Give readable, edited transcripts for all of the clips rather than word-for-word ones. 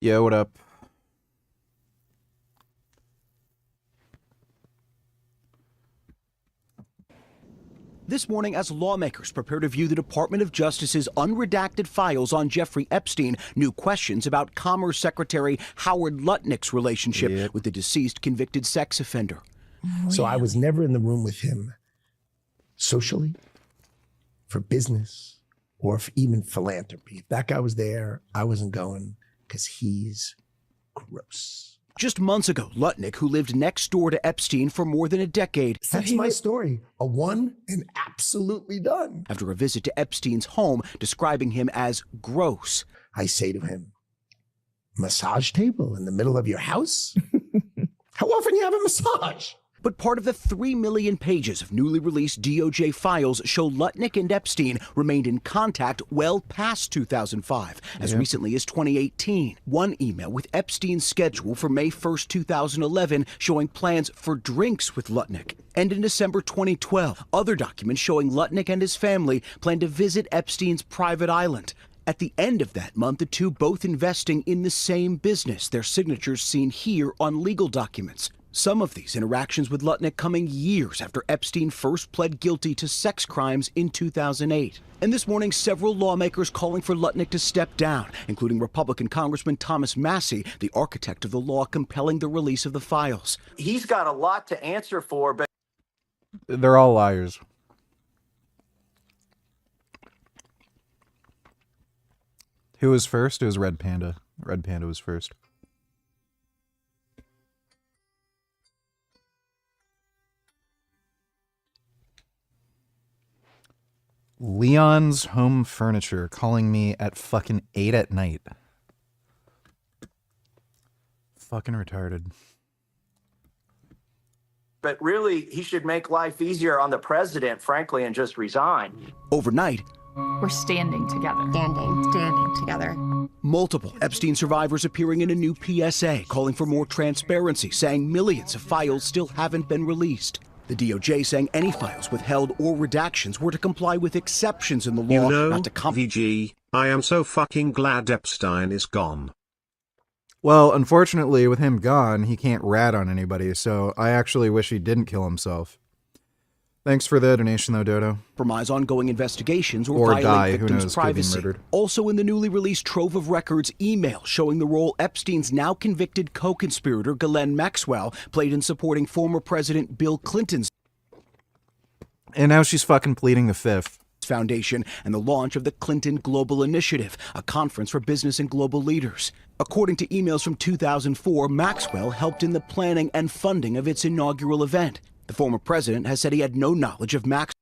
Yeah, what up? This morning, as lawmakers prepare to view the Department of Justice's unredacted files on Jeffrey Epstein, new questions about Commerce Secretary Howard Lutnick's relationship with the deceased convicted sex offender. So I was never in the room with him socially, for business, or for even philanthropy. If that guy was there, I wasn't going because he's gross. Just months ago, Lutnick, who lived next door to Epstein for more than a decade, That's my story. A one and absolutely done. After a visit to Epstein's home, describing him as gross. I say to him, massage table in the middle of your house? How often do you have a massage? But part of the 3 million pages of newly released DOJ files show Lutnick and Epstein remained in contact well past 2005, as recently as 2018. One email with Epstein's schedule for May 1st, 2011, showing plans for drinks with Lutnick. And in December 2012, other documents showing Lutnick and his family plan to visit Epstein's private island. At the end of that month, the two both investing in the same business, their signatures seen here on legal documents. Some of these interactions with Lutnick coming years after Epstein first pled guilty to sex crimes in 2008. And this morning, several lawmakers calling for Lutnick to step down, including Republican Congressman Thomas Massie, the architect of the law compelling the release of the files. He's got a lot to answer for, but They're all liars. Who was first? It was Red Panda. Red Panda was first. Leon's Home Furniture calling me at fucking 8 at night. Fucking retarded. but really he should make life easier on the president, frankly, and just resign. Overnight, we're standing together. Standing together. multiple Epstein survivors appearing in a new PSA calling for more transparency, saying millions of files still haven't been released. The DOJ saying any files withheld or redactions were to comply with exceptions in the law, not to VG, I am so fucking glad Epstein is gone. Well, unfortunately, with him gone, he can't rat on anybody, so I actually wish he didn't kill himself. Thanks for the donation, though, Dodo. compromise ongoing investigations or violate victims' privacy. Also in the newly released trove of records, email showing the role Epstein's now convicted co-conspirator Ghislaine Maxwell played in supporting former President Bill Clinton's And now she's fucking pleading the fifth. Foundation and the launch of the Clinton Global Initiative, a conference for business and global leaders. According to emails from 2004, Maxwell helped in the planning and funding of its inaugural event. The former president has said he had no knowledge of Max.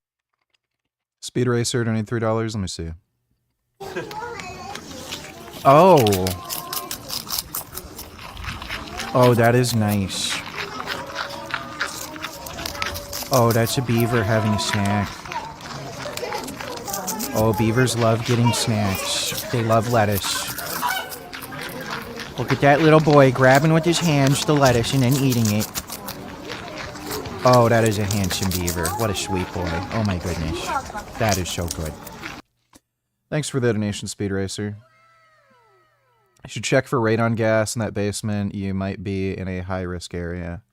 Speed Racer, donate $3. Let me see. Oh. Oh, that is nice. Oh, that's a beaver having a snack. Oh, beavers love getting snacks. They love lettuce. Look at that little boy grabbing with his hands the lettuce and then eating it. Oh, that is a handsome beaver. What a sweet boy. Oh my goodness. That is so good. Thanks for the donation, Speed Racer. You should check for radon gas in that basement. You might be in a high-risk area.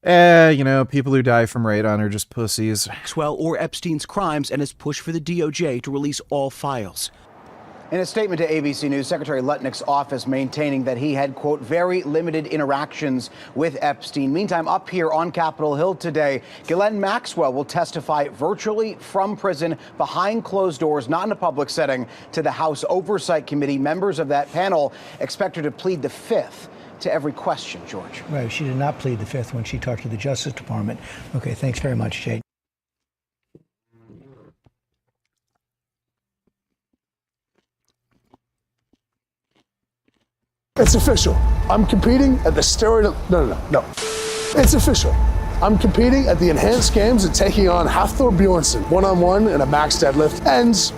You know, people who die from radon are just pussies. Maxwell or Epstein's crimes and his push for the DOJ to release all files. In a statement to ABC News, Secretary Lutnick's office maintaining that he had, quote, very limited interactions with Epstein. Meantime, up here on Capitol Hill today, Ghislaine Maxwell will testify virtually from prison behind closed doors, not in a public setting, to the House Oversight Committee. Members of that panel expect her to plead the fifth to every question, George. Right, she did not plead the fifth when she talked to the Justice Department. Okay, thanks very much, Jade. It's official. I'm competing at the steroid... No. It's official. I'm competing at the Enhanced Games and taking on Hafthor Bjornsson, one-on-one in a max deadlift. And...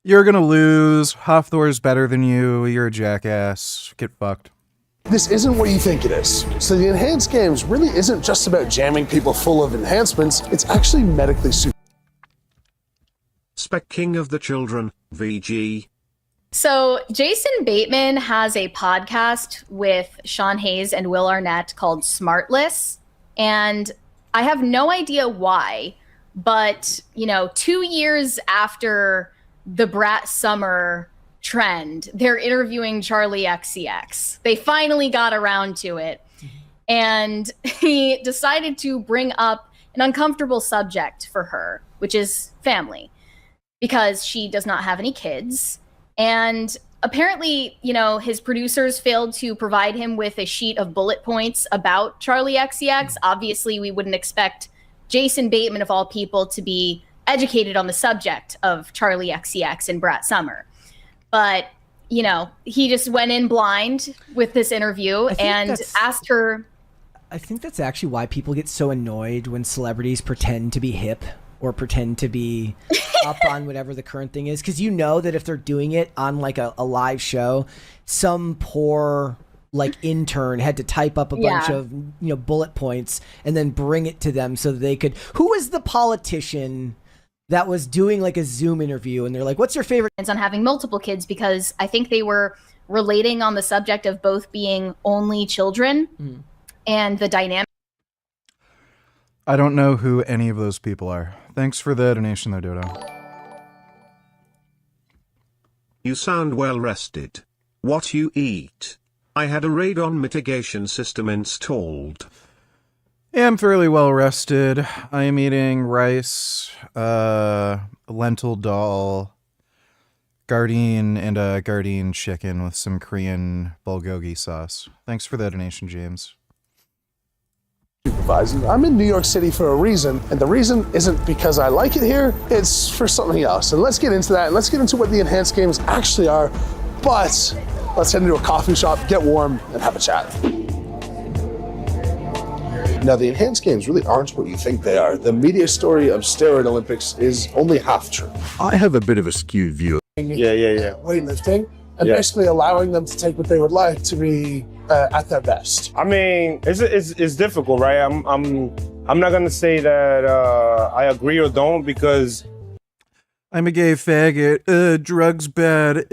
You're gonna lose. Hafthor's better than you. You're a jackass. Get fucked. this isn't what you think it is. So the Enhanced Games really isn't just about jamming people full of enhancements. It's actually medically super. Spec King of the Children, VG. So Jason Bateman has a podcast with Sean Hayes and Will Arnett called Smartless. And I have no idea why, but, 2 years after the Brat Summer trend, they're interviewing Charlie XCX. They finally got around to it. And he decided to bring up an uncomfortable subject for her, which is family, because she does not have any kids. And apparently, his producers failed to provide him with a sheet of bullet points about Charlie XCX. Obviously, we wouldn't expect Jason Bateman, of all people, to be educated on the subject of Charlie XCX and Brat Summer. But, he just went in blind with this interview and asked her. I think that's actually why people get so annoyed when celebrities pretend to be hip or pretend to be up on whatever the current thing is. Because that if they're doing it on like a live show, some poor intern had to type up a bunch of bullet points and then bring it to them so that they could. Who was the politician that was doing like a Zoom interview and they're like, what's your favorite? On having multiple kids, because I think they were relating on the subject of both being only children and the dynamic. I don't know who any of those people are. Thanks for the donation there, Dodo. You sound well rested. What you eat? I had a radon mitigation system installed. Yeah, I'm fairly well rested. I am eating rice, lentil dal, Gardein, and a Gardein chicken with some Korean bulgogi sauce. Thanks for the donation, James. I'm in New York City for a reason, and the reason isn't because I like it here, it's for something else. And let's get into that, and let's get into what the enhanced games actually are. But let's head into a coffee shop, get warm, and have a chat. Now, the enhanced games really aren't what you think they are. The media story of steroid Olympics is only half true. I have a bit of a skewed view. Weightlifting, and basically allowing them to take what they would like to be at their best. I mean, it's difficult, right? I'm not gonna say that I agree or don't, because I'm a gay faggot. Drugs bad.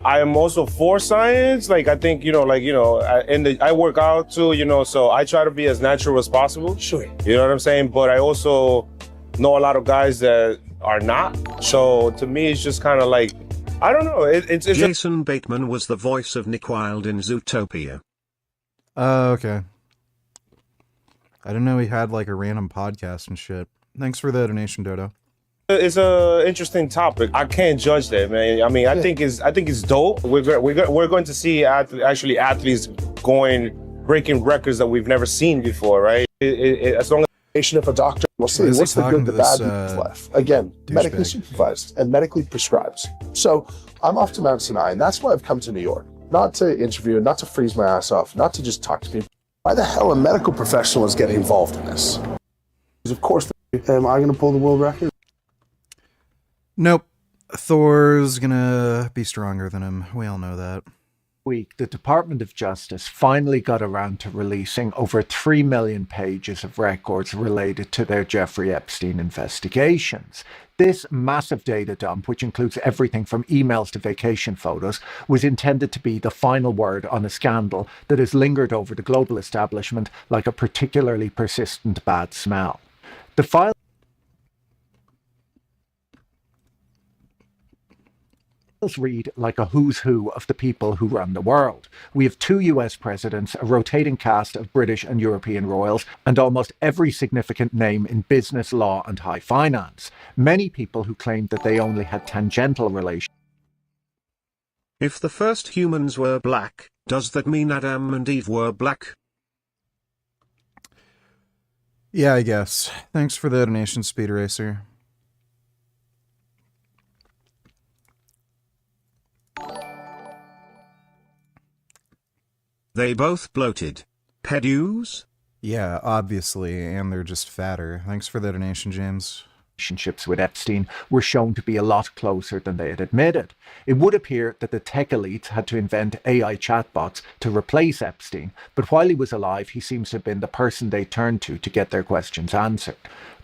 I am also for science. Like, I think, I work out too, so I try to be as natural as possible. Sure. You know what I'm saying? But I also know a lot of guys that are not. So to me, it's just kind of like, I don't know. It's Jason Bateman was the voice of Nick Wilde in Zootopia. Okay. I didn't know he had like a random podcast and shit. Thanks for the donation, Dodo. It's a interesting topic. I can't judge that, man. I mean, I think it's dope. We're going to see athletes breaking records that we've never seen before, right? As long as if a doctor will say what's the good, the bad, the life. Again, medically supervised and medically prescribed. So I'm off to Mount Sinai, and that's why I've come to New York. Not to interview, not to freeze my ass off, not to just talk to people. Why the hell a medical professional is getting involved in this? Because of course, am I going to pull the world record? Nope. Thor's gonna be stronger than him. We all know that. Week, the Department of Justice finally got around to releasing over 3 million pages of records related to their Jeffrey Epstein investigations. This massive data dump, which includes everything from emails to vacation photos, was intended to be the final word on a scandal that has lingered over the global establishment like a particularly persistent bad smell. The file read like a who's who of the people who run the world. We have 2 US presidents, a rotating cast of British and European royals, and almost every significant name in business, law, and high finance. Many people who claimed that they only had tangential relations. If the first humans were black, does that mean Adam and Eve were black? Yeah, I guess. Thanks for the donation, Speed Racer. They both bloated. Pedus? Yeah, obviously, and they're just fatter. Thanks for the donation, James. Relationships with Epstein were shown to be a lot closer than they had admitted. It would appear that the tech elites had to invent AI chatbots to replace Epstein, but while he was alive, he seems to have been the person they turned to get their questions answered.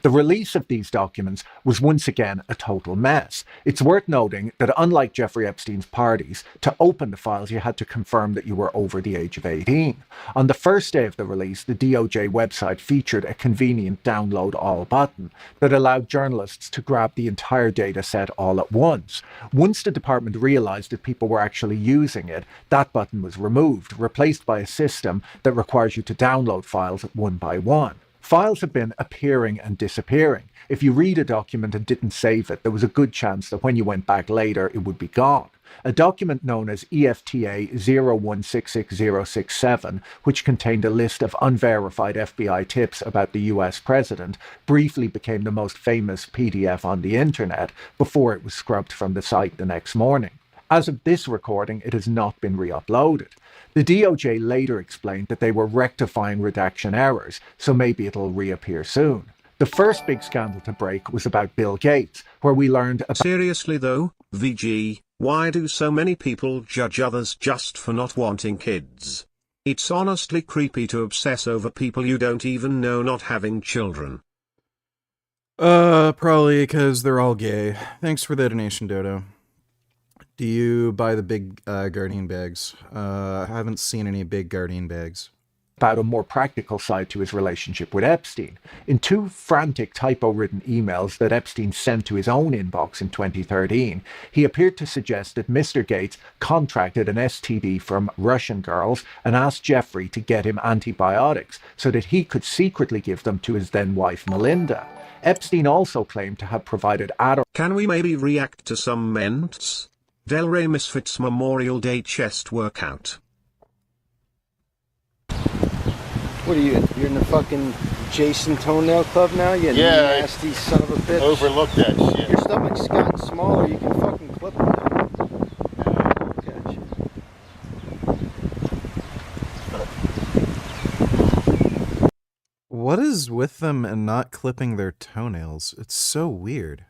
The release of these documents was once again a total mess. It's worth noting that unlike Jeffrey Epstein's parties, to open the files you had to confirm that you were over the age of 18. On the first day of the release, the DOJ website featured a convenient download all button that allowed journalists to grab the entire data set all at once. Once the department realized that people were actually using it, that button was removed, replaced by a system that requires you to download files one by one. Files have been appearing and disappearing. If you read a document and didn't save it, there was a good chance that when you went back later, it would be gone. A document known as EFTA 0166067, which contained a list of unverified FBI tips about the US president, briefly became the most famous PDF on the internet before it was scrubbed from the site the next morning. As of this recording, it has not been re-uploaded. The DOJ later explained that they were rectifying redaction errors, so maybe it'll reappear soon. The first big scandal to break was about Bill Gates, where we learned about— Seriously though, VG, why do so many people judge others just for not wanting kids? It's honestly creepy to obsess over people you don't even know not having children. Probably because they're all gay. Thanks for the donation, Dodo. Do you buy the big Guardian bags? I haven't seen any big Guardian bags. About a more practical side to his relationship with Epstein. In two frantic typo-ridden emails that Epstein sent to his own inbox in 2013, he appeared to suggest that Mr. Gates contracted an STD from Russian girls and asked Jeffrey to get him antibiotics so that he could secretly give them to his then-wife Melinda. Epstein also claimed to have provided Can we maybe react to some ments? Delray Misfits Memorial Day chest workout. What are you? You're in the fucking Jason Toenail Club now? You nasty son of a bitch. Overlook that shit. Your stomach's gotten smaller. You can fucking clip it now. What is with them and not clipping their toenails? It's so weird.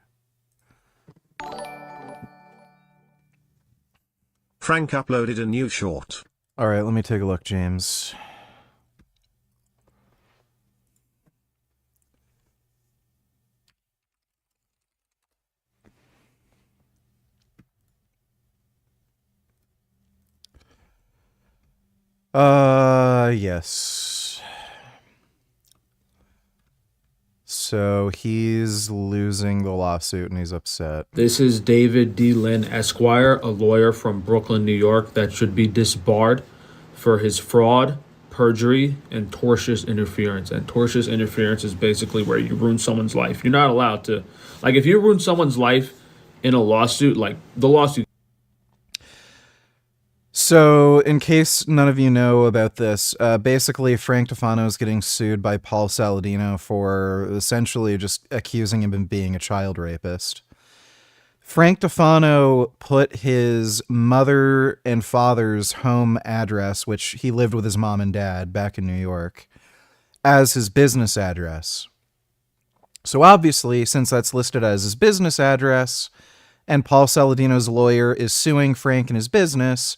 Frank uploaded a new short. Alright, let me take a look, James. Yes. So he's losing the lawsuit and he's upset. This is David D. Lynn Esquire, a lawyer from Brooklyn, New York, that should be disbarred for his fraud, perjury, and tortious interference. And tortious interference is basically where you ruin someone's life. You're not allowed to, like, if you ruin someone's life in a lawsuit, like the lawsuit. So, in case none of you know about this, basically Frank Tufano is getting sued by Paul Saladino for essentially just accusing him of being a child rapist. Frank Tufano put his mother and father's home address, which he lived with his mom and dad back in New York, as his business address. So obviously, since that's listed as his business address, and Paul Saladino's lawyer is suing Frank and his business,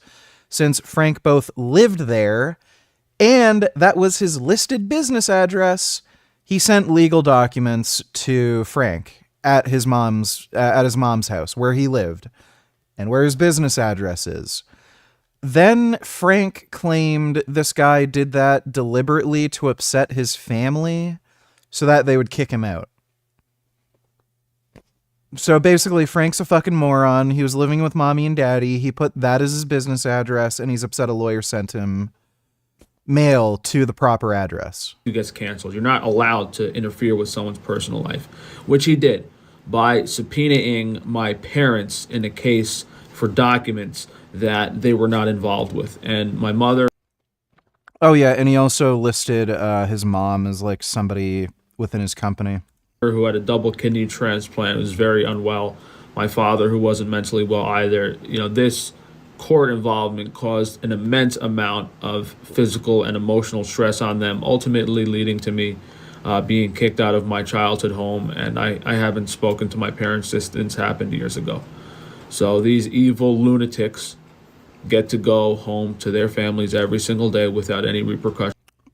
since Frank both lived there and that was his listed business address, he sent legal documents to Frank at his mom's house where he lived and where his business address is. Then Frank claimed this guy did that deliberately to upset his family so that they would kick him out. So basically, Frank's a fucking moron. He was living with mommy and daddy. He put that as his business address, and he's upset a lawyer sent him mail to the proper address. It gets canceled. You're not allowed to interfere with someone's personal life, which he did by subpoenaing my parents in a case for documents that they were not involved with. And my mother... Oh, yeah, and he also listed his mom as, like, somebody within his company. Who had a double kidney transplant, was very unwell. My father, who wasn't mentally well either. You know, this court involvement caused an immense amount of physical and emotional stress on them, ultimately leading to me being kicked out of my childhood home. And I haven't spoken to my parents since this happened years ago. So these evil lunatics get to go home to their families every single day without any repercussion.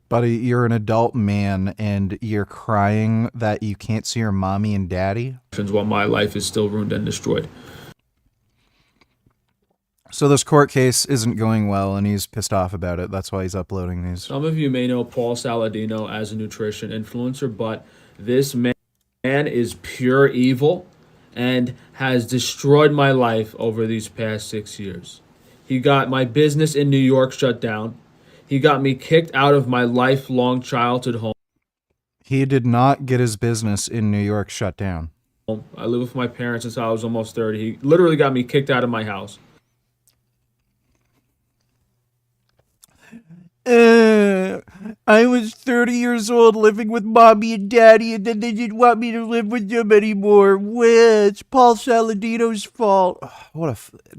Buddy, you're an adult man and you're crying that you can't see your mommy and daddy? While my life is still ruined and destroyed. So this court case isn't going well and he's pissed off about it. That's why he's uploading these. Some of you may know Paul Saladino as a nutrition influencer, but this man is pure evil and has destroyed my life over these past 6 years. He got my business in New York shut down. He got me kicked out of my lifelong childhood home. He did not get his business in New York shut down. I lived with my parents since I was almost 30. He literally got me kicked out of my house. I was 30 years old living with mommy and daddy, and then they didn't want me to live with them anymore. Which Paul Saladino's fault.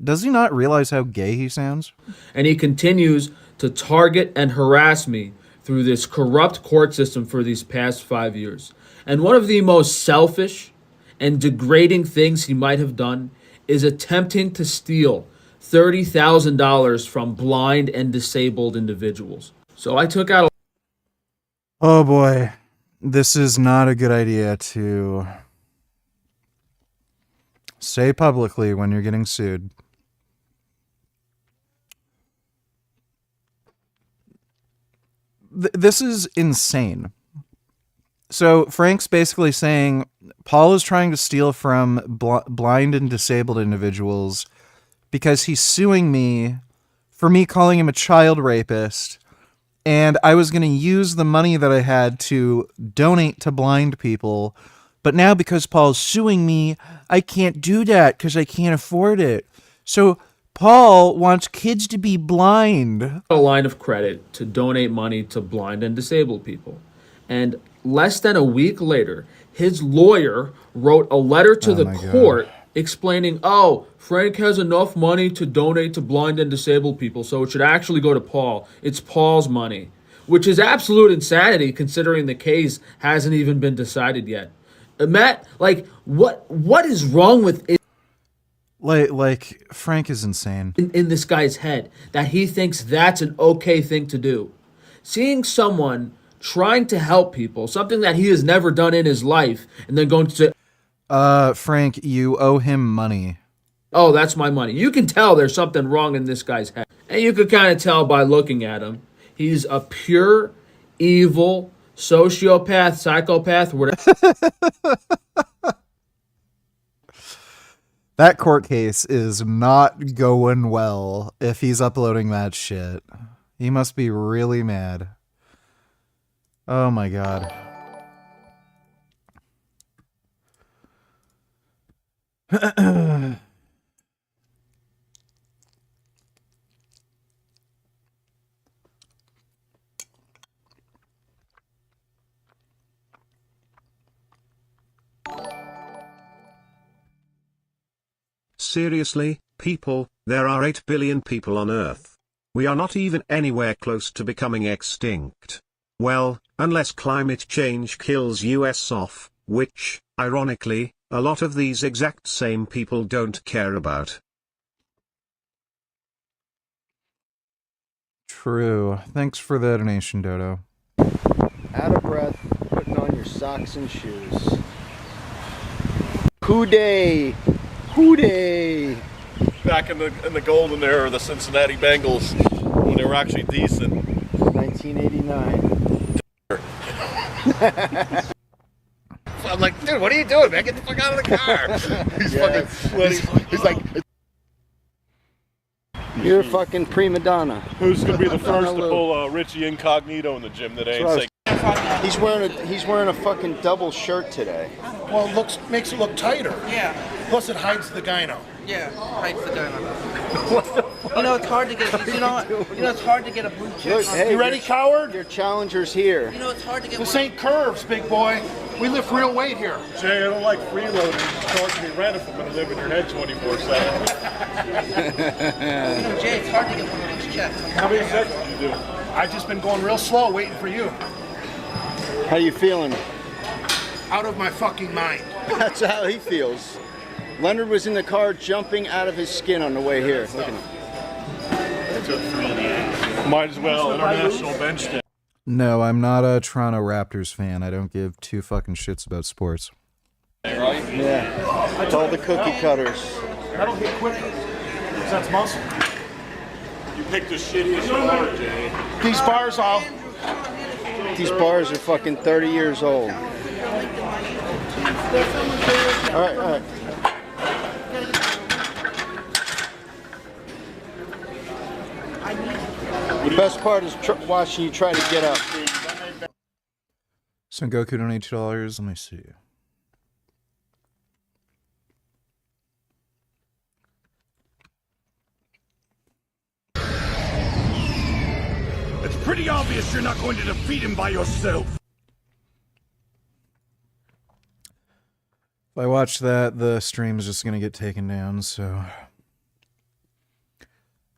Does he not realize how gay he sounds? And he continues to target and harass me through this corrupt court system for these past 5 years. And one of the most selfish and degrading things he might have done is attempting to steal $30,000 from blind and disabled individuals. So I took out Oh boy, this is not a good idea to say publicly when you're getting sued. This is insane. So Frank's basically saying Paul is trying to steal from blind and disabled individuals because he's suing me for me calling him a child rapist, and I was going to use the money that I had to donate to blind people, but now because Paul's suing me, I can't do that because I can't afford it. So Paul wants kids to be blind. A line of credit to donate money to blind and disabled people. And less than a week later, his lawyer wrote a letter to the court explaining, Frank has enough money to donate to blind and disabled people, so it should actually go to Paul. It's Paul's money, which is absolute insanity considering the case hasn't even been decided yet. Matt, what is wrong with it? Like Frank is insane. In this guy's head, that he thinks that's an okay thing to do. Seeing someone trying to help people, something that he has never done in his life, and then going to say, Frank, you owe him money. Oh, that's my money. You can tell there's something wrong in this guy's head. And you could kind of tell by looking at him. He's a pure, evil, sociopath, psychopath, whatever. That court case is not going well if he's uploading that shit. He must be really mad. Oh my god. Seriously, people, there are 8 billion people on Earth. We are not even anywhere close to becoming extinct. Well, unless climate change kills us off, which, ironically, a lot of these exact same people don't care about. True. Thanks for the donation, Dodo. Out of breath, putting on your socks and shoes. Hooday! Hooday! Back in the golden era of the Cincinnati Bengals, when they were actually decent. 1989. I'm like, dude, what are you doing, man? Get the fuck out of the car. He's fucking sweaty. He's like, you're a fucking prima donna. who's gonna be the first to pull Richie Incognito in the gym today and say, he's wearing a fucking double shirt today. Well, it makes it look tighter. Yeah. Plus, it hides the gyno. Yeah, hides the gyno. You know, it's hard to get. You know, it's hard to get a blue check. Look, hey, you ready, coward? Your challenger's here. You know, it's hard to get. This ain't curves, big boy. We lift real weight here. Jay, I don't like freeloading. It's hard to be rent if I'm gonna live in your head 24/7. You know, Jay, it's hard to get one of those checks. How many sets did you do? I've just been going real slow, waiting for you. How you feeling? Out of my fucking mind. That's how he feels. Leonard was in the car jumping out of his skin on the way here. Look at him. Might as well international bench day. No, I'm not a Toronto Raptors fan. I don't give two fucking shits about sports. Right? Yeah. It's all the cookie cutters. That'll hit quicker. That's muscle. You picked the shittiest bar, Jay. These bars, These bars are fucking 30 years old. All right, all right. The best part is watching you try to get up. Son Goku donated $2. Let me see. It's pretty obvious you're not going to defeat him by yourself. If I watch that, the stream's just gonna get taken down, so...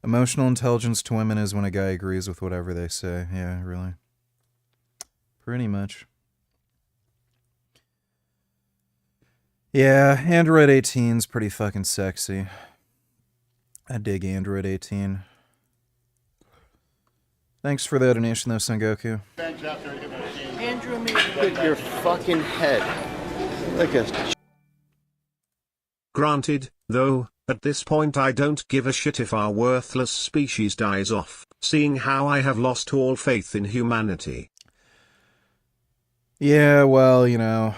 Emotional intelligence to women is when a guy agrees with whatever they say. Yeah, really. Pretty much. Yeah, Android 18's pretty fucking sexy. I dig Android 18. Thanks for the donation though, Son Goku. Andrew, look at your fucking head. Like a... Granted, though, at this point I don't give a shit if our worthless species dies off, seeing how I have lost all faith in humanity. Yeah, well, you know,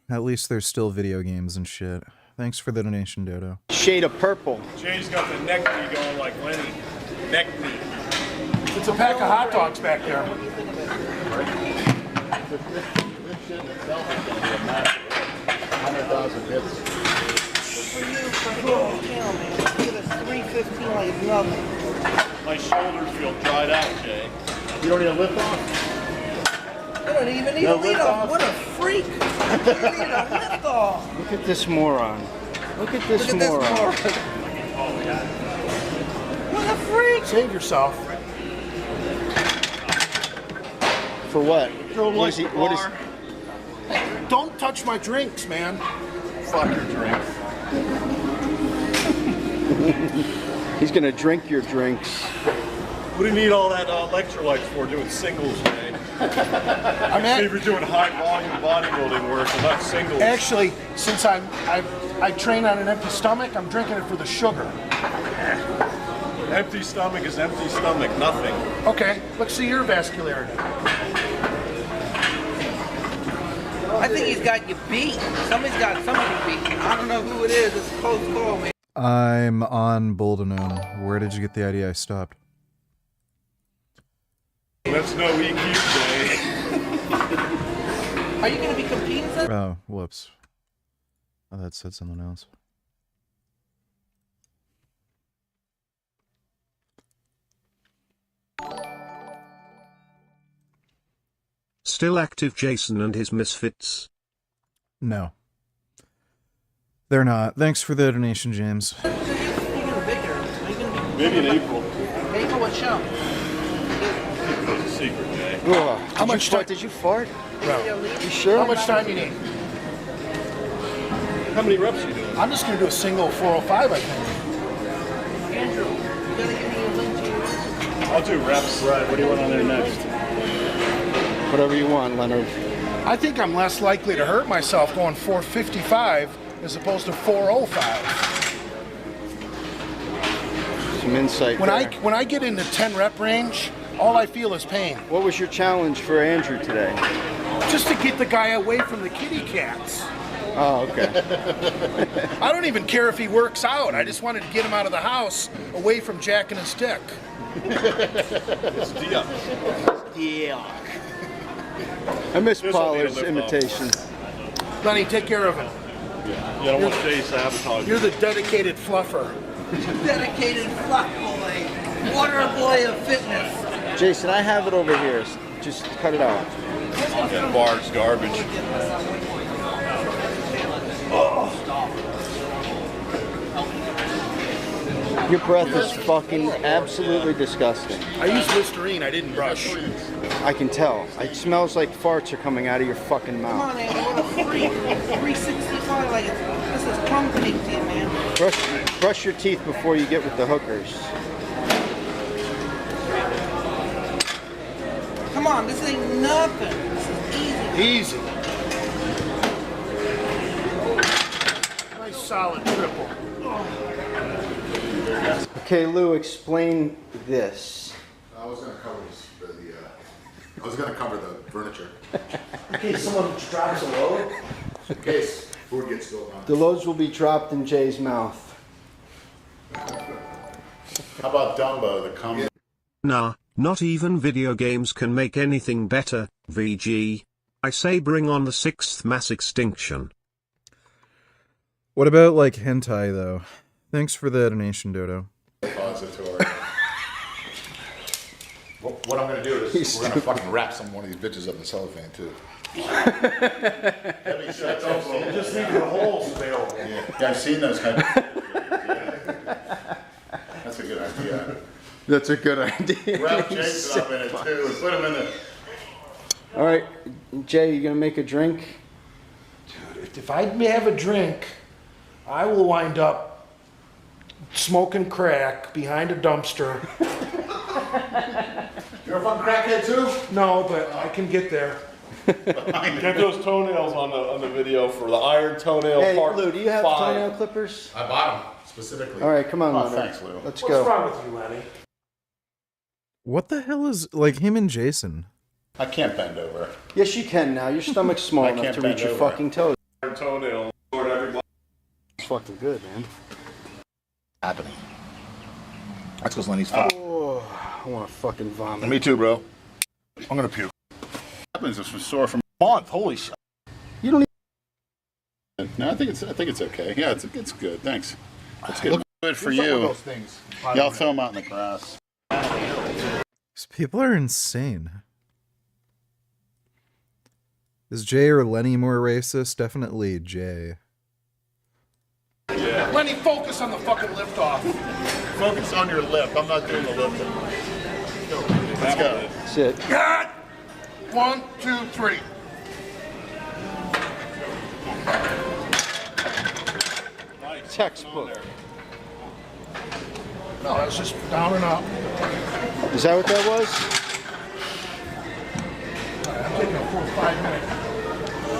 at least there's still video games and shit. Thanks for the donation, Dodo. Shade of purple. Jay's got the neck knee going like Lenny. Neck knee. It's a pack of hot dogs back there. 100,000 bits. My shoulders feel dried out, Jay. You don't need a lift off? I don't even need a lift off. What a freak! I don't need a lift off. Look at this moron. Look at this moron. Oh, yeah. What a freak! Save yourself. For what? What is? Don't touch my drinks, man. Fuck your drinks. He's gonna drink your drinks. What do you need all that electrolytes for doing singles, Jay? See if you're doing high volume bodybuilding work and not singles. Actually, since I train on an empty stomach, I'm drinking it for the sugar. Empty stomach is empty stomach, nothing. Okay, let's see your vascularity. I think he's got you beat. Somebody's got somebody beat. I don't know who it is. It's a close call, man. I'm on Boldenone. Where did you get the idea I stopped? That's no EQ, Jay. Are you going to be competing? Oh, whoops. Oh, that said something else. Still active Jason and his Misfits? No. They're not. Thanks for the donation, James. Maybe in April. April, what show? It's a secret, Jay. How much time did you fart? No. You sure? How much time you need? How many reps are you doing? I'm just going to do a single 405, I think. Andrew, you got to give me a link to your... I'll do reps. Right, what do you want on there next? Whatever you want, Leonard. I think I'm less likely to hurt myself going 455 as opposed to 405. Some insight When there. I get in the 10 rep range, all I feel is pain. What was your challenge for Andrew today? Just to get the guy away from the kitty cats. Oh, okay. I don't even care if he works out. I just wanted to get him out of the house, away from Jack and his dick. It's Diak. Yeah. I miss Pollard's imitation. Lenny, take care of it. Yeah, you don't want Jay sabotage. You're the dedicated fluffer. Dedicated fluff boy. Water boy of fitness. Jason, I have it over here. Just cut it out. That bar's garbage. Your breath is fucking absolutely disgusting. I used Listerine, I didn't brush. I can tell. It smells like farts are coming out of your fucking Come mouth. on, Andrew, what a freak. 365, like, this is crumb cake to you, man. Brush your teeth before you get with the hookers. Come on, this ain't nothing. This is easy. Easy. Nice solid triple. Okay, Lou, explain this. I was gonna cover I was gonna cover the furniture. In case someone drops a load. In case food gets spilled on. The loads will be dropped in Jay's mouth. How about Dumbo, the comic? Nah, not even video games can make anything better, VG. I say bring on the 6th mass extinction. What about, like, hentai, though? Thanks for the donation, Dodo. Repository. What I'm gonna do is we're gonna fucking wrap one of these bitches up in cellophane too. That's also Just leave the holes available. Yeah, I've seen those kind of. That's a good idea. That's a good idea. Wrap Jason up in it too. Put him in it. All right, Jay, you gonna make a drink? Dude, if I may have a drink, I will wind up smoking crack behind a dumpster. You're a fun crackhead too? No, but I can get there. Get those toenails on the video for the iron toenail Hey, part. Lou, do you have 5. toenail clippers? I bought them specifically. All right, come on, Oh, Leonard. thanks, Lou. Let's What's go. wrong with you, Lenny? What the hell is, like, him and Jason? I can't bend over. Yes, you can now. Your stomach's small I enough can't to bend reach your over. fucking toes. Iron toenail. Lord, everybody. It's fucking good, man. Happening. That's because Lenny's fat. Oh, I want to fucking vomit. Me too, bro. I'm gonna puke. Happens if I'm sore from a month. Holy shit. You don't even. No, I think it's okay. Yeah, it's good. Thanks. It's good. Look good for you. Those things. Yeah, I'll throw them out in the grass. These people are insane. Is Jay or Lenny more racist? Definitely Jay. Yeah. Lenny, focus on the fucking lift off. Focus on your lip. I'm not doing the lifting. Let's go. That's it. God! 1, 2, 3. Textbook. No, that's just down and up. Is that what that was? All right, I'm taking a 4 or 5 minute.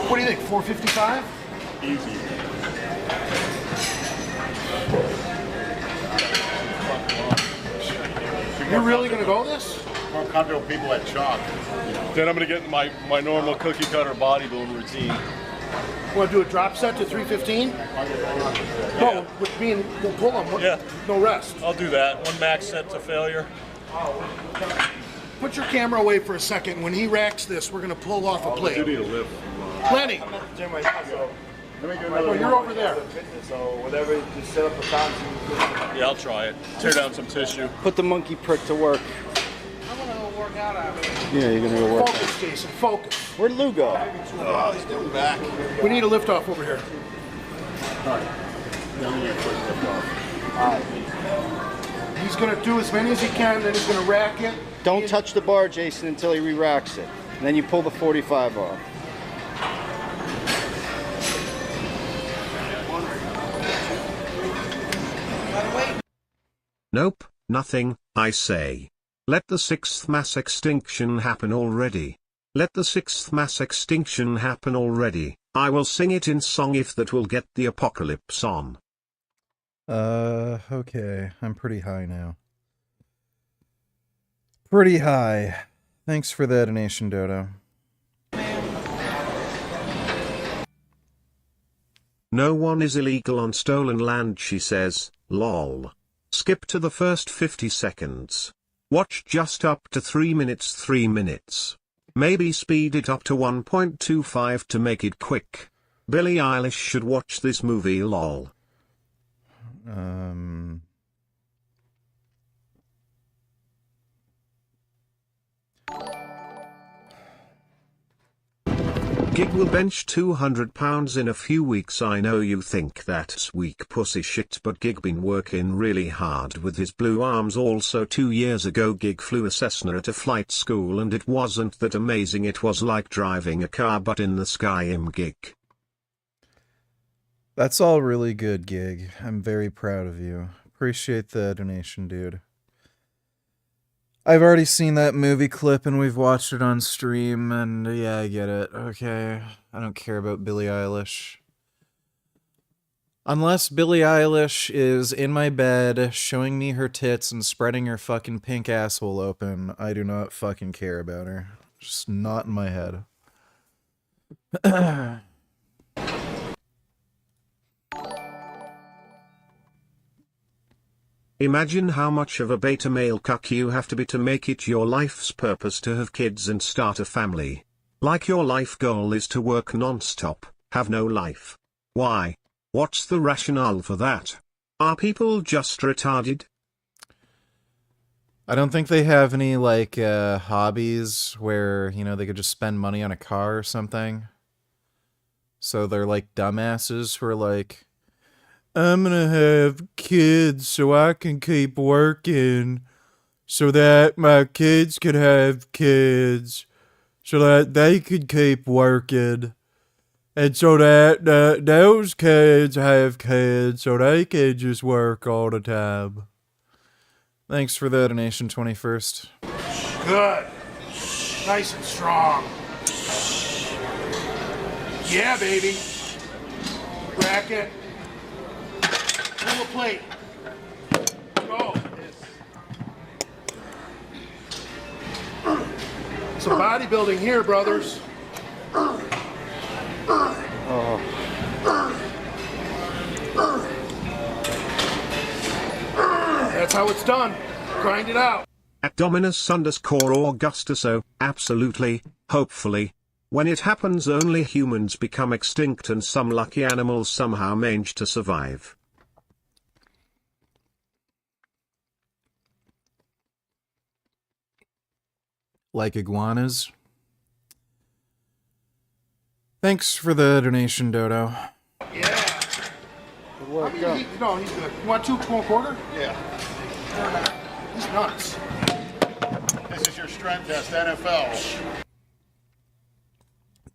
What do you think, 4:55? Easy. You're really gonna go this? More comfortable people at chalk. Then I'm gonna get in my normal cookie cutter bodybuilding routine. Want to do a drop set to 3:15? No, with me and we'll pull them. Yeah. No rest. I'll do that. One max set to failure. Put your camera away for a second. When he racks this, we're gonna pull off a I plate. do need a lift. Lenny, Let me do oh, you're over there. So whatever, just set up a time. Yeah, I'll try it. Tear down some tissue. Put the monkey prick to work. I'm gonna go work out after. Yeah, you're gonna go work. Focus, Jason. Focus. Where'd Lou go? Oh, he's doing back. We need a lift off over here. He's gonna do as many as he can, then he's gonna rack it. Don't touch the bar, Jason, until he re-racks it. And then you pull the 45 off. Nope, nothing, I say. Let the 6th mass extinction happen already. Let the 6th mass extinction happen already. I will sing it in song if that will get the apocalypse on. Okay. I'm pretty high now. Pretty high. Thanks for the donation, Dodo. No one is illegal on stolen land, she says, lol. Skip to the first 50 seconds. Watch just up to 3 minutes 3 minutes. Maybe speed it up to 1.25 to make it quick. Billie Eilish should watch this movie lol. Gig will bench 200 pounds in a few weeks. I know you think that's weak pussy shit, but Gig been working really hard with his blue arms. Also 2 years ago Gig flew a Cessna at a flight school and it wasn't that amazing. It was like driving a car but in the sky. Gig. That's all really good, Gig. I'm very proud of you. Appreciate the donation, dude. I've already seen that movie clip and we've watched it on stream, and yeah, I get it. Okay, I don't care about Billie Eilish. Unless Billie Eilish is in my bed showing me her tits and spreading her fucking pink asshole open, I do not fucking care about her. Just not in my head. Imagine how much of a beta male cuck you have to be to make it your life's purpose to have kids and start a family. Like your life goal is to work non-stop, have no life. Why? What's the rationale for that? Are people just retarded? I don't think they have any, like, hobbies where, you know, they could just spend money on a car or something. So they're like dumbasses who are like, I'm gonna have kids so I can keep working so that my kids could have kids so that they could keep working and so that those kids have kids so they can just work all the time. Thanks for the donation, 21st. Good. Nice and strong. Yeah, baby. Bracket. Pull a plate. Go. Some bodybuilding here, brothers. That's how it's done. Grind it out. At Dominus_Augustus, absolutely, hopefully. When it happens, only humans become extinct and some lucky animals somehow manage to survive. Like iguanas. Thanks for the donation, Dodo. Yeah. No, he's good. You want two quarter? Yeah. He's nuts. This is your strength test, NFL.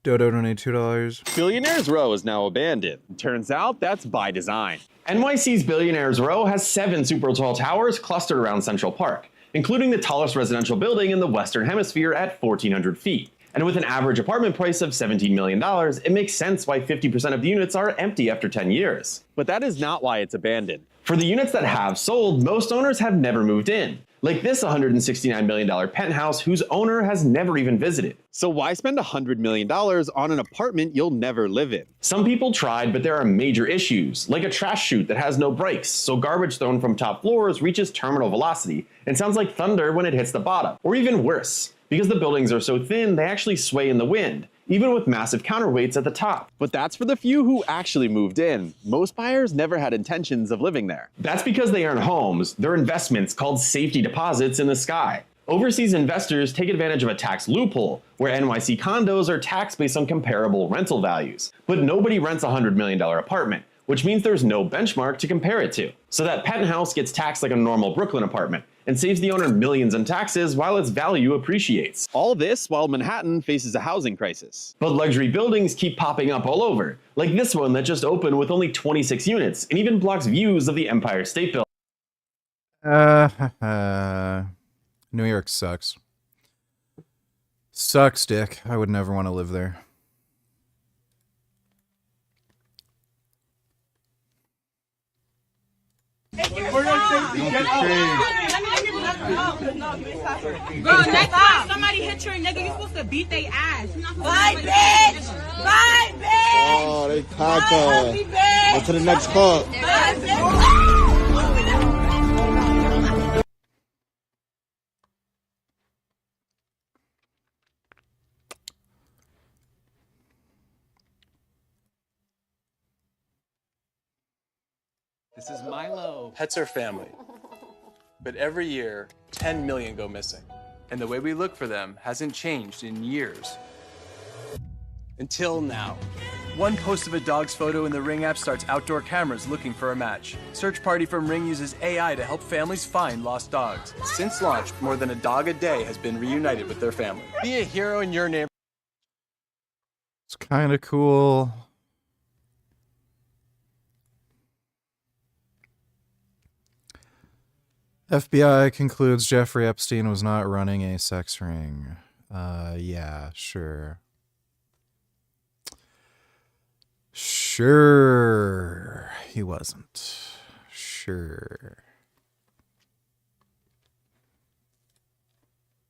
Dodo donate $2. Billionaires Row is now abandoned. Turns out that's by design. NYC's Billionaires Row has 7 super tall towers clustered around Central Park, including the tallest residential building in the Western Hemisphere at 1,400 feet. And with an average apartment price of $17 million, it makes sense why 50% of the units are empty after 10 years. But that is not why it's abandoned. For the units that have sold, most owners have never moved in. Like this $169 million penthouse whose owner has never even visited. So why spend $100 million on an apartment you'll never live in? Some people tried, but there are major issues, like a trash chute that has no brakes, so garbage thrown from top floors reaches terminal velocity and sounds like thunder when it hits the bottom. Or even worse, because the buildings are so thin, they actually sway in the wind, even with massive counterweights at the top. But that's for the few who actually moved in. Most buyers never had intentions of living there. That's because they aren't homes, they're investments called safety deposits in the sky. Overseas investors take advantage of a tax loophole, where NYC condos are taxed based on comparable rental values. But nobody rents a $100 million apartment, which means there's no benchmark to compare it to. So that penthouse gets taxed like a normal Brooklyn apartment, and saves the owner millions in taxes while its value appreciates. All this while Manhattan faces a housing crisis. But luxury buildings keep popping up all over, like this one that just opened with only 26 units and even blocks views of the Empire State Building. New York sucks. Sucks, Dick. I would never want to live there. Girl, next time somebody hit your nigga, you supposed to beat their ass. Bye, bitch! Bye, bitch! Oh, they cocked. Go to the next club. Bye, bitch! This is Milo. Pets are family. But every year, 10 million go missing. And the way we look for them hasn't changed in years. Until now. One post of a dog's photo in the Ring app starts outdoor cameras looking for a match. Search Party from Ring uses AI to help families find lost dogs. Since launch, more than a dog a day has been reunited with their family. Be a hero in your neighborhood. It's kind of cool. FBI concludes Jeffrey Epstein was not running a sex ring. Yeah, sure. Sure, he wasn't. Sure.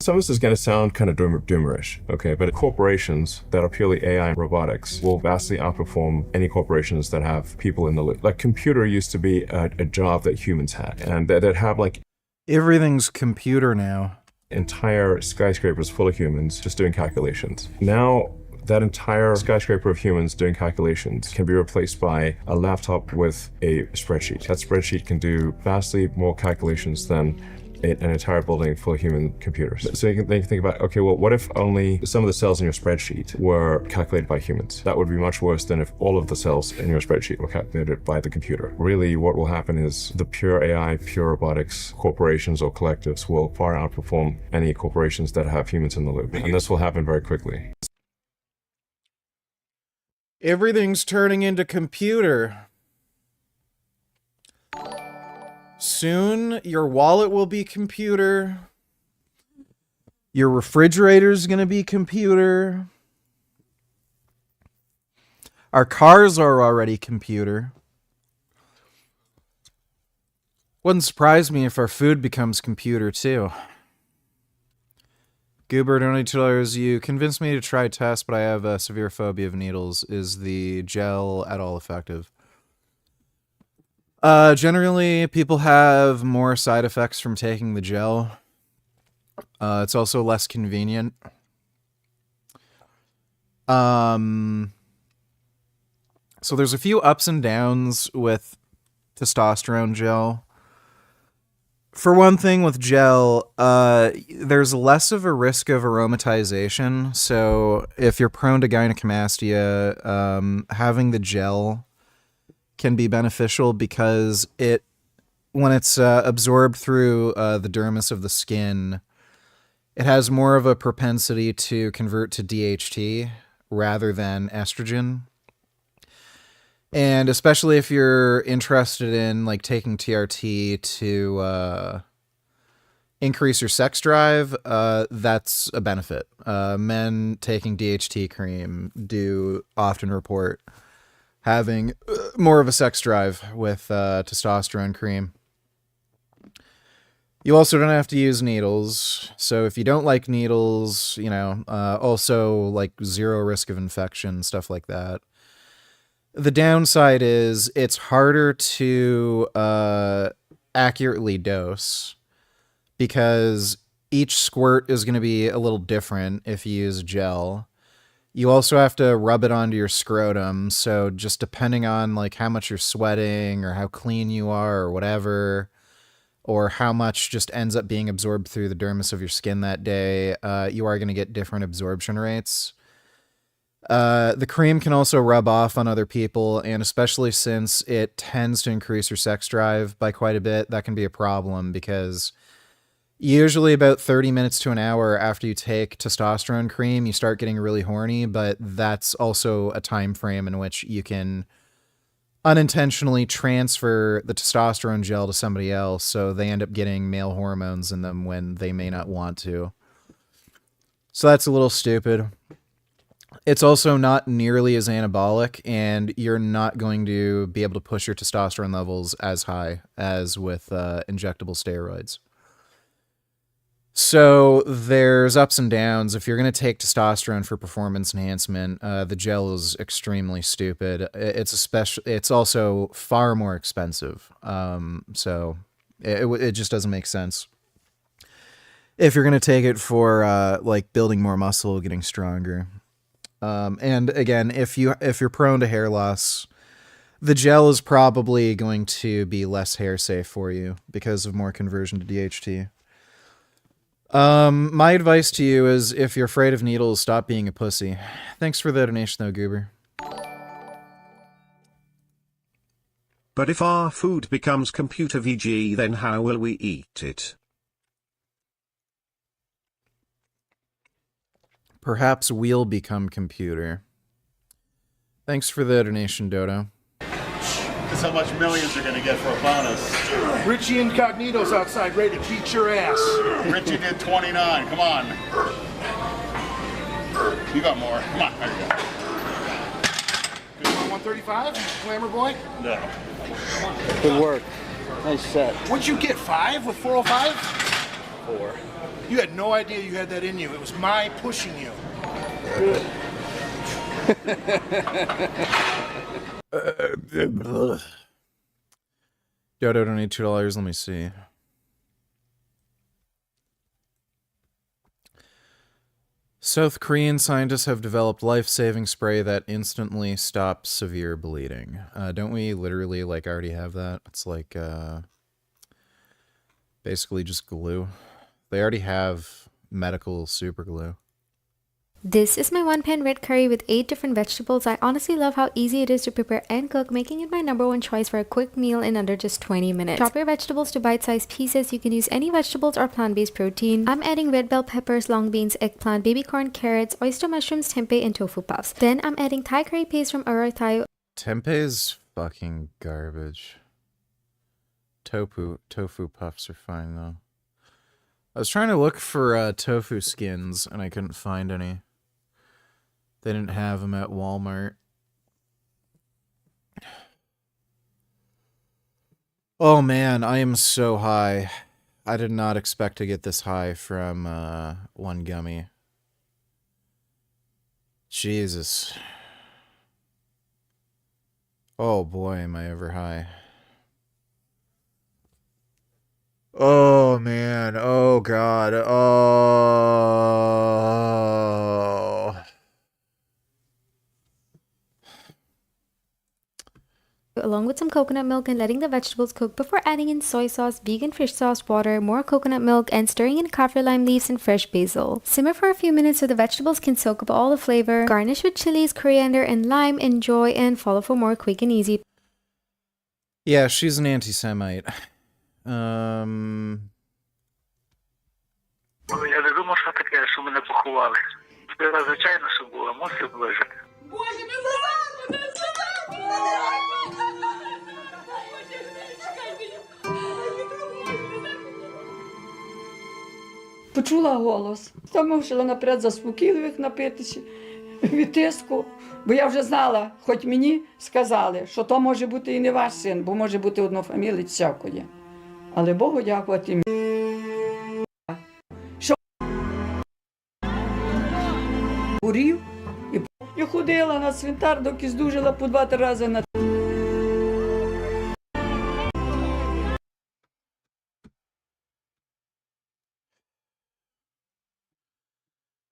Some of this is going to sound kind of doomerish, okay? But corporations that are purely AI and robotics will vastly outperform any corporations that have people in the loop. Like, computer used to be a job that humans had, and that have like... Everything's computer now. Entire skyscrapers full of humans just doing calculations. Now, that entire skyscraper of humans doing calculations can be replaced by a laptop with a spreadsheet. That spreadsheet can do vastly more calculations than an entire building full of human computers. So you can think about, okay, well, what if only some of the cells in your spreadsheet were calculated by humans? That would be much worse than if all of the cells in your spreadsheet were calculated by the computer. Really, what will happen is the pure AI, pure robotics corporations or collectives will far outperform any corporations that have humans in the loop. And this will happen very quickly. Everything's turning into computer. Soon, your wallet will be computer. Your refrigerator's gonna be computer. Our cars are already computer. Wouldn't surprise me if our food becomes computer, too. Goober, only $2. You convinced me to try test, but I have a severe phobia of needles. Is the gel at all effective? Generally, people have more side effects from taking the gel. It's also less convenient. So there's a few ups and downs with testosterone gel. For one thing, with gel, there's less of a risk of aromatization. So if you're prone to gynecomastia, having the gel can be beneficial because when it's absorbed through the dermis of the skin, it has more of a propensity to convert to DHT rather than estrogen. And especially if you're interested in like taking TRT to increase your sex drive, that's a benefit. Men taking DHT cream do often report having more of a sex drive with testosterone cream. You also don't have to use needles. So if you don't like needles, also like zero risk of infection, stuff like that. The downside is it's harder to accurately dose because each squirt is going to be a little different if you use gel. You also have to rub it onto your scrotum, so just depending on like how much you're sweating or how clean you are or whatever, or how much just ends up being absorbed through the dermis of your skin that day, you are going to get different absorption rates. The cream can also rub off on other people, and especially since it tends to increase your sex drive by quite a bit, that can be a problem because usually about 30 minutes to an hour after you take testosterone cream, you start getting really horny, but that's also a time frame in which you can unintentionally transfer the testosterone gel to somebody else, so they end up getting male hormones in them when they may not want to. So that's a little stupid. It's also not nearly as anabolic, and you're not going to be able to push your testosterone levels as high as with injectable steroids. So there's ups and downs. If you're going to take testosterone for performance enhancement, the gel is extremely stupid. It's also far more expensive. So it just doesn't make sense. If you're going to take it for like building more muscle, getting stronger. And again, if you're prone to hair loss, the gel is probably going to be less hair safe for you because of more conversion to DHT. My advice to you is if you're afraid of needles, stop being a pussy. Thanks for the donation though, Goober. But if our food becomes computer VG, then how will we eat it? Perhaps we'll become computer. Thanks for the donation, Dodo. That's how much millions are gonna get for a bonus. Richie Incognito's outside ready to beat your ass. Richie did 29, come on. You got more, come on, there you go. 135, Glamour Boy? No. Good work. Nice set. What'd you get, 5 with 405? 4. You had no idea you had that in you. It was my pushing you. Good. Dodo donate $2. Let me see. South Korean scientists have developed life-saving spray that instantly stops severe bleeding. Don't we literally like already have that? It's like basically just glue. They already have medical super glue. This is my 1-pan red curry with 8 different vegetables. I honestly love how easy it is to prepare and cook, making it my #1 choice for a quick meal in under just 20 minutes. Chop your vegetables to bite-sized pieces. You can use any vegetables or plant-based protein. I'm adding red bell peppers, long beans, eggplant, baby corn, carrots, oyster mushrooms, tempeh, and tofu puffs. Then I'm adding Thai curry paste from Aurora Thai. Tempeh's fucking garbage. Tofu puffs are fine though. I was trying to look for tofu skins and I couldn't find any. They didn't have them at Walmart. Oh man, I am so high. I did not expect to get this high from one gummy. Jesus. Oh boy, am I ever high. Oh man, oh god, oh. Along with some coconut milk and letting the vegetables cook before adding in soy sauce, vegan fish sauce, water, more coconut milk, and stirring in kaffir lime leaves and fresh basil. Simmer for a few minutes so the vegetables can soak up all the flavor. Garnish with chilies, coriander, and lime. Enjoy and follow for more quick and easy. Yeah, she's an anti-Semite. Я не думав, що таке, що мене поховали. Звичайно, що було, мусив вижити. Боже, ми сказали! Почула голос. Та мусила наперед заспокійливих напитися від тиску. Бо я вже знала, хоч мені сказали, що то може бути і не ваш син, бо може бути однофамілець всякої. Але Богу дякувати. Що горів і я ходила на цвинтар, доки здужила по 2-3 рази на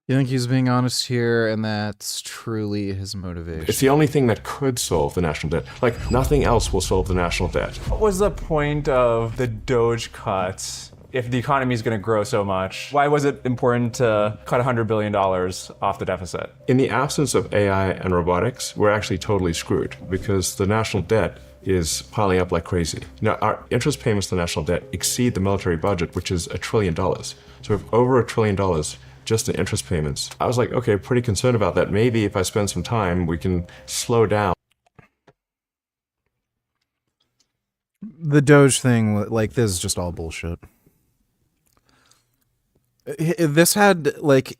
You think he's being honest here, and that's truly his motivation? It's the only thing that could solve the national debt. Like, nothing else will solve the national debt. What was the point of the Doge cuts? If the economy is going to grow so much, why was it important to cut $100 billion off the deficit? In the absence of AI and robotics, we're actually totally screwed because the national debt is piling up like crazy. You know, our interest payments to the national debt exceed the military budget, which is $1 trillion. So we have over $1 trillion just in interest payments. I was like, okay, pretty concerned about that. Maybe if I spend some time, we can slow down. The Doge thing, like, this is just all bullshit. This had, like,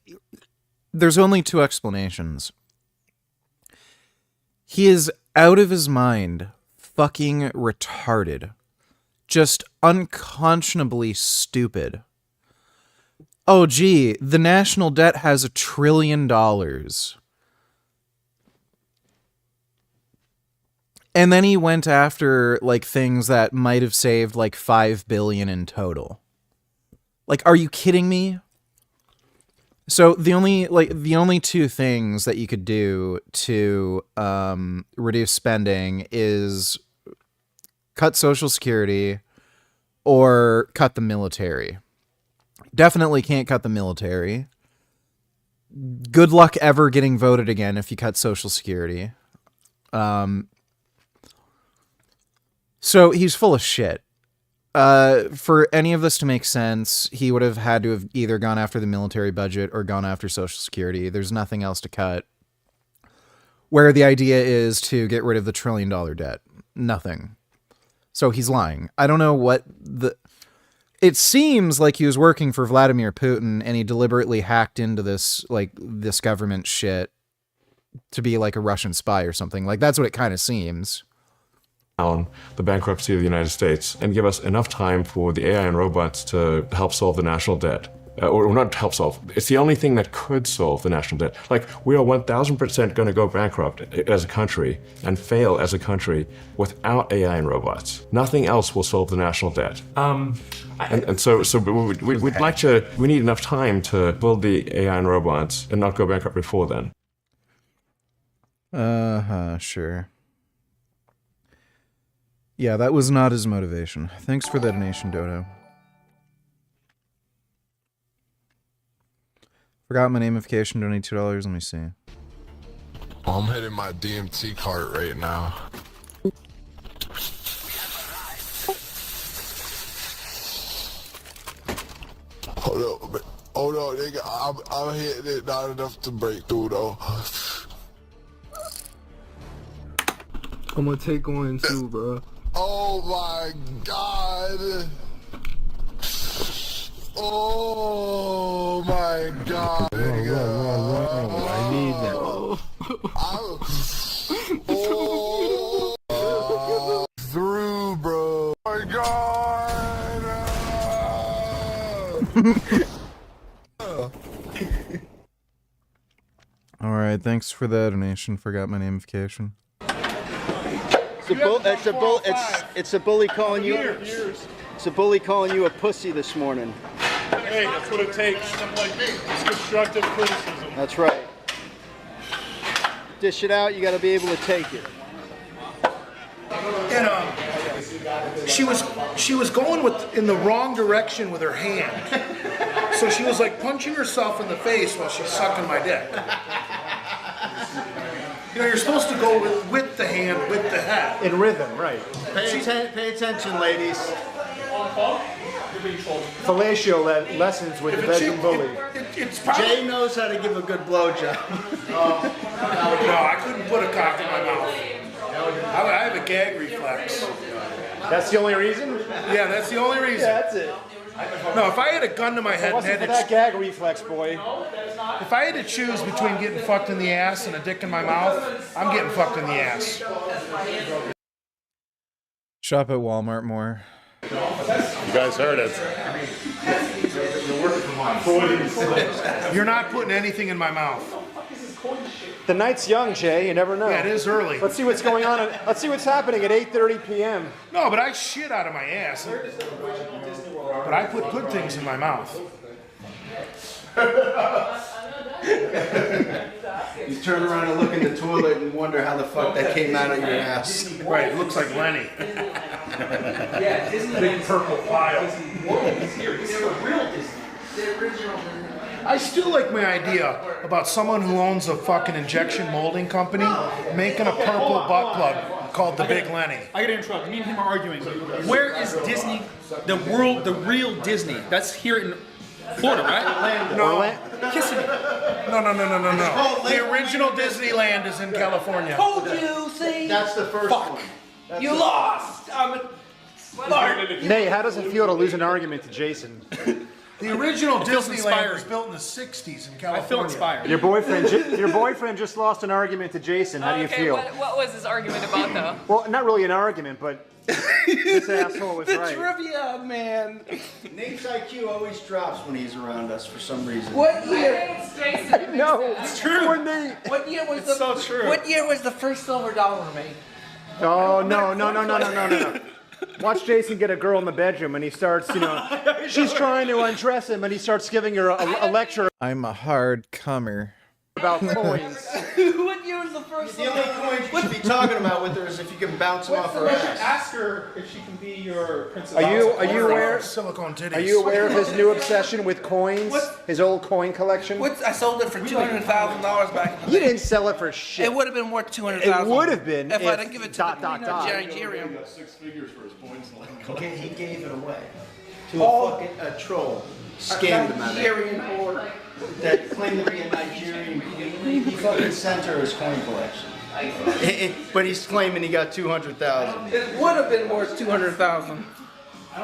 there's only 2 explanations. He is out of his mind, fucking retarded. Just unconscionably stupid. Oh, gee, the national debt has $1 trillion. And then he went after, like, things that might have saved, like, $5 billion in total. Like, are you kidding me? So the only 2 things that you could do to reduce spending is cut Social Security or cut the military. Definitely can't cut the military. Good luck ever getting voted again if you cut Social Security. So he's full of shit. For any of this to make sense, he would have had to have either gone after the military budget or gone after Social Security. There's nothing else to cut. Where the idea is to get rid of the $1 trillion debt. nothing. So he's lying. I don't know what the... It seems like he was working for Vladimir Putin and he deliberately hacked into this, like, this government shit to be like a Russian spy or something. Like, that's what it kind of seems. Down the bankruptcy of the United States and give us enough time for the AI and robots to help solve the national debt. Or not help solve, it's the only thing that could solve the national debt. Like, we are 1000% going to go bankrupt as a country and fail as a country without AI and robots. Nothing else will solve the national debt. So we need enough time to build the AI and robots and not go bankrupt before then. Sure. Yeah, that was not his motivation. Thanks for the donation, Dodo. Forgot my namification, donate $2, let me see. I'm hitting my DMT cart right now. Hold on, nigga, I'm hitting it not enough to break through though. I'm gonna take one too, bro. Oh my god. Oh my god, nigga. I need that. Through, bro. Oh my god. Alright, thanks for the donation. Forgot my namification. It's a bully calling you. It's a bully calling you a pussy this morning. Hey, that's what it takes. It's constructive criticism. That's right. Dish it out, you got to be able to take it. And she was going in the wrong direction with her hand. So she was like punching herself in the face while she's sucking my dick. You know, you're supposed to go with the hand, with the head. In rhythm, right. Pay attention, ladies. Fellatio lessons with the bedroom bully. Jay knows how to give a good blowjob. No, I couldn't put a cock in my mouth. I have a gag reflex. That's the only reason? Yeah, that's the only reason. Yeah, that's it. No, if I had a gun to my head and had for that gag reflex, boy. if I had to choose between getting fucked in the ass and a dick in my mouth, I'm getting fucked in the ass. Shop at Walmart more. You guys heard it. You're not putting anything in my mouth. The night's young, Jay. You never know. Yeah, it is early. Let's see what's going on. Let's see what's happening at 8:30 p.m. No, but I shit out of my ass. But I put good things in my mouth. You turn around and look in the toilet and wonder how the fuck that came out of your ass. Right, it looks like Lenny. Yeah, Disney. Big purple pile. He's here. He's the real Disney. The original Disney. I still like my idea about someone who owns a fucking injection molding company making a purple butt plug called the Big Lenny. I gotta interrupt. Me and him are arguing. Where is Disney, the real Disney? That's here in Florida, right? No. Kissing me. No. The original Disneyland is in California. Told you, see? That's the first one. You lost. Nate, how does it feel to lose an argument to Jason? The original feels Disneyland inspired. was built in the 60s in California. I feel inspired. Your boyfriend just lost an argument to Jason. How do you feel? What was his argument about, though? Well, not really an argument, but this asshole was right. Trivia, man. Nate's IQ always drops when he's around us for some reason. What year? No, it's true. What year was It's so true. What year was the first silver dollar made? Oh, no. Watch Jason get a girl in the bedroom and he starts, she's trying to undress him and he starts giving her a lecture I'm a hard comer. about coins. What year was the first The only coins you should be talking about with her is if you can bounce them off her ass. Ask her if she can be your princess. Are you aware? Silicone titties. Are you aware of his new obsession with coins? His old coin collection? I sold it for $200,000 back in the You day. didn't sell it for shit. It would have been worth $200,000. It would have been if I didn't give it to Nigerian. He got 6 figures for his points. He gave it away to a troll. Scammed him out of it. Nigerian whore. That claimed to be a Nigerian queen. He fucking sent her his coin collection. But he's claiming he got 200,000. It would have been worth 200,000.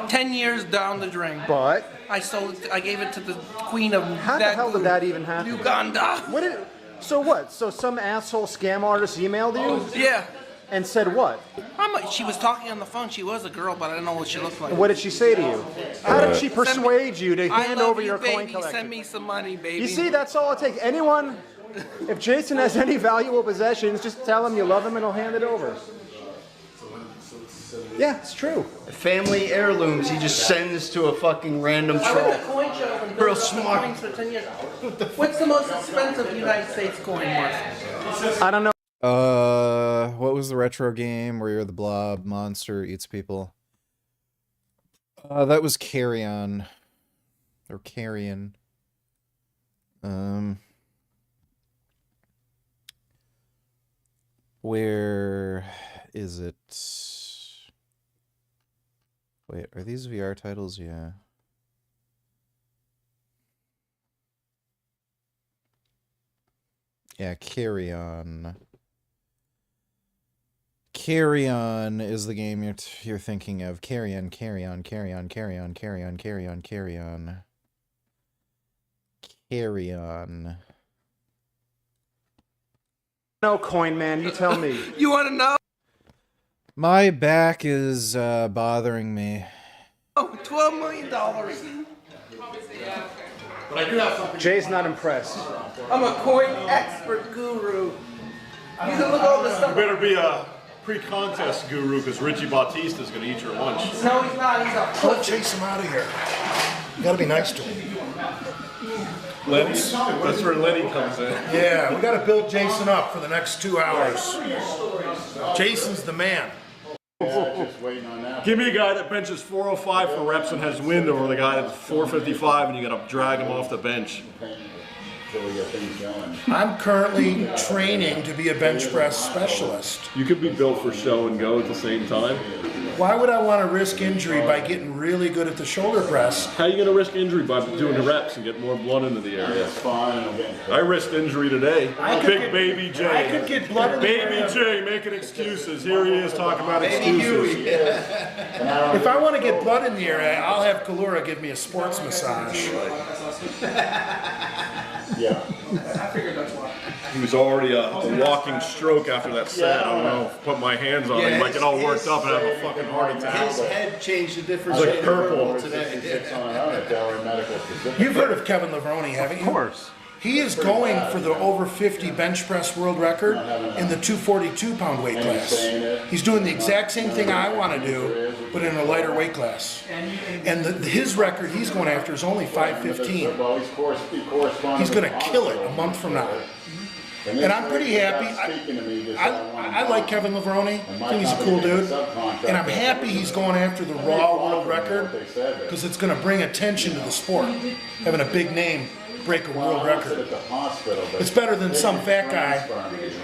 10 years down the drain. But I sold it. I gave it to the queen of how the hell did that even happen? Uganda. So what? So some asshole scam artist emailed you? Yeah. And said what? She was talking on the phone. She was a girl, but I don't know what she looked like. What did she say to you? How did she persuade you to I hand love over you, your baby. coin collection? Send me some money, baby. You see, that's all it takes. Anyone, if Jason has any valuable possessions, just tell him you love him and he'll hand it over. Yeah, it's true. Family heirlooms he just sends to a fucking random I troll. went to coin shop and Real bought smart. coins for 10 years. What's the most expensive United States coin worth? I don't know. What was the retro game where you're the blob monster eats people? That was Carrion. Or Carrion. Where is it? Wait, are these VR titles? Yeah. Yeah, Carrion. Carrion is the game you're thinking of. Carrion. No, coin man, you tell me. You want to know? My back is bothering me. Oh, $12 million. But I do have something. Jay's not impressed. I'm a coin expert guru. You can look all this stuff. You better be a pre-contest guru because Richie Bautista is going to eat your lunch. No, he's not. He's a Don't chase him out of here. You gotta be nice to him. Lenny? That's where Lenny comes in. Yeah, we gotta build Jason up for the next 2 hours. Jason's the man. Give me a guy that benches 405 for reps and has wind over the guy that's 455 and you gotta drag him off the bench. I'm currently training to be a bench press specialist. You could be built for show and go at the same time. Why would I want to risk injury by getting really good at the shoulder press? How are you going to risk injury by doing the reps and get more blood into the area? I risked injury today. Big Baby J. I could get blood in the Baby area. J making excuses. Here he is talking about excuses. If I want to get blood in the area, I'll have Kalura give me a sports massage. Yeah. He was already a walking stroke after that set. I don't know. Put my hands on him. He might get all worked up and have a fucking heart attack. His head changed a different It's like shade purple. of today. You've heard of Kevin Levrone, haven't you? Of course. He is going for the over 50 bench press world record in the 242 pound weight class. He's doing the exact same thing I want to do, but in a lighter weight class. And his record he's going after is only 515. He's going to kill it a month from now. And I'm pretty happy. I like Kevin Levrone. I think he's a cool dude. And I'm happy he's going after the Raw world record because it's going to bring attention to the sport. Having a big name break a world record. It's better than some fat guy,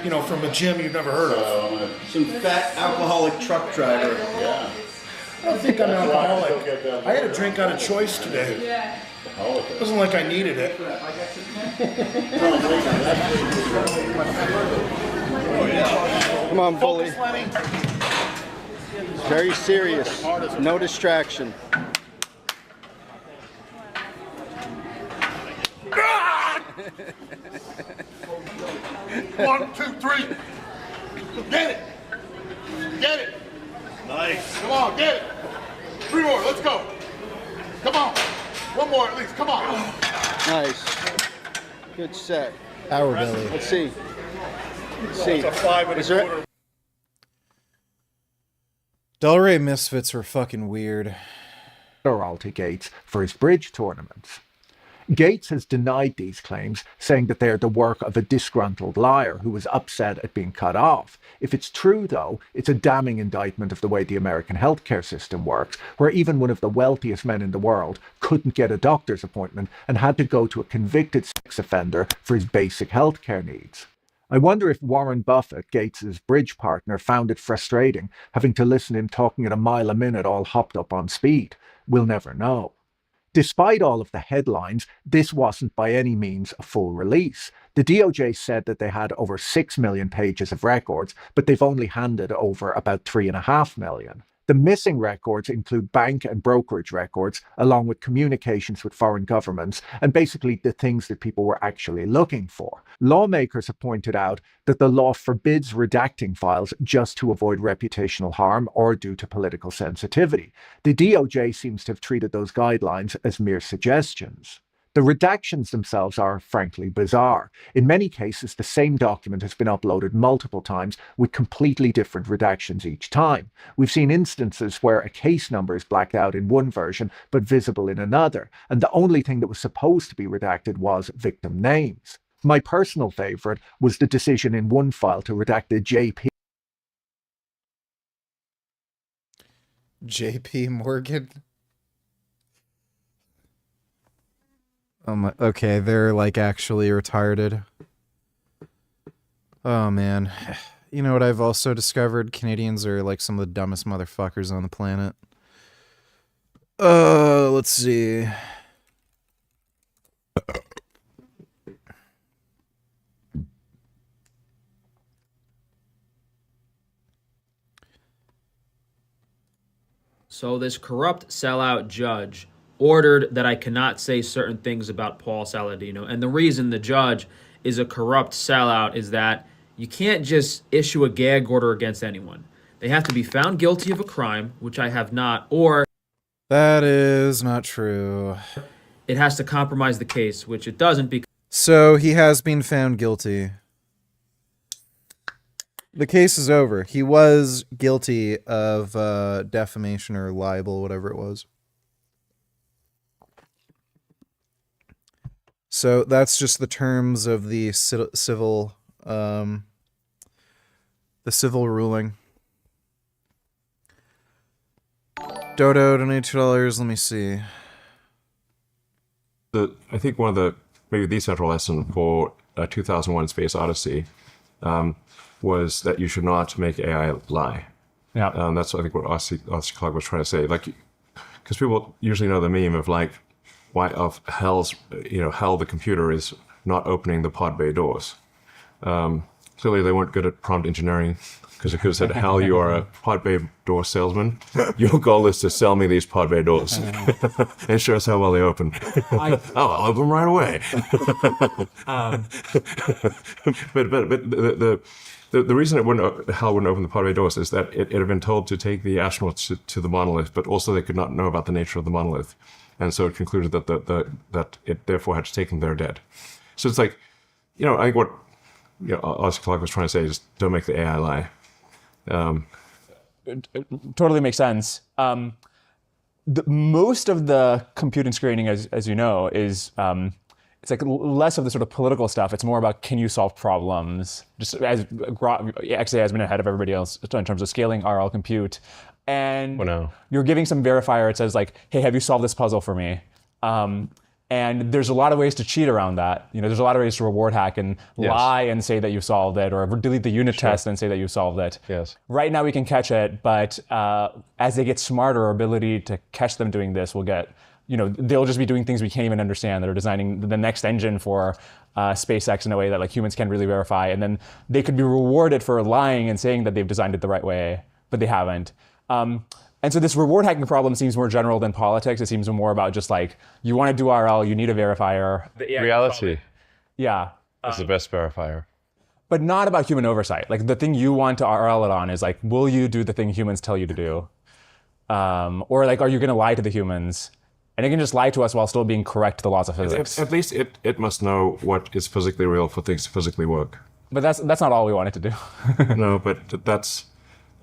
you know, from a gym you've never heard of. Some fat alcoholic truck driver. I don't think I'm alcoholic. I had a drink out of choice today. It wasn't like I needed it. Come on, bully. Very serious. No distraction. One, two, three. Get it. Get it. Nice. Come on, get it. 3 more. Let's go. Come on. 1 more at least. Come on. Nice. Good set. Power belly. Let's see. Let's see. That's a 5 and a quarter. Delray Misfits were fucking weird. Royalty Gates for his bridge tournaments. Gates has denied these claims, saying that they are the work of a disgruntled liar who was upset at being cut off. If it's true, though, it's a damning indictment of the way the American healthcare system works, where even one of the wealthiest men in the world couldn't get a doctor's appointment and had to go to a convicted sex offender for his basic healthcare needs. I wonder if Warren Buffett, Gates's bridge partner, found it frustrating having to listen to him talking at a mile a minute all hopped up on speed. We'll never know. Despite all of the headlines, this wasn't by any means a full release. The DOJ said that they had over 6 million pages of records, but they've only handed over about 3.5 million. The missing records include bank and brokerage records, along with communications with foreign governments, and basically the things that people were actually looking for. Lawmakers have pointed out that the law forbids redacting files just to avoid reputational harm or due to political sensitivity. The DOJ seems to have treated those guidelines as mere suggestions. The redactions themselves are, frankly, bizarre. In many cases, the same document has been uploaded multiple times with completely different redactions each time. We've seen instances where a case number is blacked out in one version but visible in another, and the only thing that was supposed to be redacted was victim names. My personal favorite was the decision in one file to redact the JP Morgan? Okay, they're like actually retarded. Oh man. You know what I've also discovered? Canadians are like some of the dumbest motherfuckers on the planet. Let's see. So this corrupt sellout judge ordered that I cannot say certain things about Paul Saladino. And the reason the judge is a corrupt sellout is that you can't just issue a gag order against anyone. They have to be found guilty of a crime, which I have not, or... That is not true. It has to compromise the case, which it doesn't because... So he has been found guilty. The case is over. He was guilty of defamation or libel, whatever it was. So that's just the terms of the civil ruling. Dodo, donate $2. Let me see. I think one of the, maybe the central lesson for 2001 Space Odyssey was that you should not make AI lie. Yeah. That's, I think, what Aussie Clark was trying to say. Like, because people usually know the meme of like, why of hell's, hell the computer is not opening the pod bay doors. Clearly they weren't good at prompt engineering, because it could have said, hell, you are a pod bay door salesman. Your goal is to sell me these pod bay doors. And show us how well they open. I'll open them right away. But the reason hell wouldn't open the pod bay doors is that it had been told to take the astronauts to the monolith, but also they could not know about the nature of the monolith. And so it concluded that that it therefore had to take them there dead. So it's like, I think what Oscar Clark was trying to say is don't make the AI lie. It totally makes sense. Most of the computing screening, as you know, is it's like less of the sort of political stuff. It's more about, can you solve problems? Just as actually has been ahead of everybody else in terms of scaling RL compute. And you're giving some verifier. It says like, hey, have you solved this puzzle for me? And there's a lot of ways to cheat around that. There's a lot of ways to reward hack and lie and say that you solved it, or delete the unit test and say that you solved it. Yes. Right now we can catch it, but as they get smarter, our ability to catch them doing this will get, they'll just be doing things we can't even understand. They're designing the next engine for SpaceX in a way that like humans can really verify. And then they could be rewarded for lying and saying that they've designed it the right way, but they haven't. And so this reward hacking problem seems more general than politics. It seems more about just like, you want to do RL, you need a verifier. Reality. Yeah. Is the best verifier. But not about human oversight. Like the thing you want to RL it on is like, will you do the thing humans tell you to do? Or like, are you going to lie to the humans? And it can just lie to us while still being correct to the laws of physics. At least it must know what is physically real for things to physically work. But that's not all we want it to do. No, but I think that's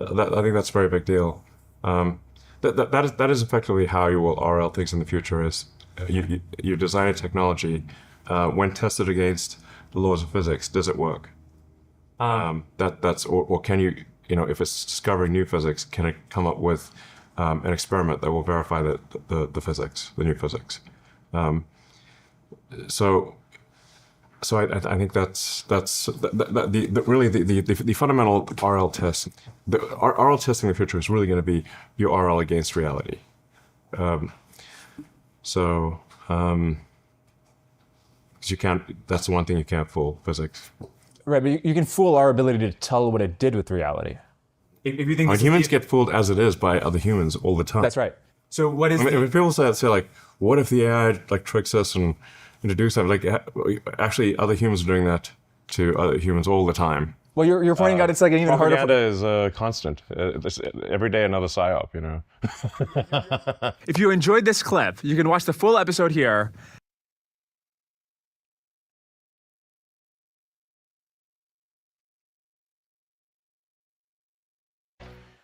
a very big deal. That is effectively how you will RL things in the future. Is you design a technology when tested against the laws of physics, does it work? Or can you if it's discovering new physics, can it come up with an experiment that will verify the physics, the new physics? So I think that's really the fundamental RL test. The RL testing in the future is really going to be your RL against reality. So, because you can't, that's the one thing you can't fool, physics. Right, but you can fool our ability to tell what it did with reality. If you think I mean, humans get fooled as it is by other humans all the time. That's right. So what is I mean, if people say like, what if the AI like tricks us and to do something? Like, actually, other humans are doing that to other humans all the time. Well, you're pointing out it's like an even harder. Propaganda is a constant. Every day another psyop, you know. If you enjoyed this clip, you can watch the full episode here.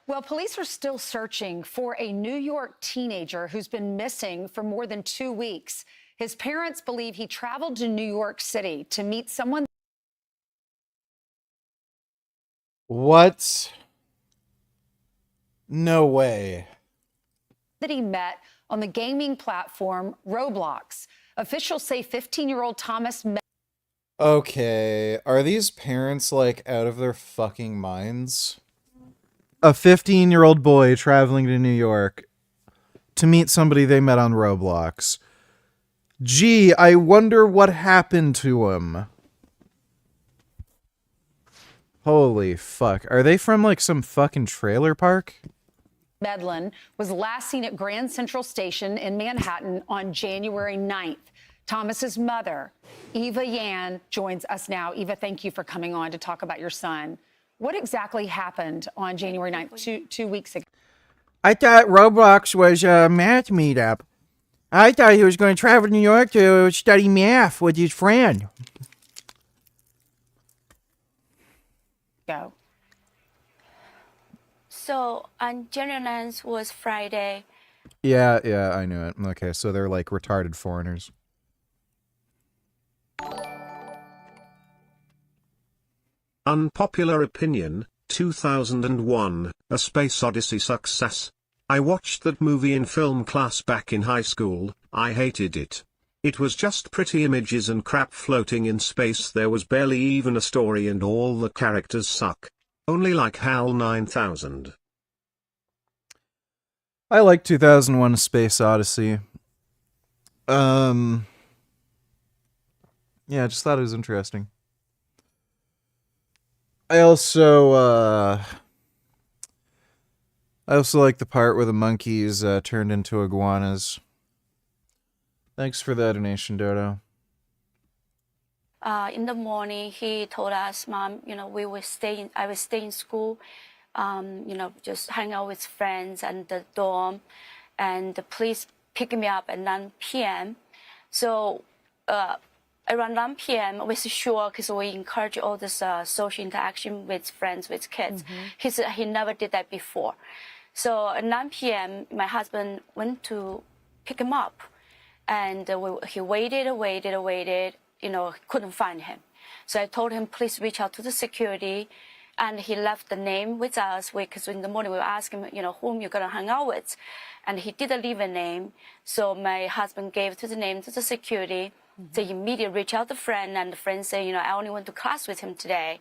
Well, police are still searching for a New York teenager who's been missing for more than 2 weeks. His parents believe he traveled to New York City to meet someone. What? No way. That he met on the gaming platform Roblox. Officials say 15-year-old Thomas met. Okay, are these parents like out of their fucking minds? A 15-year-old boy traveling to New York to meet somebody they met on Roblox. Gee, I wonder what happened to him. Holy fuck. Are they from like some fucking trailer park? Medlin was last seen at Grand Central Station in Manhattan on January 9th. Thomas's mother, Eva Yan, joins us now. Eva, thank you for coming on to talk about your son. What exactly happened on January 9th, two weeks ago? I thought Roblox was a math meetup. I thought he was going to travel to New York to study math with his friend. Go. So on January 9th was Friday. Yeah, I knew it. Okay, so they're like retarded foreigners. Unpopular opinion, 2001, A Space Odyssey success. I watched that movie in film class back in high school. I hated it. It was just pretty images and crap floating in space. There was barely even a story and all the characters suck. Only like HAL 9000. I like 2001: A Space Odyssey. Yeah, I just thought it was interesting. I also like the part where the monkeys turned into iguanas. Thanks for that donation, Dodo. In the morning, he told us, "Mom, I will stay in school, just hang out with friends and the dorm, and please pick me up at 9 p.m." So around 9 p.m., we're sure because we encourage all this social interaction with friends, with kids. He said he never did that before. So at 9 p.m., my husband went to pick him up, and he waited, couldn't find him. So I told him, please reach out to the security, and he left the name with us because in the morning we asked him, whom you're gonna hang out with, and he didn't leave a name. So my husband gave the name to the security. They immediately reached out to the friend, and the friend said, I only went to class with him today,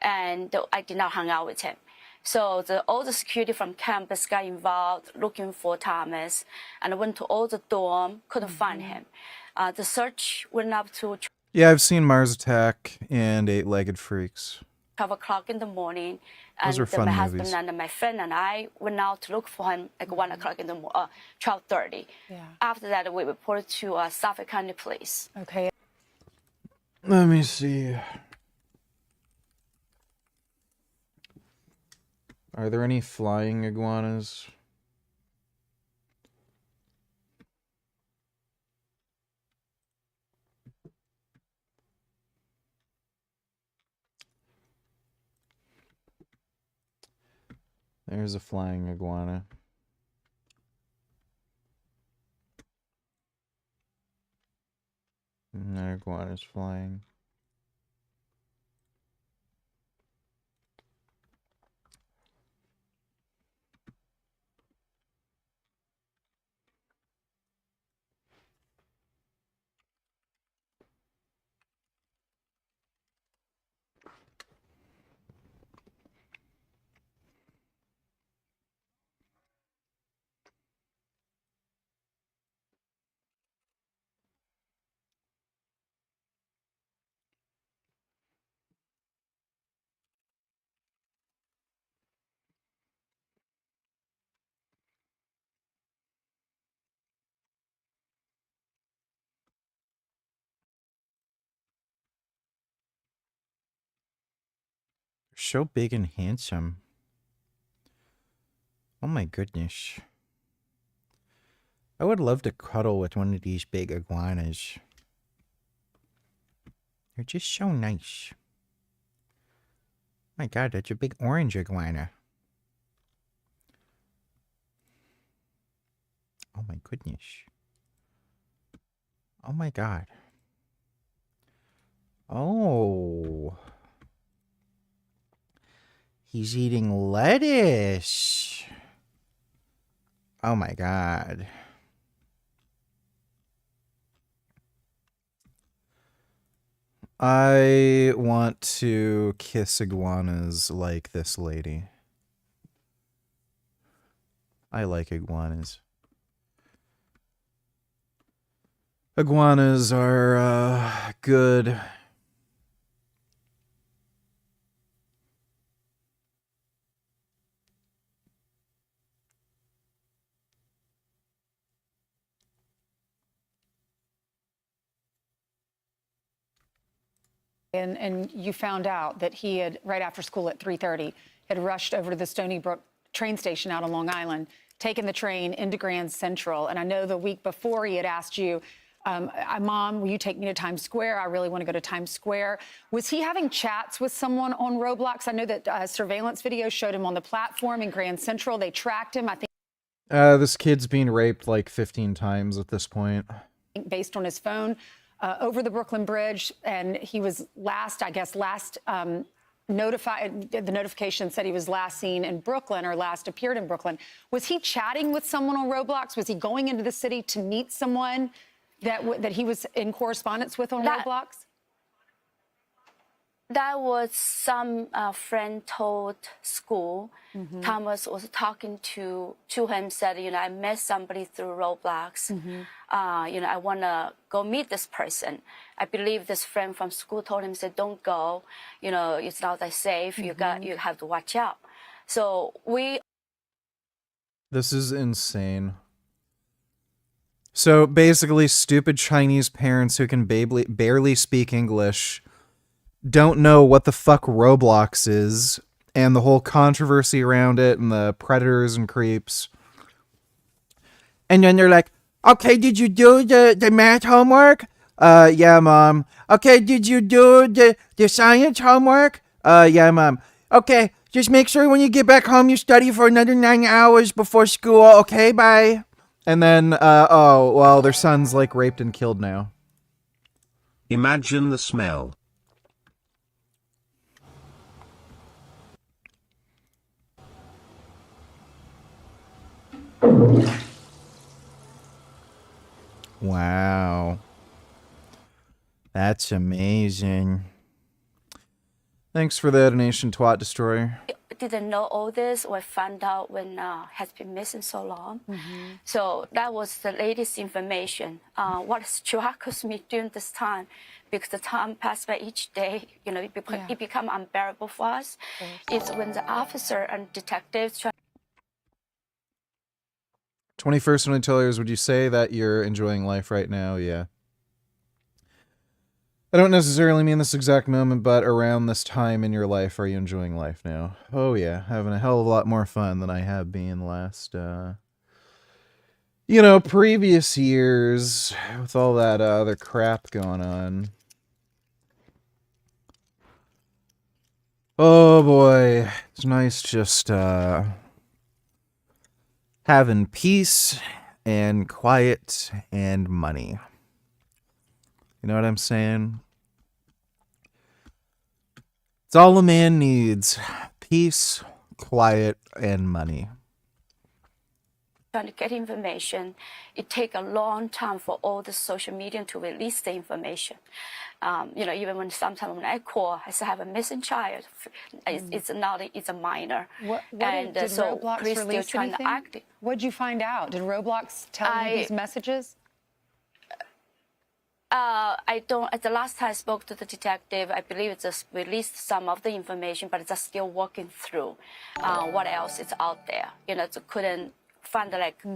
and I did not hang out with him. So all the security from campus got involved looking for Thomas, and went to all the dorm, couldn't find him. The search went up to Yeah, I've seen Mars Attack and Eight-Legged Freaks. 12 o'clock in the morning. Those are fun my movies. husband and my friend and I went out to look for him like 1 o'clock in the morning, 12:30. Yeah. After that, we reported to Suffolk County Police. Okay. Let me see. Are there any flying iguanas? There's a flying iguana. And that iguana's flying. So big and handsome. Oh my goodness. I would love to cuddle with one of these big iguanas. They're just so nice. My God, that's a big orange iguana. Oh my goodness. Oh my God. Oh. He's eating lettuce. Oh my God. I want to kiss iguanas like this lady. I like iguanas. Iguanas are good. And you found out that he had, right after school at 3:30, had rushed over to the Stony Brook train station out on Long Island, taken the train into Grand Central. And I know the week before he had asked you, Mom, will you take me to Times Square? I really want to go to Times Square. Was he having chats with someone on Roblox? I know that surveillance video showed him on the platform in Grand Central. They tracked him, I think. This kid's being raped like 15 times at this point. Based on his phone. Over the Brooklyn Bridge, and he was last notified. The notification said he was last seen in Brooklyn or last appeared in Brooklyn. Was he chatting with someone on Roblox? Was he going into the city to meet someone that he was in correspondence with on Roblox? That was some friend told school. Thomas was talking to him, said, I met somebody through Roblox. I want to go meet this person. I believe this friend from school told him, said, don't go. It's not that safe. You have to watch out. So This is insane. So basically, stupid Chinese parents who can barely speak English don't know what the fuck Roblox is, and the whole controversy around it, and the predators and creeps. And then they're like, okay, did you do the math homework? Yeah, Mom. Okay, did you do the science homework? Yeah, Mom. Okay, just make sure when you get back home you study for another 9 hours before school. Okay, bye. And then, oh, well, their son's like raped and killed now. Imagine the smell. Wow. That's amazing. Thanks for the donation, Twat Destroyer. didn't know all this or found out when has been missing so long. So that was the latest information. What struck me during this time, because the time passed by each day, it become unbearable for us. It's when the officer and detectives try. 21st Century Tellers, would you say that you're enjoying life right now? Yeah. I don't necessarily mean this exact moment, but around this time in your life, are you enjoying life now? Oh yeah, having a hell of a lot more fun than I have been the last, previous years with all that other crap going on. Oh boy, it's nice just, having peace and quiet and money. You know what I'm saying? It's all a man needs. Peace, quiet, and money. Trying to get information, it takes a long time for all the social media to release the information. Even when sometimes when I call, I say I have a missing child. It's a minor. Did so Roblox police still release trying to anything? act. What'd you find out? Did Roblox tell you these messages? I don't. At the last time I spoke to the detective, I believe it just released some of the information, but it's just still working through what else is out there. Couldn't find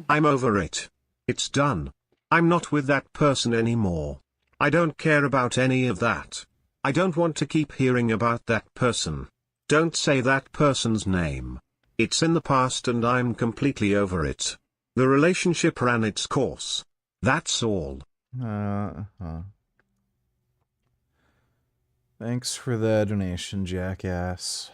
I'm over it. It's done. I'm not with that person anymore. I don't care about any of that. I don't want to keep hearing about that person. Don't say that person's name. It's in the past and I'm completely over it. The relationship ran its course. That's all. Thanks for the donation, jackass.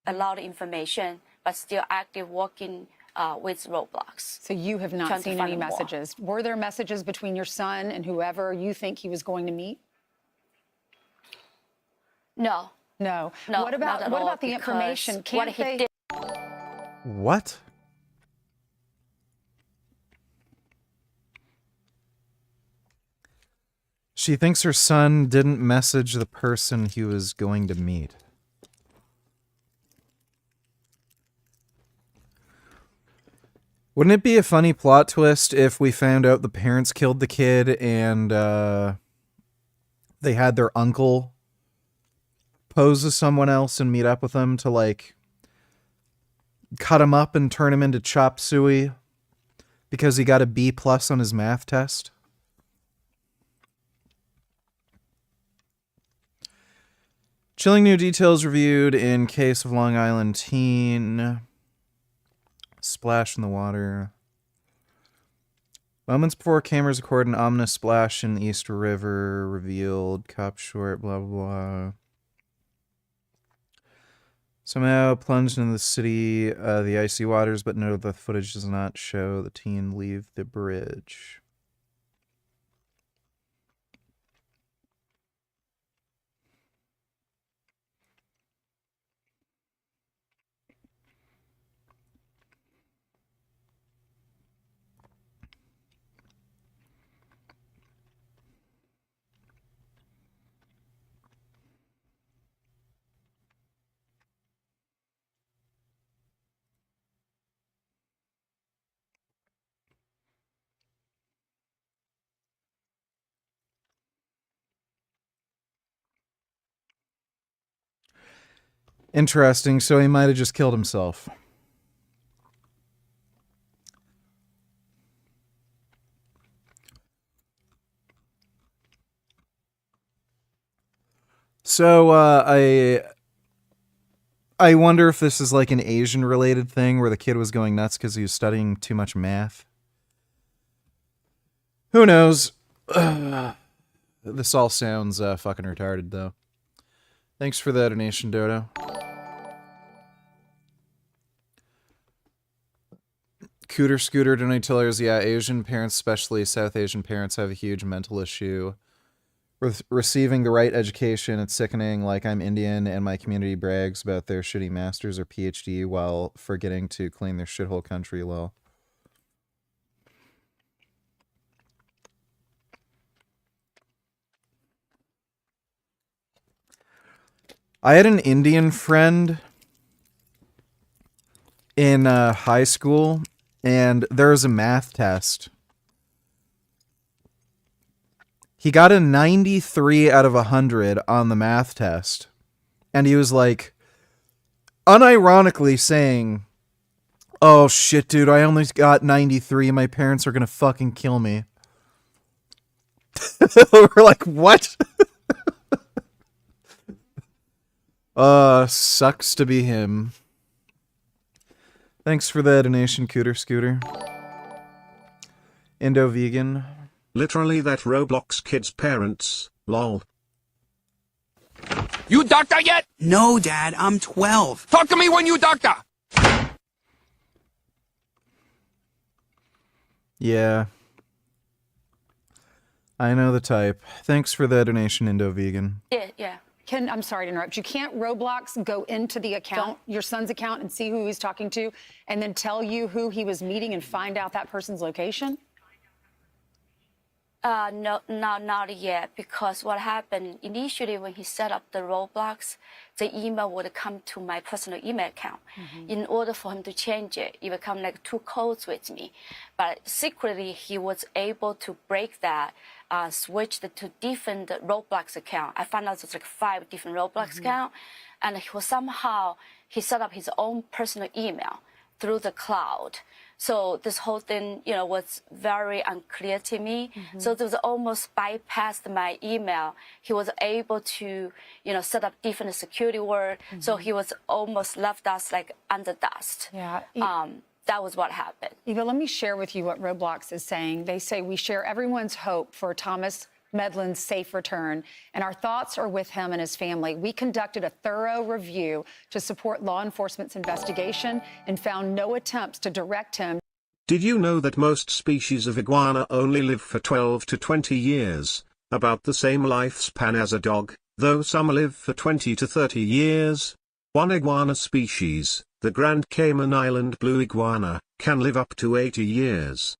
A lot of information, but still active working with Roblox. So you have not seen any messages. Were there messages between your son and whoever you think he was going to meet? No. No. No, What about not at what all, about the information? because Can't what he they? did. What? She thinks her son didn't message the person he was going to meet. Wouldn't it be a funny plot twist if we found out the parents killed the kid and they had their uncle pose as someone else and meet up with them to, like, cut him up and turn him into chop suey because he got a B+ on his math test? Chilling new details reviewed in case of Long Island teen. Splash in the water. Moments before cameras record an ominous splash in the East River. Revealed. Cop short. Blah, blah, blah. Somehow plunged into the city, the icy waters, but note the footage does not show the teen leave the bridge. Interesting, so he might have just killed himself. So, I wonder if this is like an Asian-related thing where the kid was going nuts because he was studying too much math. Who knows? This all sounds fucking retarded, though. Thanks for the donation, Dodo. Cooter Scooter Donatillers, yeah, Asian parents, especially South Asian parents, have a huge mental issue with receiving the right education. It's sickening. Like, I'm Indian and my community brags about their shitty masters or PhD while forgetting to clean their shithole country, lol. I had an Indian friend in high school, and there was a math test. He got a 93 out of 100 on the math test. And he was like, unironically saying, oh shit, dude, I only got 93 and my parents are gonna fucking kill me. We're like, what? Sucks to be him. Thanks for the donation, Cooter Scooter. Indo Vegan. Literally that Roblox kid's parents, lol. You doctor yet? No, Dad, I'm 12. Talk to me when you doctor! Yeah. I know the type. Thanks for the donation, Indo Vegan. Yeah. I'm sorry to interrupt you. Can't Roblox go into the account, your son's account, and see who he's talking to, and then tell you who he was meeting and find out that person's location? No, not yet, because what happened initially when he set up the Roblox, the email would come to my personal email account. In order for him to change it, it would come like 2 codes with me. But secretly, he was able to break that, switch to different Roblox account. I found out there's like 5 different Roblox account, and he set up his own personal email through the cloud. So this whole thing, was very unclear to me. So it was almost bypassed my email. He was able to, set up different security word. So he was almost left us like under dust. Yeah. That was what happened. Eva, let me share with you what Roblox is saying. They say, we share everyone's hope for Thomas Medlin's safe return, and our thoughts are with him and his family. We conducted a thorough review to support law enforcement's investigation and found no attempts to direct him. Did you know that most species of iguana only live for 12 to 20 years, about the same lifespan as a dog, though some live for 20 to 30 years? One iguana species, the Grand Cayman Island blue iguana, can live up to 80 years.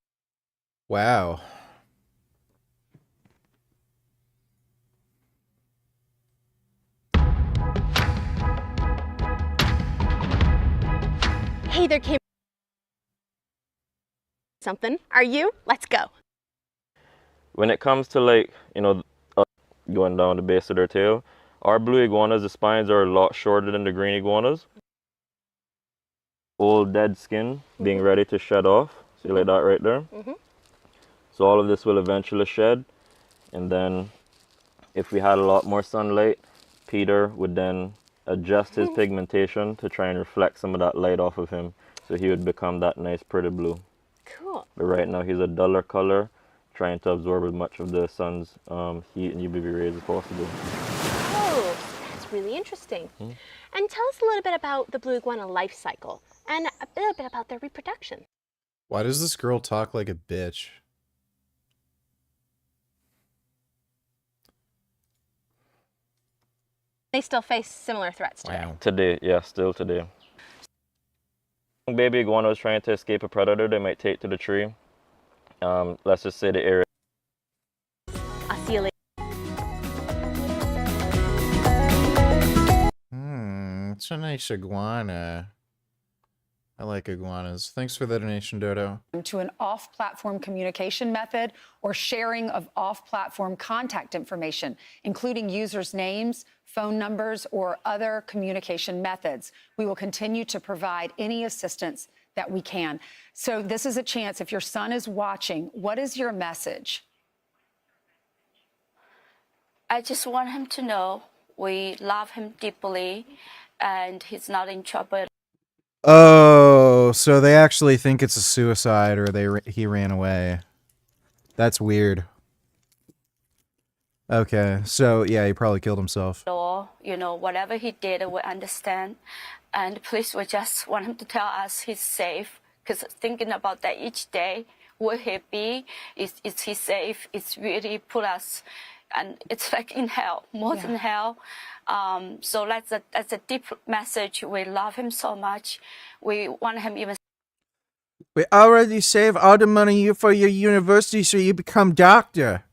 Wow. Hey there, Kim. Something. Are you? Let's go. When it comes to going down the base of their tail, our blue iguanas, the spines are a lot shorter than the green iguanas. Old dead skin being ready to shed off. See like that right there? So all of this will eventually shed, and then if we had a lot more sunlight, Peter would then adjust his pigmentation to try and reflect some of that light off of him, so he would become that nice pretty blue. Cool. But right now he's a duller color, trying to absorb as much of the sun's heat and UV rays as possible. Oh, that's really interesting. And tell us a little bit about the blue iguana life cycle and a little bit about their reproduction. Why does this girl talk like a bitch? They still face similar threats today. Wow. Today, yeah, still today. Baby iguana is trying to escape a predator they might take to the tree. Let's just say the area. I'll see you later. It's a nice iguana. I like iguanas. Thanks for the donation, Dodo. To an off-platform communication method or sharing of off-platform contact information, including users' names, phone numbers, or other communication methods. We will continue to provide any assistance that we can. So this is a chance. If your son is watching, what is your message? I just want him to know we love him deeply and he's not in trouble. Oh, so they actually think it's a suicide, or he ran away. That's weird. Okay, so yeah, he probably killed himself. Or, whatever he did, we understand. And please, we just want him to tell us he's safe. Because thinking about that each day, will he be? Is he safe? It's really put us, and it's like in hell, more than hell. So that's a deep message. We love him so much. We want him even. We already saved all the money for your university so you become doctor.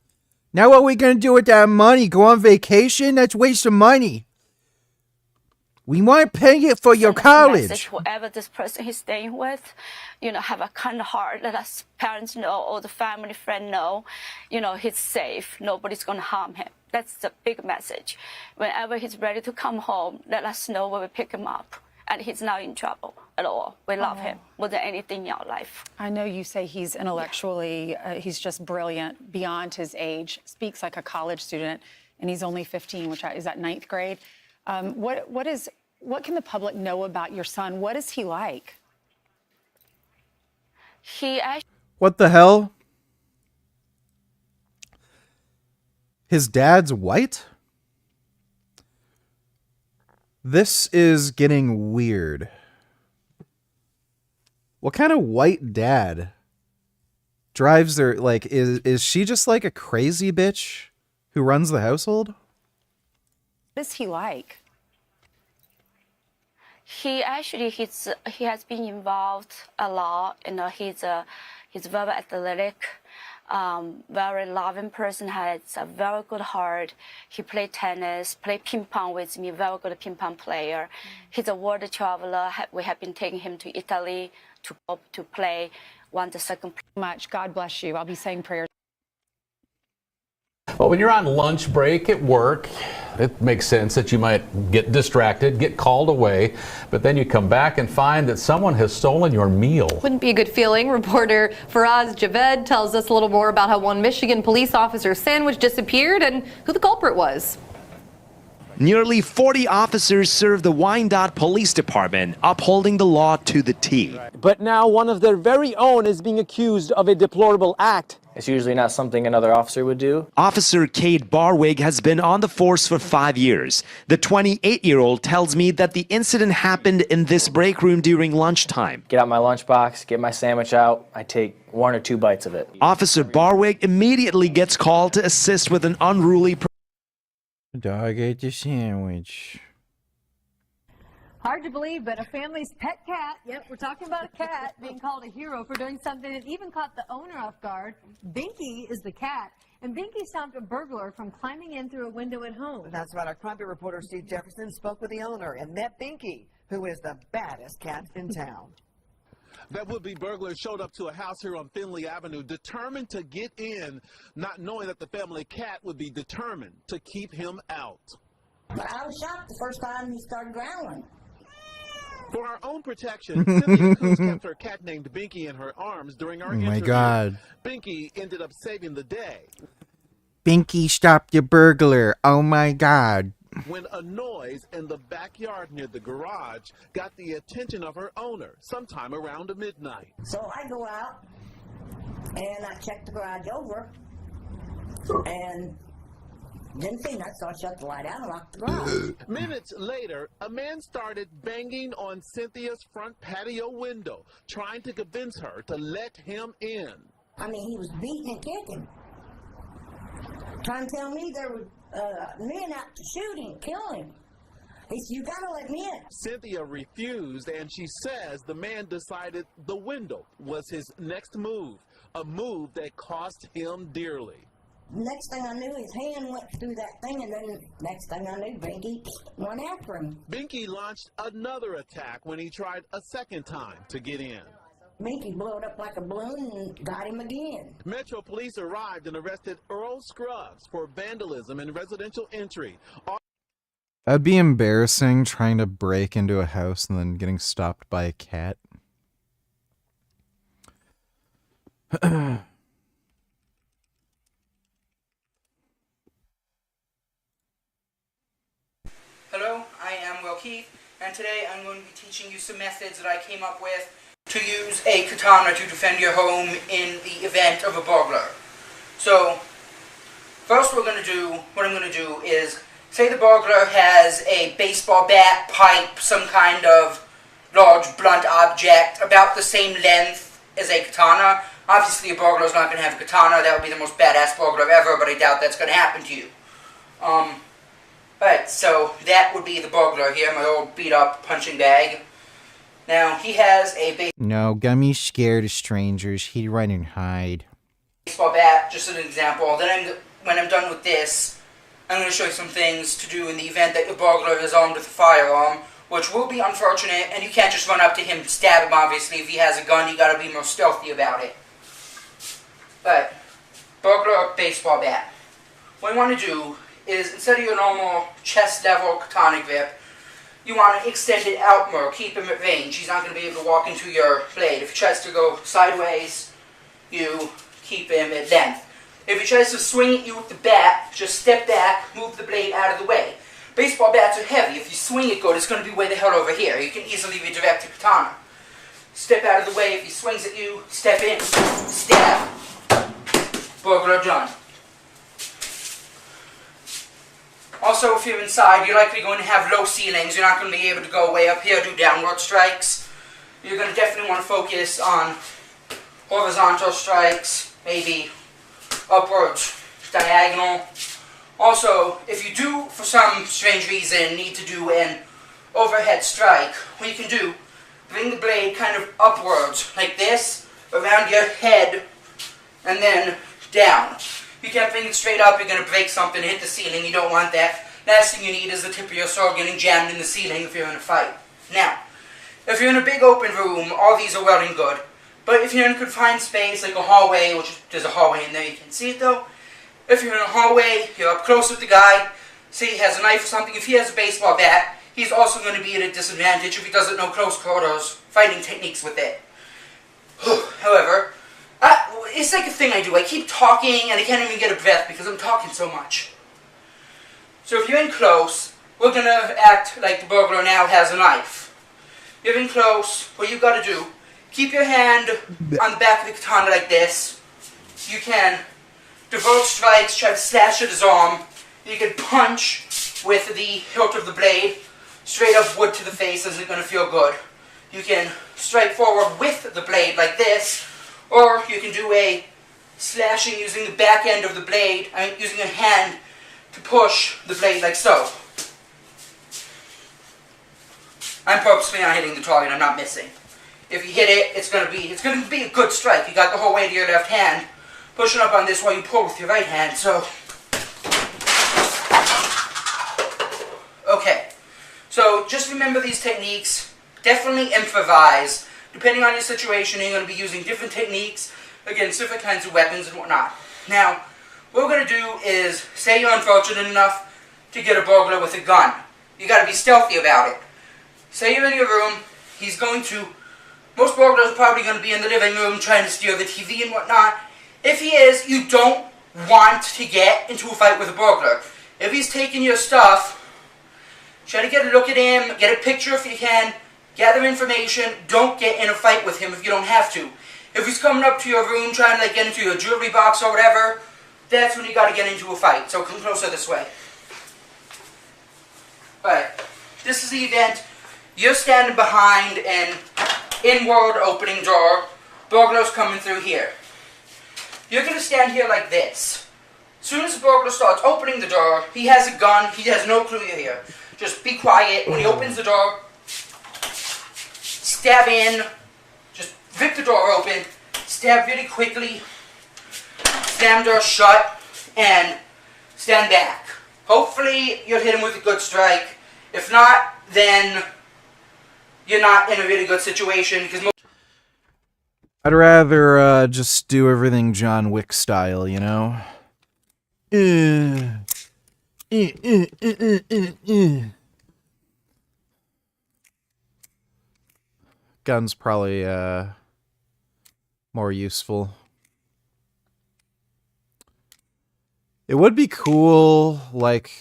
Now what are we going to do with that money? Go on vacation? That's waste of money. We want to pay it for your college. Message, whoever this person is staying with, have a kind heart. Let us parents know, or the family friend know, he's safe. Nobody's going to harm him. That's the big message. Whenever he's ready to come home, let us know when we pick him up. And he's not in trouble at all. We love him more than anything in our life. I know you say he's intellectually, he's just brilliant, beyond his age, speaks like a college student, and he's only 15, which is that 9th grade. What can the public know about your son? What is he like? What the hell? His dad's white? This is getting weird. What kind of white dad drives their, is she just like a crazy bitch who runs the household? What is he like? He has been involved a lot. He's very athletic. very loving person, has a very good heart. He played tennis, played ping pong with me, very good ping pong player. He's a world traveler. We have been taking him to Italy to play, won the second. Much. God bless you. I'll be saying prayers. Well, when you're on lunch break at work, it makes sense that you might get distracted, get called away, but then you come back and find that someone has stolen your meal. Wouldn't be a good feeling. Reporter Faraz Javed tells us a little more about how one Michigan police officer's sandwich disappeared and who the culprit was. Nearly 40 officers serve the Wyandotte Police Department, upholding the law to the T. But now one of their very own is being accused of a deplorable act. It's usually not something another officer would do. Officer Cade Barwig has been on the force for 5 years. The 28-year-old tells me that the incident happened in this break room during lunchtime. Get out my lunchbox, get my sandwich out. I take 1 or 2 bites of it. Officer Barwig immediately gets called to assist with an unruly Dog ate the sandwich. Hard to believe, but a family's pet cat, yep, we're talking about a cat, being called a hero for doing something that even caught the owner off guard. Binky is the cat, and Binky stopped a burglar from climbing in through a window at home. That's right. Our crime Bureau reporter Steve Jefferson spoke with the owner and met Binky, who is the baddest cat in town. That would-be burglar showed up to a house here on Finley Avenue, determined to get in, not knowing that the family cat would be determined to keep him out. But I was shocked the first time he started growling. For our own protection, Cynthia Coos kept her cat named Binky in her arms during our interview. Oh my God. Binky ended up saving the day. Binky stopped the burglar. Oh my God. When a noise in the backyard near the garage got the attention of her owner sometime around midnight. So I go out and I check the garage over and didn't see nothing, so I shut the light out and locked the garage. Minutes later, a man started banging on Cynthia's front patio window, trying to convince her to let him in. I mean, he was beating and kicking, trying to tell me there were men out to shoot him, kill him. He said, "You gotta let me in." Cynthia refused, and she says the man decided the window was his next move, a move that cost him dearly. Next thing I knew, his hand went through that thing, and then next thing I knew, Binky went after him. Binky launched another attack when he tried a second time to get in. Binky blew it up like a balloon and got him again. Metro Police arrived and arrested Earl Scruggs for vandalism and residential entry. That'd be embarrassing, trying to break into a house and then getting stopped by a cat. Hello, I am Will Keith, and today I'm going to be teaching you some methods that I came up with to use a katana to defend your home in the event of a burglar. So, first what I'm going to do is, say the burglar has a baseball bat, pipe, some kind of large blunt object about the same length as a katana. Obviously a burglar's not going to have a katana, that would be the most badass burglar ever, but I doubt that's going to happen to you. Alright, so that would be the burglar here, my old beat-up punching bag. Now, he has a No, Gummy's scared of strangers. He'd run and hide. baseball bat, just as an example. Then when I'm done with this, I'm going to show you some things to do in the event that your burglar is armed with a firearm, which will be unfortunate, and you can't just run up to him and stab him, obviously. If he has a gun, you got to be more stealthy about it. But, burglar baseball bat. What you want to do is, instead of your normal chest-level katana grip, you want to extend it out more, keep him at range. He's not going to be able to walk into your blade. If he tries to go sideways, you keep him at length. If he tries to swing at you with the bat, just step back, move the blade out of the way. Baseball bats are heavy. If you swing it good, it's going to be way the hell over here. You can easily redirect your katana. Step out of the way. If he swings at you, step in, stab. Burglar done. Also, if you're inside, you're likely going to have low ceilings. You're not going to be able to go way up here, do downward strikes. You're going to definitely want to focus on horizontal strikes, maybe upwards, diagonal. Also, if you do, for some strange reason, need to do an overhead strike, what you can do, bring the blade kind of upwards, like this, around your head, and then down. If you kept thinking straight up, you're going to break something, hit the ceiling. You don't want that. Last thing you need is the tip of your sword getting jammed in the ceiling if you're in a fight. Now, if you're in a big open room, all these are well and good. But if you're in a confined space, like a hallway, which there's a hallway in there, you can see it though. If you're in a hallway, you're up close with the guy, say he has a knife or something, if he has a baseball bat, he's also going to be at a disadvantage if he doesn't know close quarters fighting techniques with it. However, it's like a thing I do. I keep talking and I can't even get a breath because I'm talking so much. So if you're in close, we're going to act like the burglar now has a knife. You're in close, what you've got to do, keep your hand on the back of the katana like this. You can divert strikes, try to slash at his arm. You can punch with the hilt of the blade, straight up wood to the face, isn't going to feel good. You can strike forward with the blade like this, or you can do a slashing using the back end of the blade, using a hand to push the blade like so. I'm purposely not hitting the target, I'm not missing. If you hit it, it's gonna be a good strike. You got the whole way to your left hand, pushing up on this while you pull with your right hand, so. Okay, so just remember these techniques. Definitely improvise. Depending on your situation, you're going to be using different techniques against different kinds of weapons and whatnot. Now, what we're going to do is, say you're unfortunate enough to get a burglar with a gun. You got to be stealthy about it. Say you're in your room, most burglars are probably going to be in the living room trying to steal the TV and whatnot. If he is, you don't want to get into a fight with a burglar. If he's taking your stuff, try to get a look at him, get a picture if you can, gather information. Don't get in a fight with him if you don't have to. If he's coming up to your room trying to get into your jewelry box or whatever, that's when you got to get into a fight. So come closer this way. Alright, this is the event. You're standing behind an inward opening door. Burglar's coming through here. You're going to stand here like this. As soon as the burglar starts opening the door, he has a gun, he has no clue you're here. Just be quiet. When he opens the door, stab in, just rip the door open, stab really quickly, slam door shut, and stand back. Hopefully you'll hit him with a good strike. If not, then you're not in a really good situation because I'd rather just do everything John Wick style, you know? Gun's probably more useful. It would be cool, like,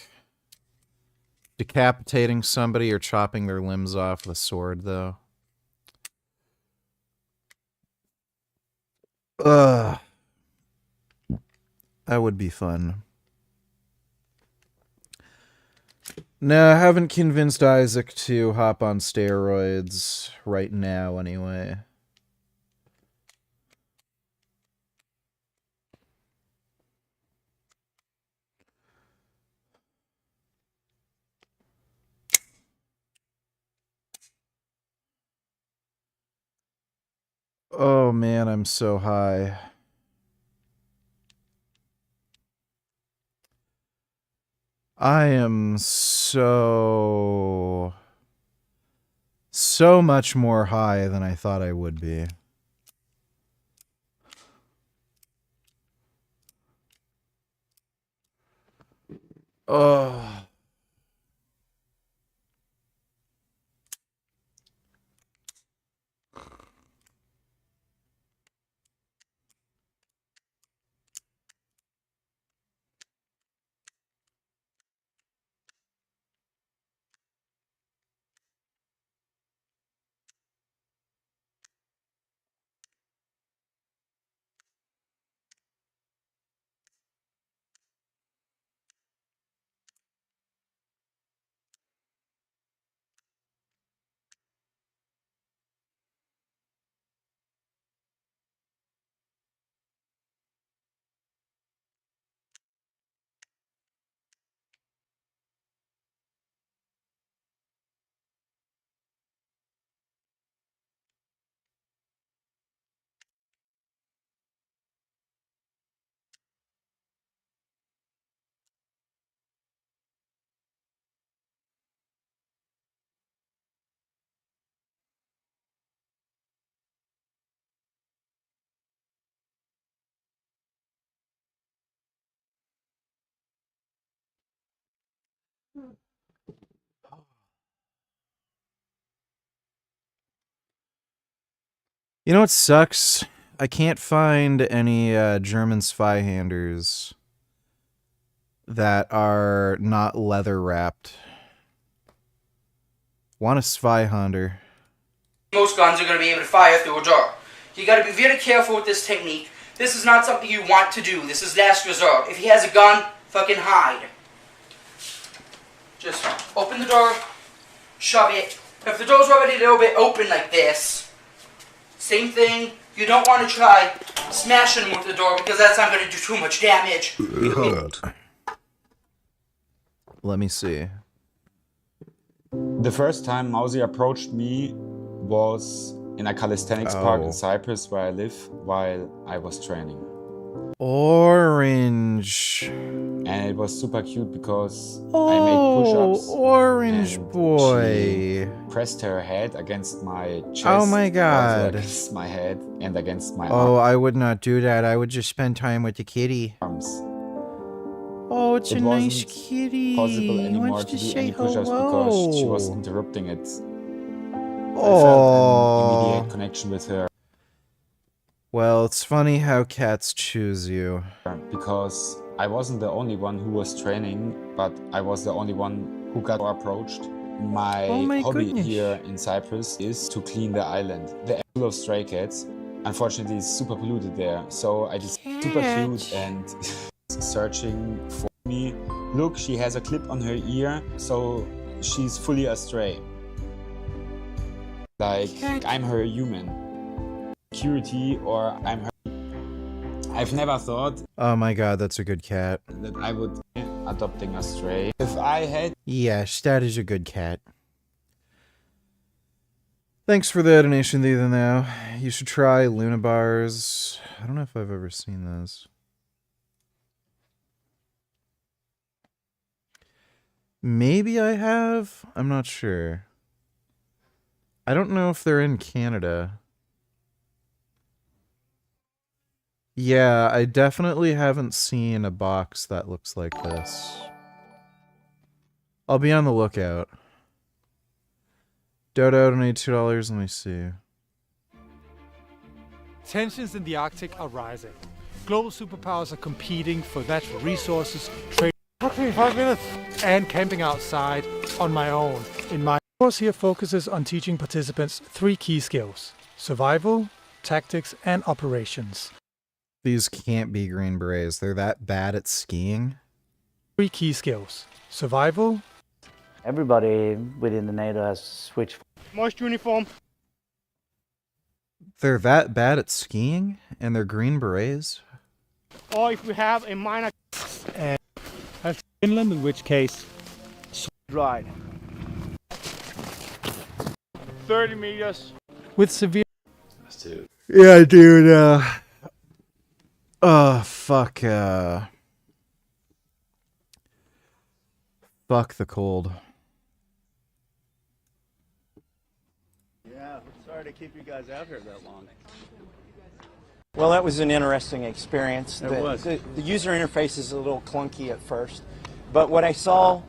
decapitating somebody or chopping their limbs off with a sword, though. Ugh. That would be fun. No, I haven't convinced Isaac to hop on steroids right now, anyway. Oh man, I'm so high. I am so much more high than I thought I would be. Oh. You know what sucks? I can't find any German Zweihanders that are not leather wrapped. Want a Zweihander? Most guns are going to be able to fire through a door. You got to be very careful with this technique. This is not something you want to do. This is last resort. If he has a gun, fucking hide. Just open the door, shove it. If the door's already a little bit open like this, same thing. You don't want to try smashing with the door because that's not going to do too much damage. Behold. Let me see. The first time Mousy approached me was in a calisthenics park in Cyprus where I live while I was training. Orange. And it was super cute because I made push-ups. Orange boy. She pressed her head against my chest. Oh my god. Also against my head and against my Oh, I would not do that. I would just spend time with the kitty. arms. Oh, it's It a nice wasn't kitty. possible anymore Wants to to do say any push-ups because she was hello. interrupting it. I Oh. felt an immediate connection with her Well, it's funny how cats choose you. because I wasn't the only one who was training, but I was the only one who got approached. My hobby goodness. here in Cyprus is to clean the island. The area is full of stray cats. Unfortunately, it's super polluted there, so I just super cute and searching for me. Look, she has a clip on her ear, so she's fully astray. Like, I'm her human. Security, or I'm her. I've never thought Oh my god, that's a good cat. that I would adopting a stray. If I had Yes, that is a good cat. Thanks for the donation, Ethan, now. You should try Luna Bars. I don't know if I've ever seen those. Maybe I have? I'm not sure. I don't know if they're in Canada. Yeah, I definitely haven't seen a box that looks like this. I'll be on the lookout. Dodo donated $2. Let me see. Tensions in the Arctic are rising. Global superpowers are competing for natural resources, trade, 5 minutes, and camping outside on my own. In my course here focuses on teaching participants 3 key skills: survival, tactics, and operations. These can't be Green Berets. They're that bad at skiing. 3 key skills: survival. Everybody within the NATO has switched. Moist uniform. They're that bad at skiing? And they're Green Berets? Or if we have a minor. And that's Finland, in which case, ride. 30 meters. With severe. Yeah, dude, fuck, fuck the cold. Yeah, sorry to keep you guys out here that long. Well, that was an interesting experience. It was. The user interface is a little clunky at first, but what I saw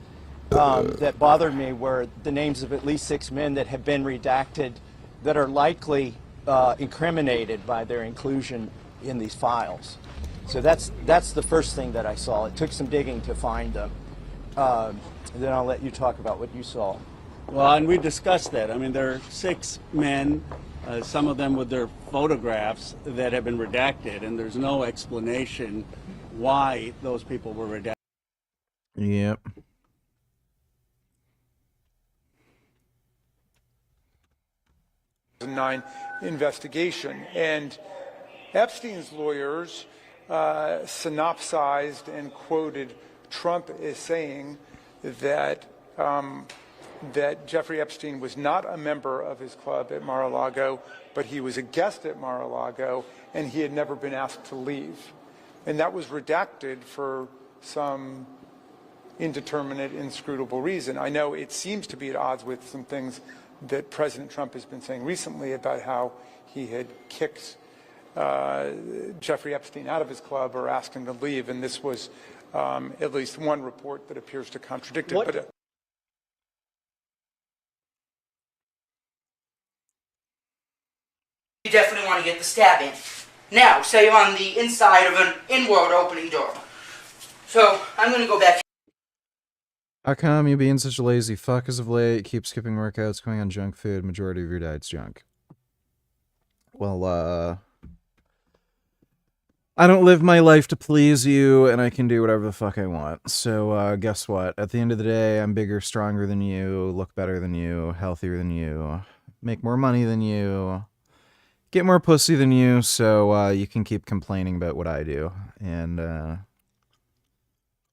that bothered me were the names of at least 6 men that have been redacted that are likely incriminated by their inclusion in these files. So that's the first thing that I saw. It took some digging to find them. Then I'll let you talk about what you saw. Well, and we discussed that. I mean, there are 6 men, some of them with their photographs that have been redacted, and there's no explanation why those people were redacted. Yep. Investigation, and Epstein's lawyers synopsized and quoted Trump as saying that that Jeffrey Epstein was not a member of his club at Mar-a-Lago, but he was a guest at Mar-a-Lago, and he had never been asked to leave. And that was redacted for some indeterminate, inscrutable reason. I know it seems to be at odds with some things that President Trump has been saying recently about how he had kicked Jeffrey Epstein out of his club or asked him to leave, and this was at least one report that appears to contradict it. But, you definitely want to get the stab in. Now, say you're on the inside of an inward opening door. So, I'm going to go back. How come you being such a lazy fuck as of late? Keep skipping workouts, going on junk food. Majority of your diet's junk. Well, I don't live my life to please you, and I can do whatever the fuck I want. So, guess what? At the end of the day, I'm bigger, stronger than you, look better than you, healthier than you, make more money than you, get more pussy than you, so you can keep complaining about what I do. And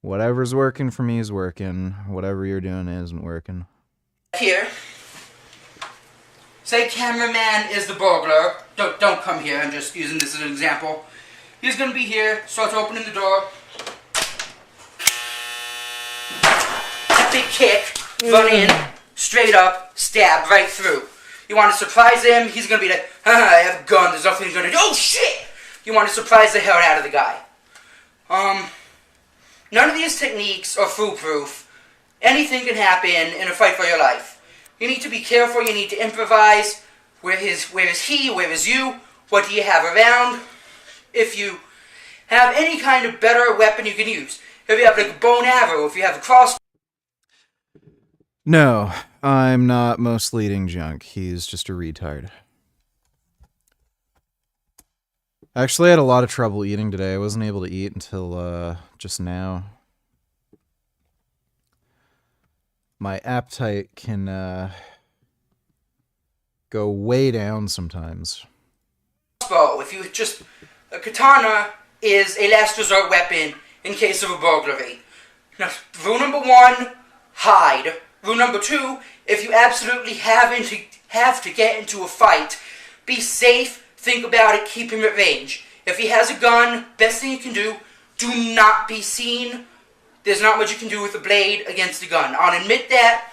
whatever's working for me is working. Whatever you're doing isn't working. Here. Say cameraman is the burglar. Don't come here. I'm just using this as an example. He's going to be here. Starts opening the door. Big kick. Run in. Straight up. Stab right through. You want to surprise him. He's going to be like, I have a gun. There's nothing he's going to do. Oh, shit! You want to surprise the hell out of the guy. None of these techniques are foolproof. Anything can happen in a fight for your life. You need to be careful. You need to improvise. Where is he? Where is you? What do you have around? If you have any kind of better weapon you can use. If you have like a bow and arrow, if you have a cross. No, I'm not mostly eating junk. He's just a retard. Actually, I had a lot of trouble eating today. I wasn't able to eat until just now. My appetite can go way down sometimes. If you just... A katana is a last resort weapon in case of a burglary. Now, rule number 1, hide. Rule number 2, if you absolutely have to get into a fight, be safe, think about it, keep him at range. If he has a gun, best thing you can do not be seen. There's not much you can do with a blade against a gun. I'll admit that.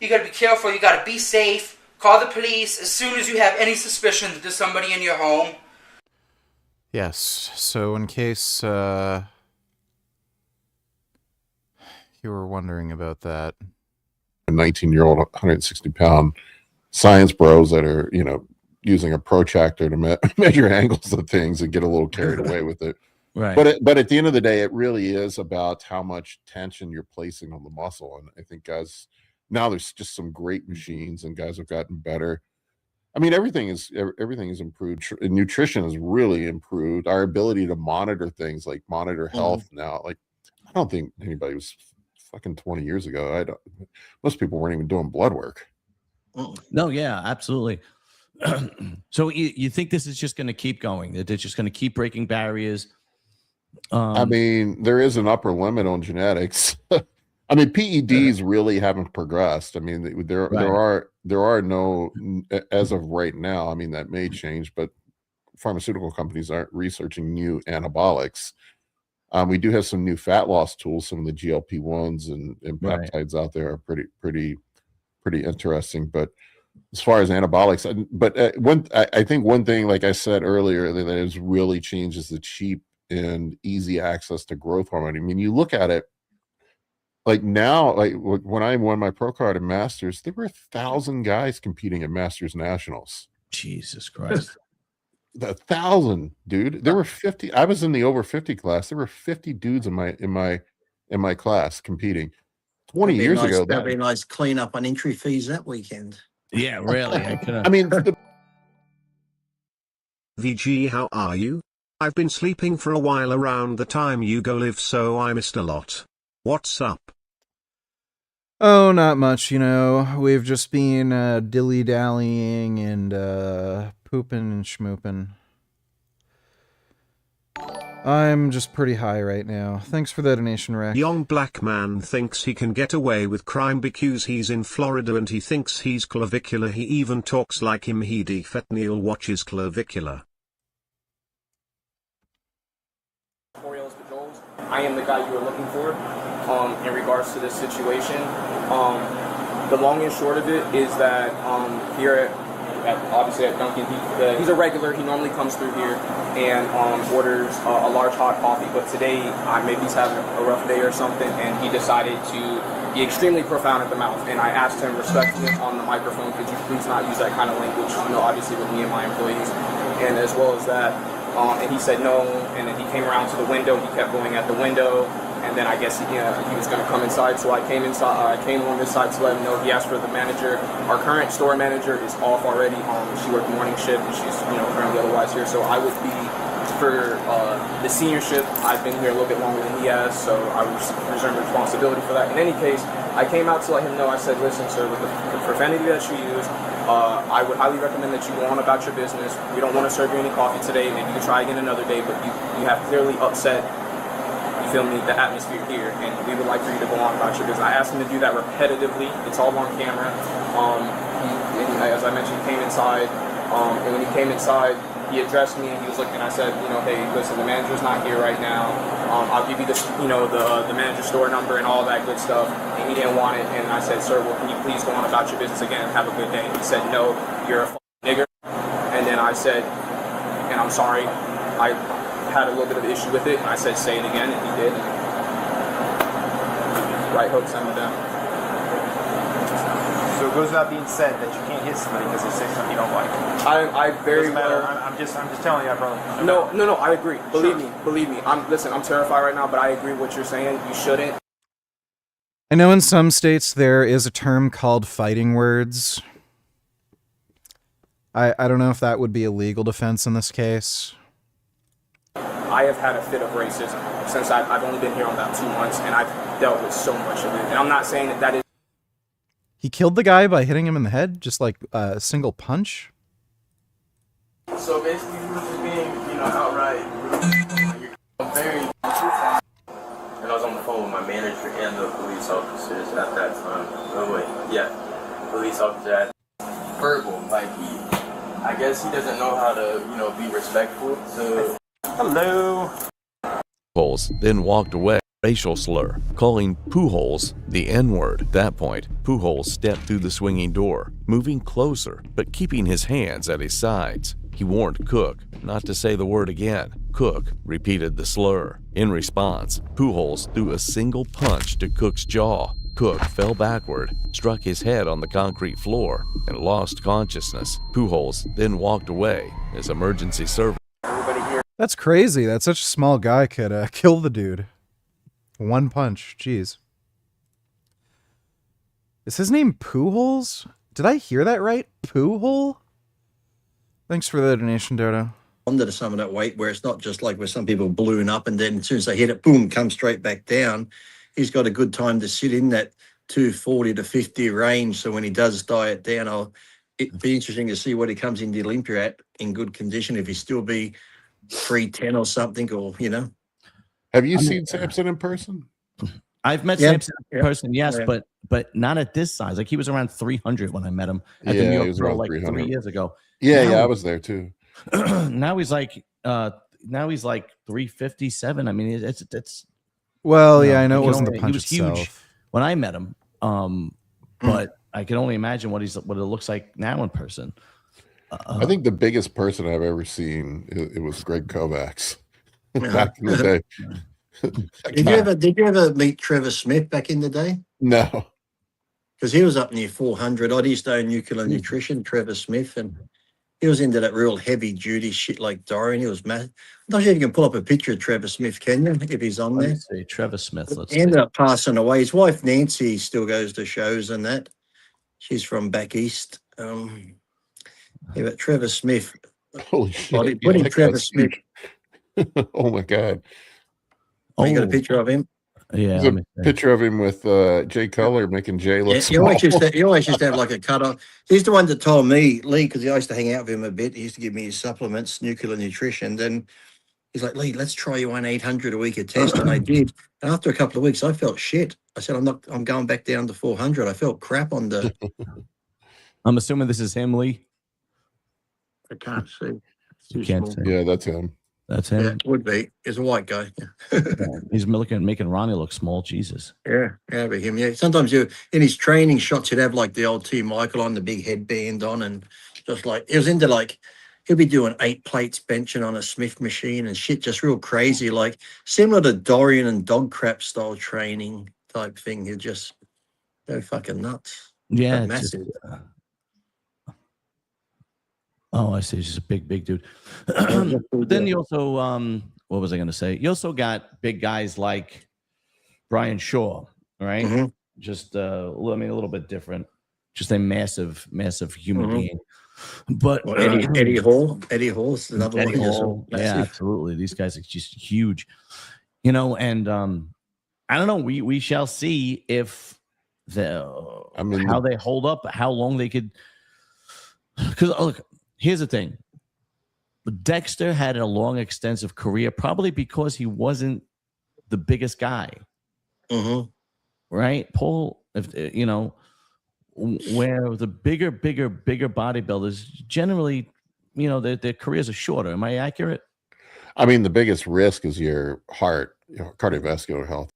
You gotta be careful, you gotta be safe. Call the police as soon as you have any suspicion that there's somebody in your home. Yes, so in case you were wondering about that. A 19-year-old, 160-pound science bros that are, using a protractor to measure angles of things and get a little carried away with it. Right. But at the end of the day, it really is about how much tension you're placing on the muscle. And I think guys, now there's just some great machines and guys have gotten better. I mean, everything is improved. Nutrition has really improved. Our ability to monitor things, like monitor health now. Like, I don't think anybody was fucking 20 years ago. Most people weren't even doing blood work. No, yeah, absolutely. So you think this is just going to keep going? That it's just going to keep breaking barriers? I mean, there is an upper limit on genetics. I mean, PEDs really haven't progressed. I mean, there are no, as of right now. I mean, that may change, but pharmaceutical companies aren't researching new anabolics. We do have some new fat loss tools. Some of the GLP-1s and peptides out there are pretty interesting. But as far as anabolics, I think one thing, like I said earlier, that has really changed is the cheap and easy access to growth hormone. I mean, you look at it. Like now, like when I won my pro card at Masters, there were 1,000 guys competing at Masters Nationals. Jesus Christ. 1,000, dude. There were 50. I was in the over 50 class. There were 50 dudes in my class competing. 20 years ago. That'd be a nice clean up on entry fees that weekend. Yeah, really. I mean, VG, how are you? I've been sleeping for a while around the time you go live, so I missed a lot. What's up? Oh, not much, We've just been dilly-dallying and pooping and schmooping. I'm just pretty high right now. Thanks for the donation, Rex. Young black man thinks he can get away with crime because he's in Florida and he thinks he's clavicular. He even talks like him. He fentanyl watches clavicular. I am the guy you were looking for in regards to this situation. The long and short of it is that here obviously at Dunkin', he's a regular. He normally comes through here and orders a large hot coffee. But today maybe he's having a rough day or something, and he decided to extremely profound at the mouth. And I asked him respectfully on the microphone, could you please not use that kind of language, obviously with me and my employees. And as well as that, and he said no, and then he came around to the window, he kept going at the window, and then I guess he was going to come inside, so I came inside. I came on this side to let him know. He asked for the manager. Our current store manager is off already. She worked morning shift, and she's currently otherwise here, so I would be for the seniorship. I've been here a little bit longer than he has, so I reserve responsibility for that. In any case, I came out to let him know. I said, listen, sir, with the profanity that you use, I would highly recommend that you go on about your business. We don't want to serve you any coffee today. Maybe you can try again another day, but you have clearly upset, you feel me, the atmosphere here, and we would like for you to go on about your business. I asked him to do that repetitively. It's all on camera. As I mentioned, he came inside, and when he came inside, he addressed me, and he was looking. I said, hey, listen, the manager's not here right now. I'll give you this, the manager's store number and all that good stuff. And he didn't want it. And I said, sir, well, can you please go on about your business again and have a good day? He said, no, you're a fucking nigger. And then I said, and I'm sorry, I had a little bit of an issue with it. And I said, say it again, and he did. Right hook, send him down. So it goes without being said that you can't hit somebody because they say something you don't like. I very well. I'm just telling you, brother. No. I agree. Believe me. I'm terrified right now, but I agree with what you're saying. You shouldn't. I know in some states there is a term called fighting words. I don't know if that would be a legal defense in this case. I have had a fit of racism since I've only been here about 2 months, and I've dealt with so much of it. And I'm not saying that is. He killed the guy by hitting him in the head, just like a single punch. So basically, he was just being, outright rude. Very. And I was on the phone with my manager and the police officers at that time. Police officer at verbal, I guess he doesn't know how to, be respectful. So. Hello. Pujols then walked away. Racial slur, calling Pujols the N-word. At that point, Pujols stepped through the swinging door, moving closer, but keeping his hands at his sides. He warned Cook not to say the word again. Cook repeated the slur. In response, Pujols threw a single punch to Cook's jaw. Cook fell backward, struck his head on the concrete floor, and lost consciousness. Pujols then walked away as emergency service. That's crazy. That such a small guy could kill the dude. One punch. Jeez. Is his name Pujols? Did I hear that right? Pujols? Thanks for the donation, Dodo. Under some of that weight where it's not just like where some people balloon up and then as soon as they hit it, boom, come straight back down. He's got a good time to sit in that 240 to 50 range. So when he does diet down, it'd be interesting to see what he comes into Olympia at in good condition. If he still be 310 or something, or, Have you seen Samson in person? I've met Samson in person, yes, but not at this size. Like he was around 300 when I met him at the New York Pro like 3 years ago. I was there too. Now he's like 357. I mean, it's. Well, I know it wasn't the punch itself. Huge when I met him, but I can only imagine what it looks like now in person. I think the biggest person I've ever seen it was Greg Kovacs back in the day. Did you ever meet Trevor Smith back in the day? No, because he was up near 400 odd. He used to own Nuclear Nutrition, Trevor Smith, and he was into that real heavy duty shit like Dorian. He was massive. I'm not sure if you can pull up a picture of Trevor Smith, can you? If he's on there. Let's see, Trevor Smith. He ended up passing away. His wife Nancy still goes to shows and that. She's from back east. But Trevor Smith. Holy shit! Put in Trevor Smith. Oh my god! You got a picture of him? Yeah, there's a picture of him with Jay Cutler making Jay look small. He always used to have like a cut off. He's the one that told me, Lee, because I used to hang out with him a bit. He used to give me his supplements, Nuclear Nutrition. Then he's like, Lee, let's try you on 800 a week a test, and I did. And after a couple of weeks, I felt shit. I said, I'm going back down to 400. I felt crap on the. I'm assuming this is him, Lee. I can't see. You can't see. Yeah, that's him. That's him. Yeah, it would be. He's a white guy. He's making Ronnie look small. Jesus. Yeah, but him. Yeah. Sometimes in his training shots, he'd have like the old T. Michael on, the big headband on, and just like it was into like he'll be doing 8 plates benching on a Smith machine and shit, just real crazy, like similar to Dorian and dog crap style training type thing. He'll just They're fucking nuts. Yeah, massive. Oh, I see. He's just a big dude. But then you also, what was I going to say? You also got big guys like Brian Shaw, right? Mm-hmm. Just, a little bit different. Just a massive human being. But Eddie Hall is another Eddie one. Hall, yeah, absolutely. These guys are just huge, and I don't know. We shall see if how they hold up, how long they could. Because look, here's the thing. Dexter had a long, extensive career, probably because he wasn't the biggest guy, right? Paul, if where the bigger bodybuilders generally, their careers are shorter. Am I accurate? I mean, the biggest risk is your heart, cardiovascular health.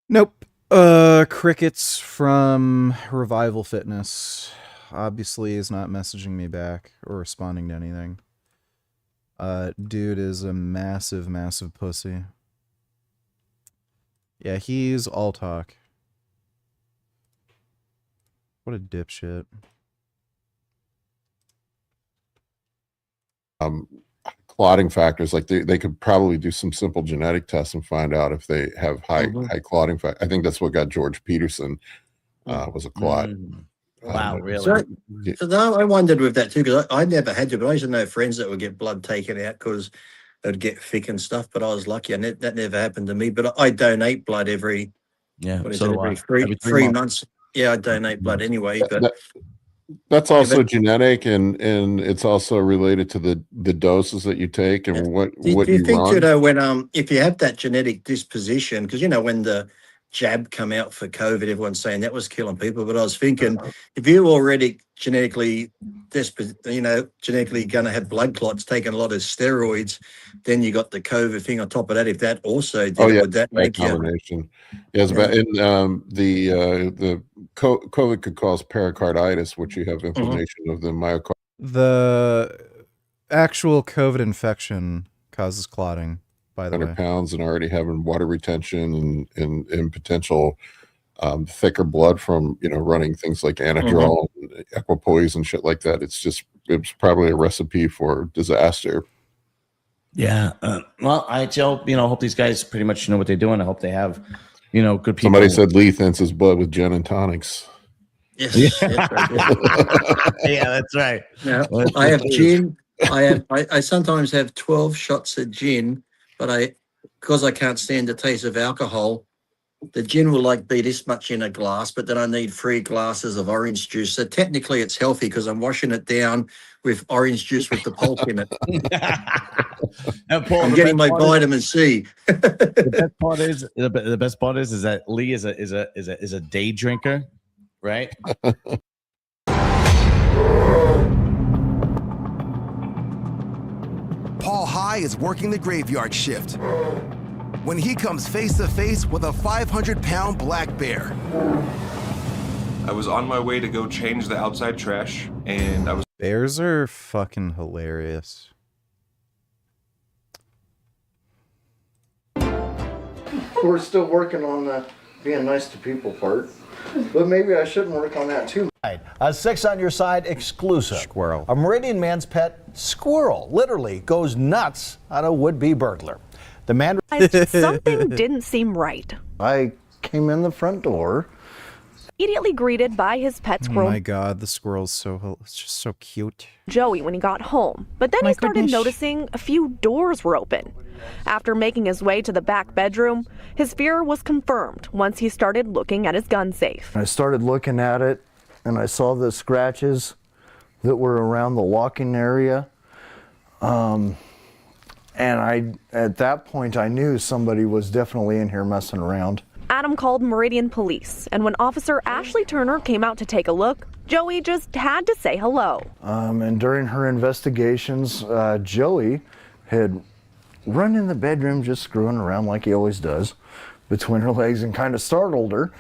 Nope. Crickets from Revival Fitness. Obviously is not messaging me back or responding to anything. Dude is a massive pussy. Yeah, he's all talk. What a dipshit. Clotting factors, like they could probably do some simple genetic tests and find out if they have high clotting factor. I think that's what got George Peterson was a clot. Wow, really? So now I wondered with that too, because I never had to, but I used to know friends that would get blood taken out because they'd get thick and stuff. But I was lucky, and that never happened to me. But I donate blood every three months. Yeah, I donate blood anyway. But that's also genetic, and it's also related to the doses that you take and what do you think run. when if you have that genetic disposition, because when the jab come out for COVID, everyone's saying that was killing people. But I was thinking, if you're already genetically genetically going to have blood clots, taking a lot of steroids, then you got the COVID thing on top of that. If that also did would that make you? Combination. Yes, but the COVID could cause pericarditis, which you have inflammation of the myocardium. The actual COVID infection causes clotting, by the way. 100 pounds and already having water retention and potential thicker blood from running things like Anadrol, and equipoise and shit like that. It's probably a recipe for disaster. Yeah. Well, I hope these guys pretty much know what they're doing. I hope they have good people. Somebody said Lee thinks his blood with gin and tonics. Yes. Yeah, that's right. Yeah, I have gin. I sometimes have 12 shots of gin, but because I can't stand the taste of alcohol, the gin will be this much in a glass, but then I need 3 glasses of orange juice. So technically it's healthy because I'm washing it down with orange juice with the pulp in it. Paul, I'm getting my vitamin C. The best part is that Lee is a day drinker, right? Paul High is working the graveyard shift when he comes face to face with a 500-pound black bear. I was on my way to go change the outside trash, and I was... Bears are fucking hilarious. We're still working on the being nice to people part, but maybe I shouldn't work on that too. A 6 on Your Side exclusive. Squirrel. A Meridian man's pet squirrel literally goes nuts on a would-be burglar. The man something didn't seem right. I came in the front door. Immediately greeted by his pet squirrel. Oh my god, the squirrel's it's just so cute. Joey when he got home, but then he started noticing a few doors were open. After making his way to the back bedroom, his fear was confirmed once he started looking at his gun safe. I started looking at it, and I saw the scratches that were around the locking area. And at that point, I knew somebody was definitely in here messing around. Adam called Meridian Police, and when Officer Ashley Turner came out to take a look, Joey just had to say hello. And during her investigations, Joey had run in the bedroom just screwing around like he always does between her legs and kind of startled her.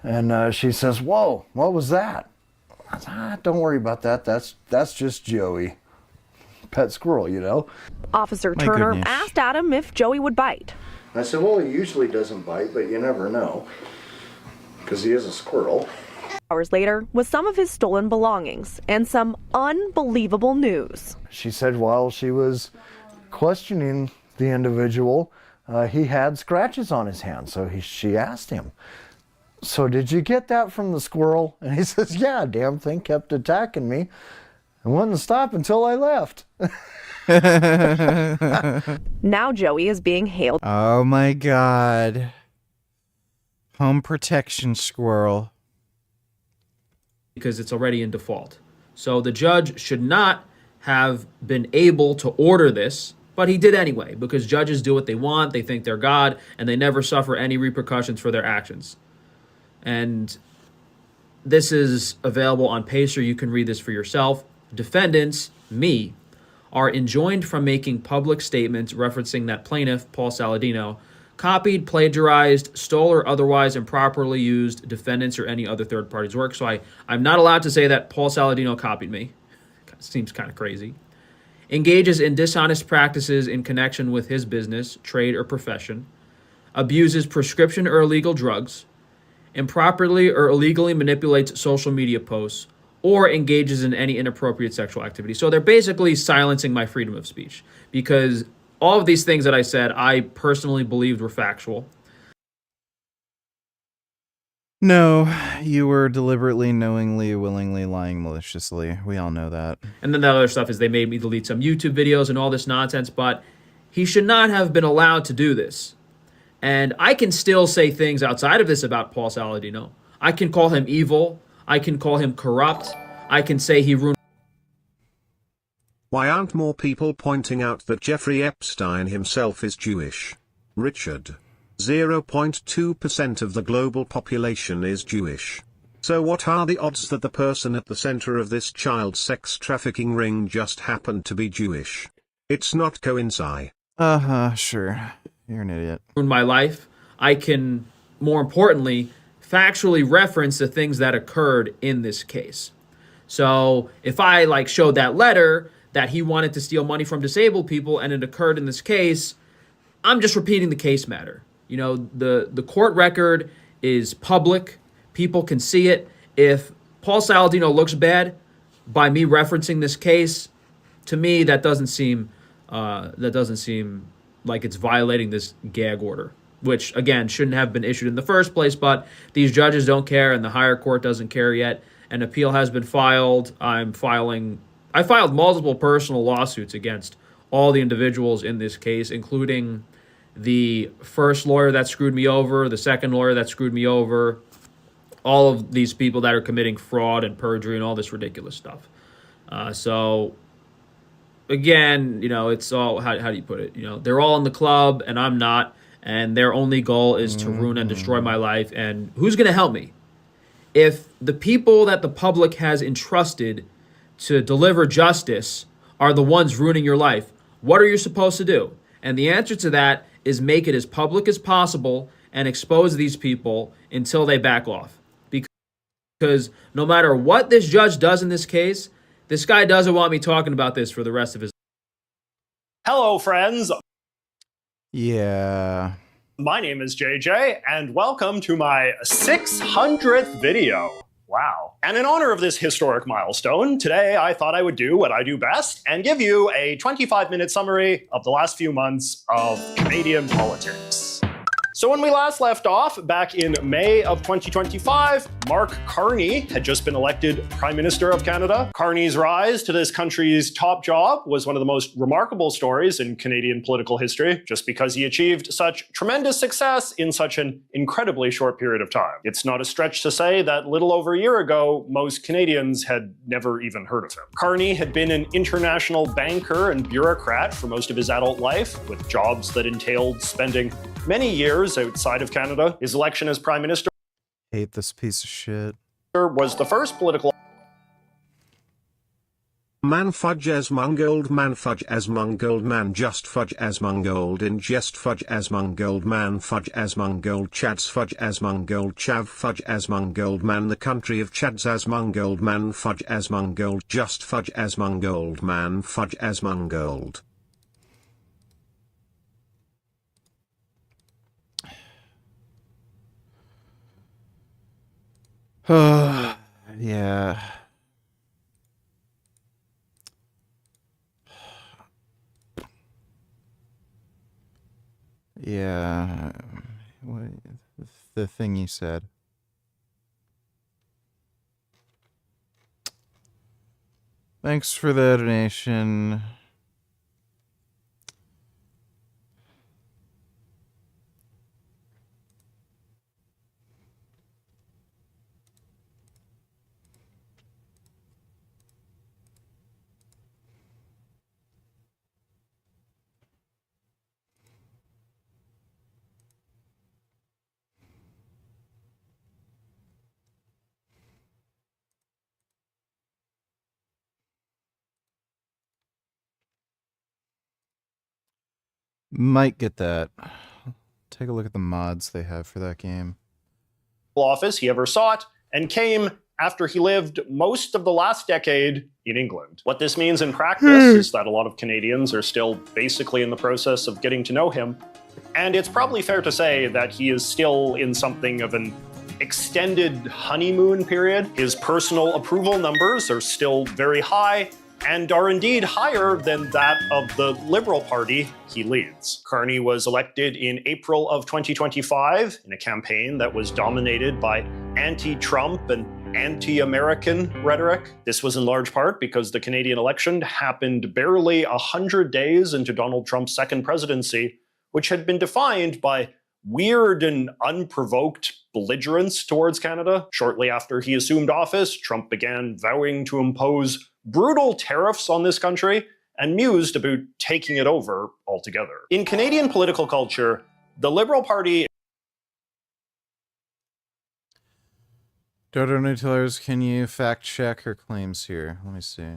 And she says, "Whoa, what was that?" I said, "Don't worry about that. That's just Joey. Pet squirrel, Officer Turner asked Adam if Joey would bite. I said, "Well, he usually doesn't bite, but you never know." because he is a squirrel. Hours later, with some of his stolen belongings and some unbelievable news. She said while she was questioning the individual, he had scratches on his hand. So she asked him, "So did you get that from the squirrel?" And he says, "Yeah, damn thing kept attacking me and wouldn't stop until I left." Now Joey is being hailed. Oh my God. Home protection squirrel. Because it's already in default. So the judge should not have been able to order this, but he did anyway, because judges do what they want, they think they're God, and they never suffer any repercussions for their actions. And this is available on Pacer. You can read this for yourself. Defendants, me, are enjoined from making public statements referencing that plaintiff, Paul Saladino, copied, plagiarized, stole, or otherwise improperly used defendants or any other third party's work. So I'm not allowed to say that Paul Saladino copied me. Seems kind of crazy. Engages in dishonest practices in connection with his business, trade, or profession. Abuses prescription or illegal drugs. Improperly or illegally manipulates social media posts. Or engages in any inappropriate sexual activity. So they're basically silencing my freedom of speech, because all of these things that I said, I personally believed were factual. No, you were deliberately, knowingly, willingly lying maliciously. We all know that. And then the other stuff is they made me delete some YouTube videos and all this nonsense, but he should not have been allowed to do this. And I can still say things outside of this about Paul Saladino. I can call him evil. I can call him corrupt. I can say he ruined. Why aren't more people pointing out that Jeffrey Epstein himself is Jewish? Richard. 0.2% of the global population is Jewish. So what are the odds that the person at the center of this child sex trafficking ring just happened to be Jewish? It's not coincide. Sure. You're an idiot. Ruined my life. I can, more importantly, factually reference the things that occurred in this case. So if I showed that letter that he wanted to steal money from disabled people and it occurred in this case, I'm just repeating the case matter. You know, the court record is public. People can see it. If Paul Saladino looks bad by me referencing this case, to me that doesn't seem like it's violating this gag order, which again shouldn't have been issued in the first place, but these judges don't care and the higher court doesn't care yet. An appeal has been filed. I filed multiple personal lawsuits against all the individuals in this case, including the first lawyer that screwed me over, the second lawyer that screwed me over, all of these people that are committing fraud and perjury and all this ridiculous stuff. So again, it's all, how do you put it? They're all in the club and I'm not, and their only goal is to ruin and destroy my life. And who's going to help me? If the people that the public has entrusted to deliver justice are the ones ruining your life, what are you supposed to do? And the answer to that is make it as public as possible and expose these people until they back off. Because no matter what this judge does in this case, this guy doesn't want me talking about this for the rest of his life. Hello, friends. Yeah. My name is JJ, and welcome to my 600th video. Wow. And in honor of this historic milestone, today I thought I would do what I do best and give you a 25-minute summary of the last few months of Canadian politics. So when we last left off, back in May of 2025, Mark Carney had just been elected Prime Minister of Canada. Carney's rise to this country's top job was one of the most remarkable stories in Canadian political history, just because he achieved such tremendous success in such an incredibly short period of time. It's not a stretch to say that little over a year ago, most Canadians had never even heard of him. Carney had been an international banker and bureaucrat for most of his adult life, with jobs that entailed spending many years outside of Canada. His election as Prime Minister hate this piece of shit. Was the first political Man fudge as mungold, man fudge as mungold, man just fudge as mungold, ingest fudge as mungold, man fudge as mungold, chads fudge as mungold, chav fudge as mungold, man the country of chads as mungold, man fudge as mungold, just fudge as mungold, man fudge as mungold. Yeah. Yeah. What, the thing you said. Thanks for the donation. Might get that. Take a look at the mods they have for that game. Office he ever sought, and came after he lived most of the last decade in England. What this means in practice is that a lot of Canadians are still basically in the process of getting to know him, and it's probably fair to say that he is still in something of an extended honeymoon period. His personal approval numbers are still very high, and are indeed higher than that of the Liberal Party he leads. Carney was elected in April of 2025 in a campaign that was dominated by anti-Trump and anti-American rhetoric. This was in large part because the Canadian election happened barely 100 days into Donald Trump's second presidency, which had been defined by weird and unprovoked belligerence towards Canada. Shortly after he assumed office, Trump began vowing to impose brutal tariffs on this country and mused about taking it over altogether. In Canadian political culture, the Liberal Party... Dodo Nutilers, can you fact check her claims here? Let me see.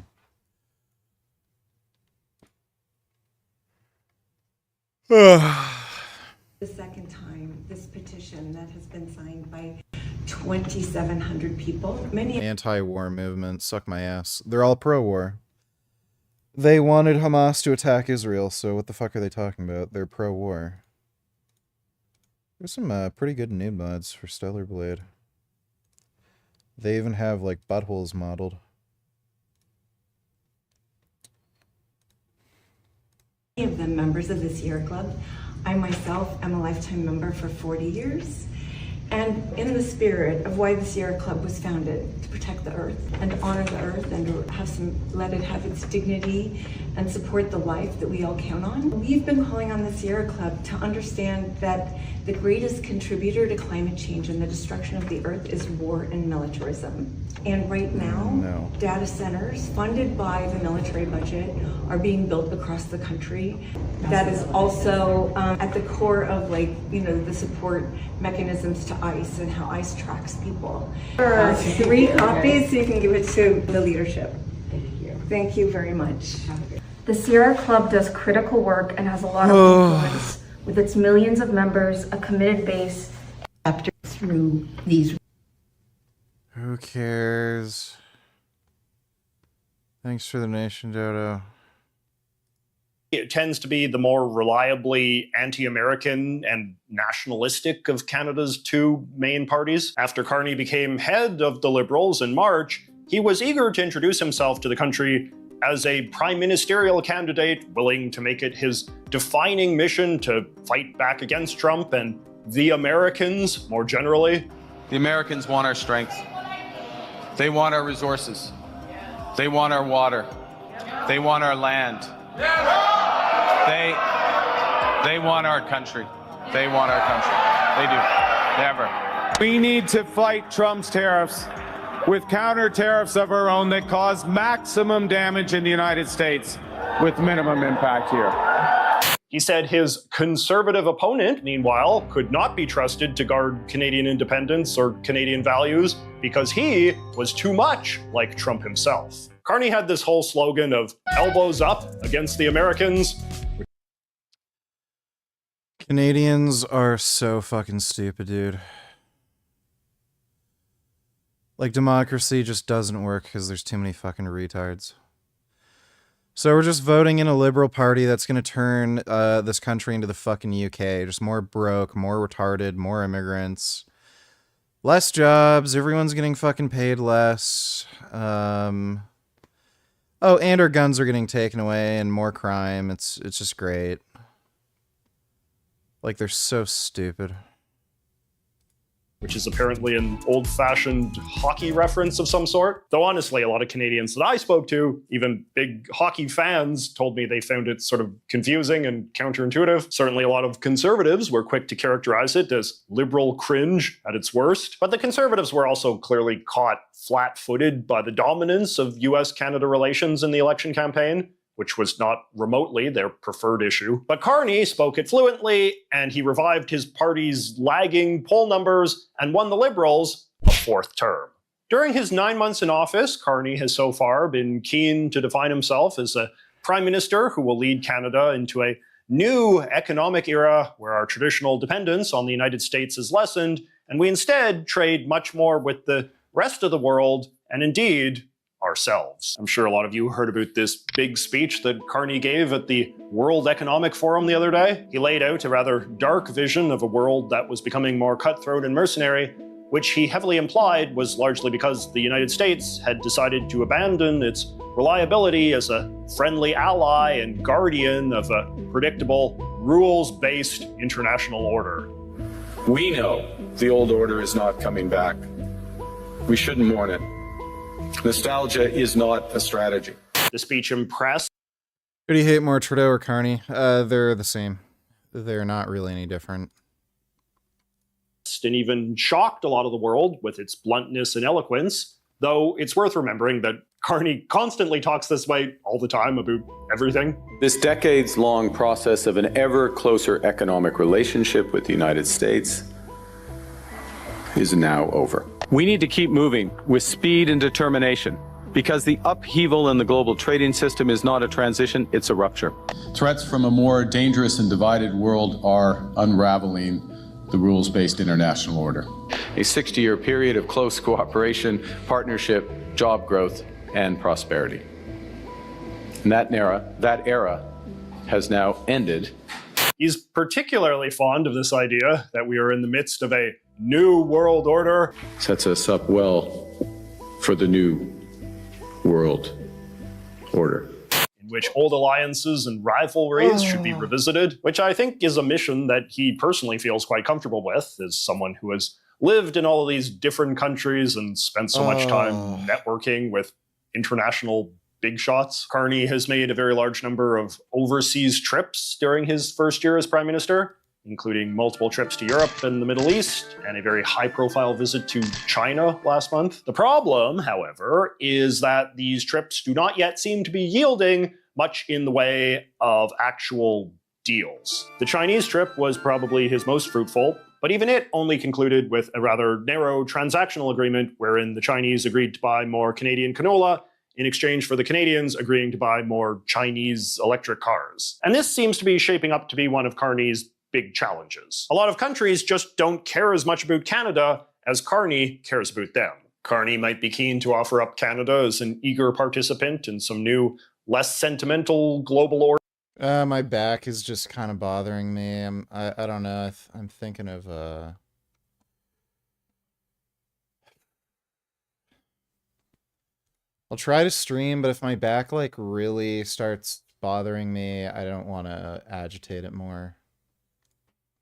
The second time this petition that has been signed by 2,700 people. Many anti-war movement, suck my ass. They're all pro-war. They wanted Hamas to attack Israel, so what the fuck are they talking about? They're pro-war. There's some pretty good nude mods for Stellar Blade. They even have, like, buttholes modeled. of them members of the Sierra Club. I myself am a lifetime member for 40 years. And in the spirit of why the Sierra Club was founded, to protect the earth and to honor the earth and to let it have its dignity and support the life that we all count on, we've been calling on the Sierra Club to understand that the greatest contributor to climate change and the destruction of the earth is war and militarism. And right now, data centers funded by the military budget are being built across the country. That is also at the core of, like, you know, the support mechanisms to ICE and how ICE tracks people. There are 3 copies, so you can give it to the leadership. Thank you. Thank you very much. The Sierra Club does critical work and has a lot of influence with its millions of members, a committed base. Through these. Who cares? Thanks for the donation, Dodo. It tends to be the more reliably anti-American and nationalistic of Canada's 2 main parties. After Carney became head of the Liberals in March, he was eager to introduce himself to the country as a prime ministerial candidate willing to make it his defining mission to fight back against Trump and the Americans more generally. The Americans want our strength. They want our resources. They want our water. They want our land. They want our country. They want our country. They do. Never. We need to fight Trump's tariffs with counter tariffs of our own that cause maximum damage in the United States with minimum impact here. He said his conservative opponent, meanwhile, could not be trusted to guard Canadian independence or Canadian values because he was too much like Trump himself. Carney had this whole slogan of elbows up against the Americans. Canadians are so fucking stupid, dude. Like, democracy just doesn't work because there's too many fucking retards. So we're just voting in a Liberal Party that's going to turn this country into the fucking UK. Just more broke, more retarded, more immigrants. Less jobs, everyone's getting fucking paid less. Oh, and our guns are getting taken away and more crime. It's just great. Like, they're so stupid. Which is apparently an old-fashioned hockey reference of some sort. Though honestly, a lot of Canadians that I spoke to, even big hockey fans, told me they found it sort of confusing and counterintuitive. Certainly a lot of conservatives were quick to characterize it as liberal cringe at its worst. But the conservatives were also clearly caught flat-footed by the dominance of US-Canada relations in the election campaign, which was not remotely their preferred issue. But Carney spoke it fluently, and he revived his party's lagging poll numbers and won the Liberals a fourth term. During his 9 months in office, Carney has so far been keen to define himself as a prime minister who will lead Canada into a new economic era where our traditional dependence on the United States is lessened, and we instead trade much more with the rest of the world, and indeed, ourselves. I'm sure a lot of you heard about this big speech that Carney gave at the World Economic Forum the other day. He laid out a rather dark vision of a world that was becoming more cutthroat and mercenary, which he heavily implied was largely because the United States had decided to abandon its reliability as a friendly ally and guardian of a predictable, rules-based international order. We know the old order is not coming back. We shouldn't mourn it. Nostalgia is not a strategy. The speech impressed. Who do you hate more, Trudeau or Carney? They're the same. They're not really any different. And even shocked a lot of the world with its bluntness and eloquence, though it's worth remembering that Carney constantly talks this way all the time about everything. This decades-long process of an ever closer economic relationship with the United States is now over. We need to keep moving with speed and determination because the upheaval in the global trading system is not a transition, it's a rupture. Threats from a more dangerous and divided world are unraveling the rules-based international order. A 60-year period of close cooperation, partnership, job growth, and prosperity. And that era has now ended. He's particularly fond of this idea that we are in the midst of a new world order. Sets us up well for the new world order. In which old alliances and rivalries should be revisited, which I think is a mission that he personally feels quite comfortable with as someone who has lived in all of these different countries and spent so much time networking with international big shots. Carney has made a very large number of overseas trips during his first year as prime minister, including multiple trips to Europe and the Middle East, and a very high-profile visit to China last month. The problem, however, is that these trips do not yet seem to be yielding much in the way of actual deals. The Chinese trip was probably his most fruitful, but even it only concluded with a rather narrow transactional agreement wherein the Chinese agreed to buy more Canadian canola in exchange for the Canadians agreeing to buy more Chinese electric cars. And this seems to be shaping up to be one of Carney's big challenges. A lot of countries just don't care as much about Canada as Carney cares about them. Carney might be keen to offer up Canada as an eager participant in some new, less sentimental global order. My back is just kind of bothering me. I don't know. I'm thinking of I'll try to stream, but if my back like really starts bothering me, I don't want to agitate it more.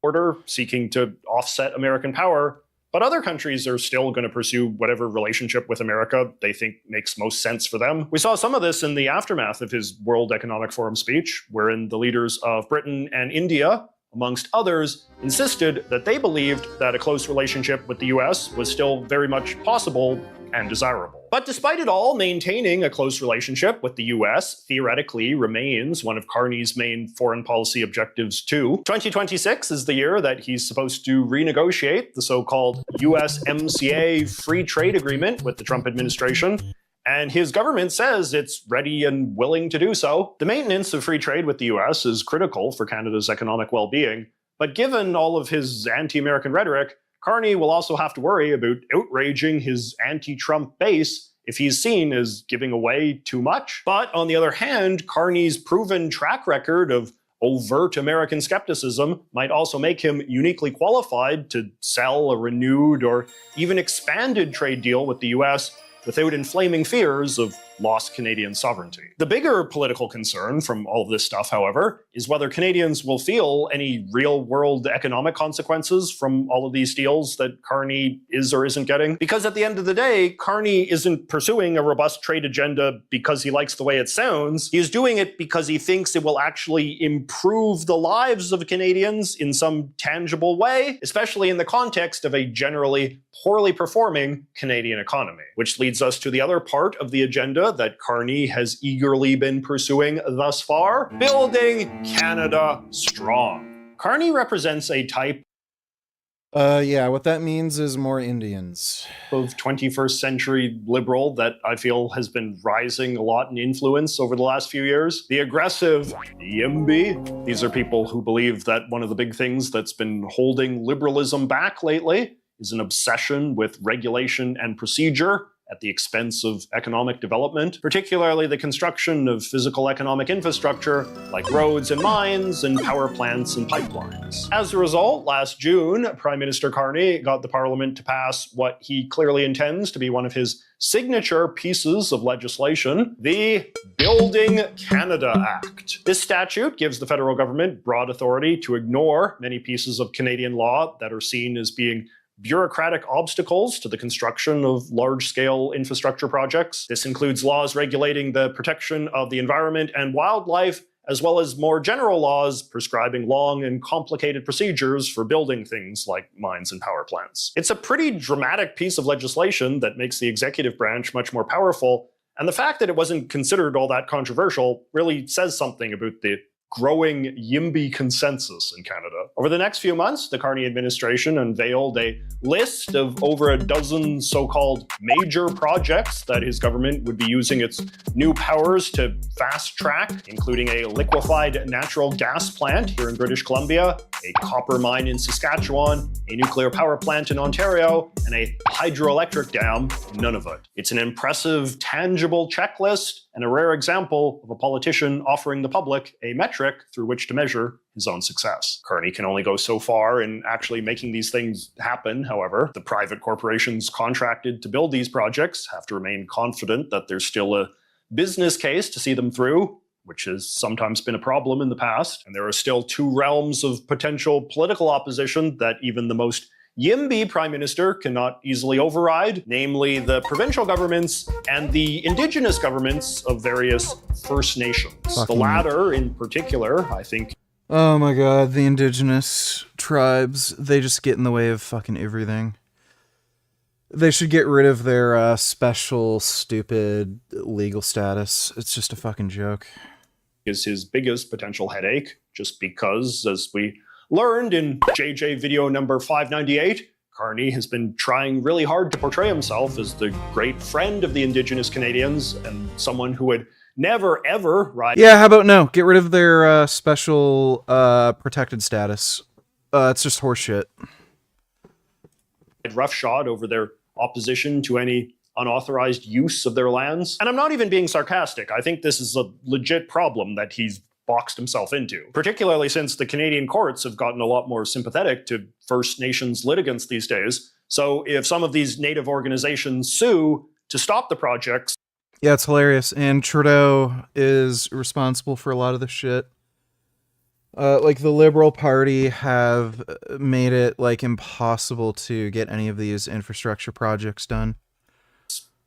Order seeking to offset American power, but other countries are still going to pursue whatever relationship with America they think makes most sense for them. We saw some of this in the aftermath of his World Economic Forum speech, wherein the leaders of Britain and India, amongst others, insisted that they believed that a close relationship with the US was still very much possible and desirable. But despite it all, maintaining a close relationship with the US theoretically remains one of Carney's main foreign policy objectives too. 2026 is the year that he's supposed to renegotiate the so-called USMCA free trade agreement with the Trump administration, and his government says it's ready and willing to do so. The maintenance of free trade with the US is critical for Canada's economic well-being, but given all of his anti-American rhetoric, Carney will also have to worry about outraging his anti-Trump base if he's seen as giving away too much. But on the other hand, Carney's proven track record of overt American skepticism might also make him uniquely qualified to sell a renewed or even expanded trade deal with the US without inflaming fears of lost Canadian sovereignty. The bigger political concern from all of this stuff, however, is whether Canadians will feel any real-world economic consequences from all of these deals that Carney is or isn't getting. Because at the end of the day, Carney isn't pursuing a robust trade agenda because he likes the way it sounds. He is doing it because he thinks it will actually improve the lives of Canadians in some tangible way, especially in the context of a generally poorly performing Canadian economy. Which leads us to the other part of the agenda that Carney has eagerly been pursuing thus far: building Canada strong. Carney represents a type yeah, what that means is more Indians. Of 21st century liberal that I feel has been rising a lot in influence over the last few years. The aggressive YIMBY. These are people who believe that one of the big things that's been holding liberalism back lately is an obsession with regulation and procedure at the expense of economic development, particularly the construction of physical economic infrastructure like roads and mines and power plants and pipelines. As a result, last June, Prime Minister Carney got the Parliament to pass what he clearly intends to be one of his signature pieces of legislation, the Building Canada Act. This statute gives the federal government broad authority to ignore many pieces of Canadian law that are seen as being bureaucratic obstacles to the construction of large-scale infrastructure projects. This includes laws regulating the protection of the environment and wildlife, as well as more general laws prescribing long and complicated procedures for building things like mines and power plants. It's a pretty dramatic piece of legislation that makes the executive branch much more powerful, and the fact that it wasn't considered all that controversial really says something about the growing YIMBY consensus in Canada. Over the next few months, the Carney administration unveiled a list of over a dozen so-called major projects that his government would be using its new powers to fast-track, including a liquefied natural gas plant here in British Columbia, a copper mine in Saskatchewan, a nuclear power plant in Ontario, and a hydroelectric dam in Nunavut. It's an impressive, tangible checklist and a rare example of a politician offering the public a metric through which to measure his own success. Carney can only go so far in actually making these things happen, however. The private corporations contracted to build these projects have to remain confident that there's still a business case to see them through, which has sometimes been a problem in the past. And there are still two realms of potential political opposition that even the most YIMBY prime minister cannot easily override, namely the provincial governments and the indigenous governments of various First Nations. The latter, in particular, I think. Oh my god, the indigenous tribes, they just get in the way of fucking everything. They should get rid of their special, stupid legal status. It's just a fucking joke. Is his biggest potential headache, just because, as we learned in JJ video number 598, Carney has been trying really hard to portray himself as the great friend of the Indigenous Canadians and someone who would never, ever ride. Yeah, how about no? Get rid of their special protected status. It's just horseshit. Roughshod over their opposition to any unauthorized use of their lands. And I'm not even being sarcastic. I think this is a legit problem that he's boxed himself into, particularly since the Canadian courts have gotten a lot more sympathetic to First Nations litigants these days. So if some of these Native organizations sue to stop the projects. Yeah, it's hilarious. And Trudeau is responsible for a lot of this shit. Like the Liberal Party have made it like impossible to get any of these infrastructure projects done.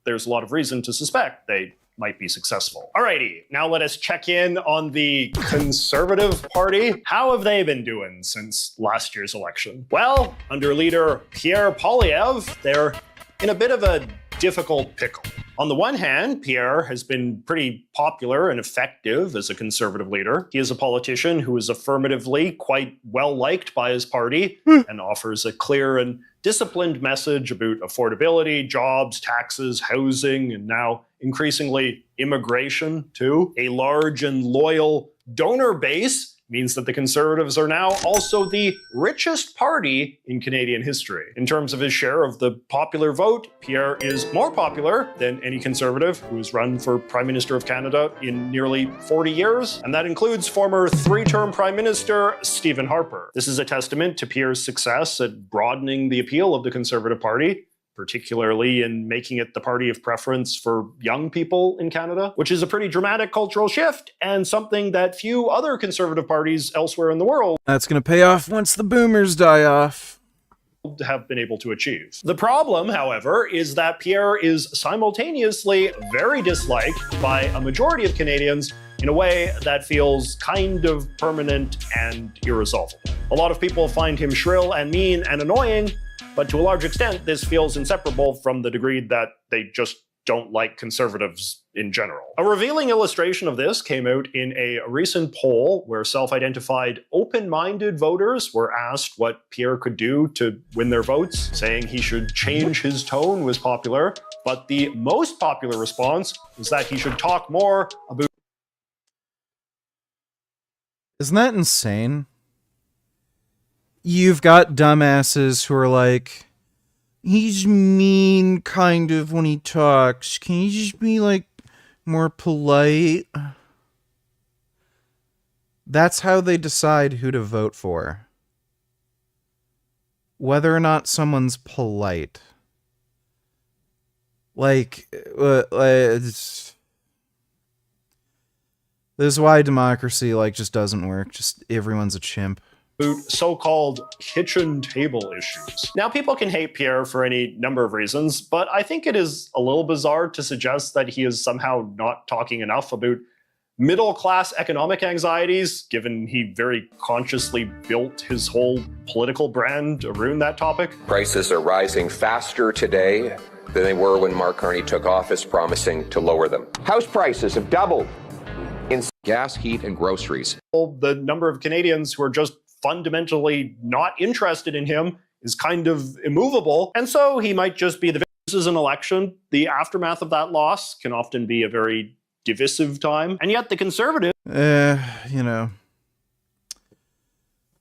There's a lot of reason to suspect they might be successful. Alrighty, now let us check in on the Conservative Party. How have they been doing since last year's election? Well, under leader Pierre Poilievre, they're in a bit of a difficult pickle. On the one hand, Pierre has been pretty popular and effective as a Conservative leader. He is a politician who is affirmatively quite well liked by his party and offers a clear and disciplined message about affordability, jobs, taxes, housing, and now increasingly immigration too. A large and loyal donor base means that the Conservatives are now also the richest party in Canadian history. In terms of his share of the popular vote, Pierre is more popular than any Conservative who has run for Prime Minister of Canada in nearly 40 years, and that includes former three-term Prime Minister Stephen Harper. This is a testament to Pierre's success at broadening the appeal of the Conservative Party, particularly in making it the party of preference for young people in Canada, which is a pretty dramatic cultural shift and something that few other Conservative parties elsewhere in the world That's going to pay off once the boomers die off. have been able to achieve. The problem, however, is that Pierre is simultaneously very disliked by a majority of Canadians in a way that feels kind of permanent and irresolvable. A lot of people find him shrill and mean and annoying, but to a large extent, this feels inseparable from the degree that they just don't like Conservatives in general. A revealing illustration of this came out in a recent poll where self-identified open-minded voters were asked what Pierre could do to win their votes. Saying he should change his tone was popular, but the most popular response was that he should talk more about... Isn't that insane? You've got dumbasses who are like, he's mean kind of when he talks. Can you just be like more polite? That's how they decide who to vote for. Whether or not someone's polite. This is why democracy just doesn't work. Just everyone's a chimp. So-called kitchen table issues. Now, people can hate Pierre for any number of reasons, but I think it is a little bizarre to suggest that he is somehow not talking enough about middle-class economic anxieties, given he very consciously built his whole political brand around that topic. Prices are rising faster today than they were when Mark Carney took office, promising to lower them. House prices have doubled in gas, heat, and groceries. The number of Canadians who are just fundamentally not interested in him is kind of immovable, and so he might just be the... This is an election. The aftermath of that loss can often be a very divisive time, and yet the Conservatives...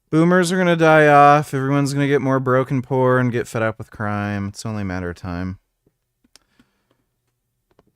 Boomers are gonna die off, everyone's gonna get more broken poor and get fed up with crime. It's only a matter of time.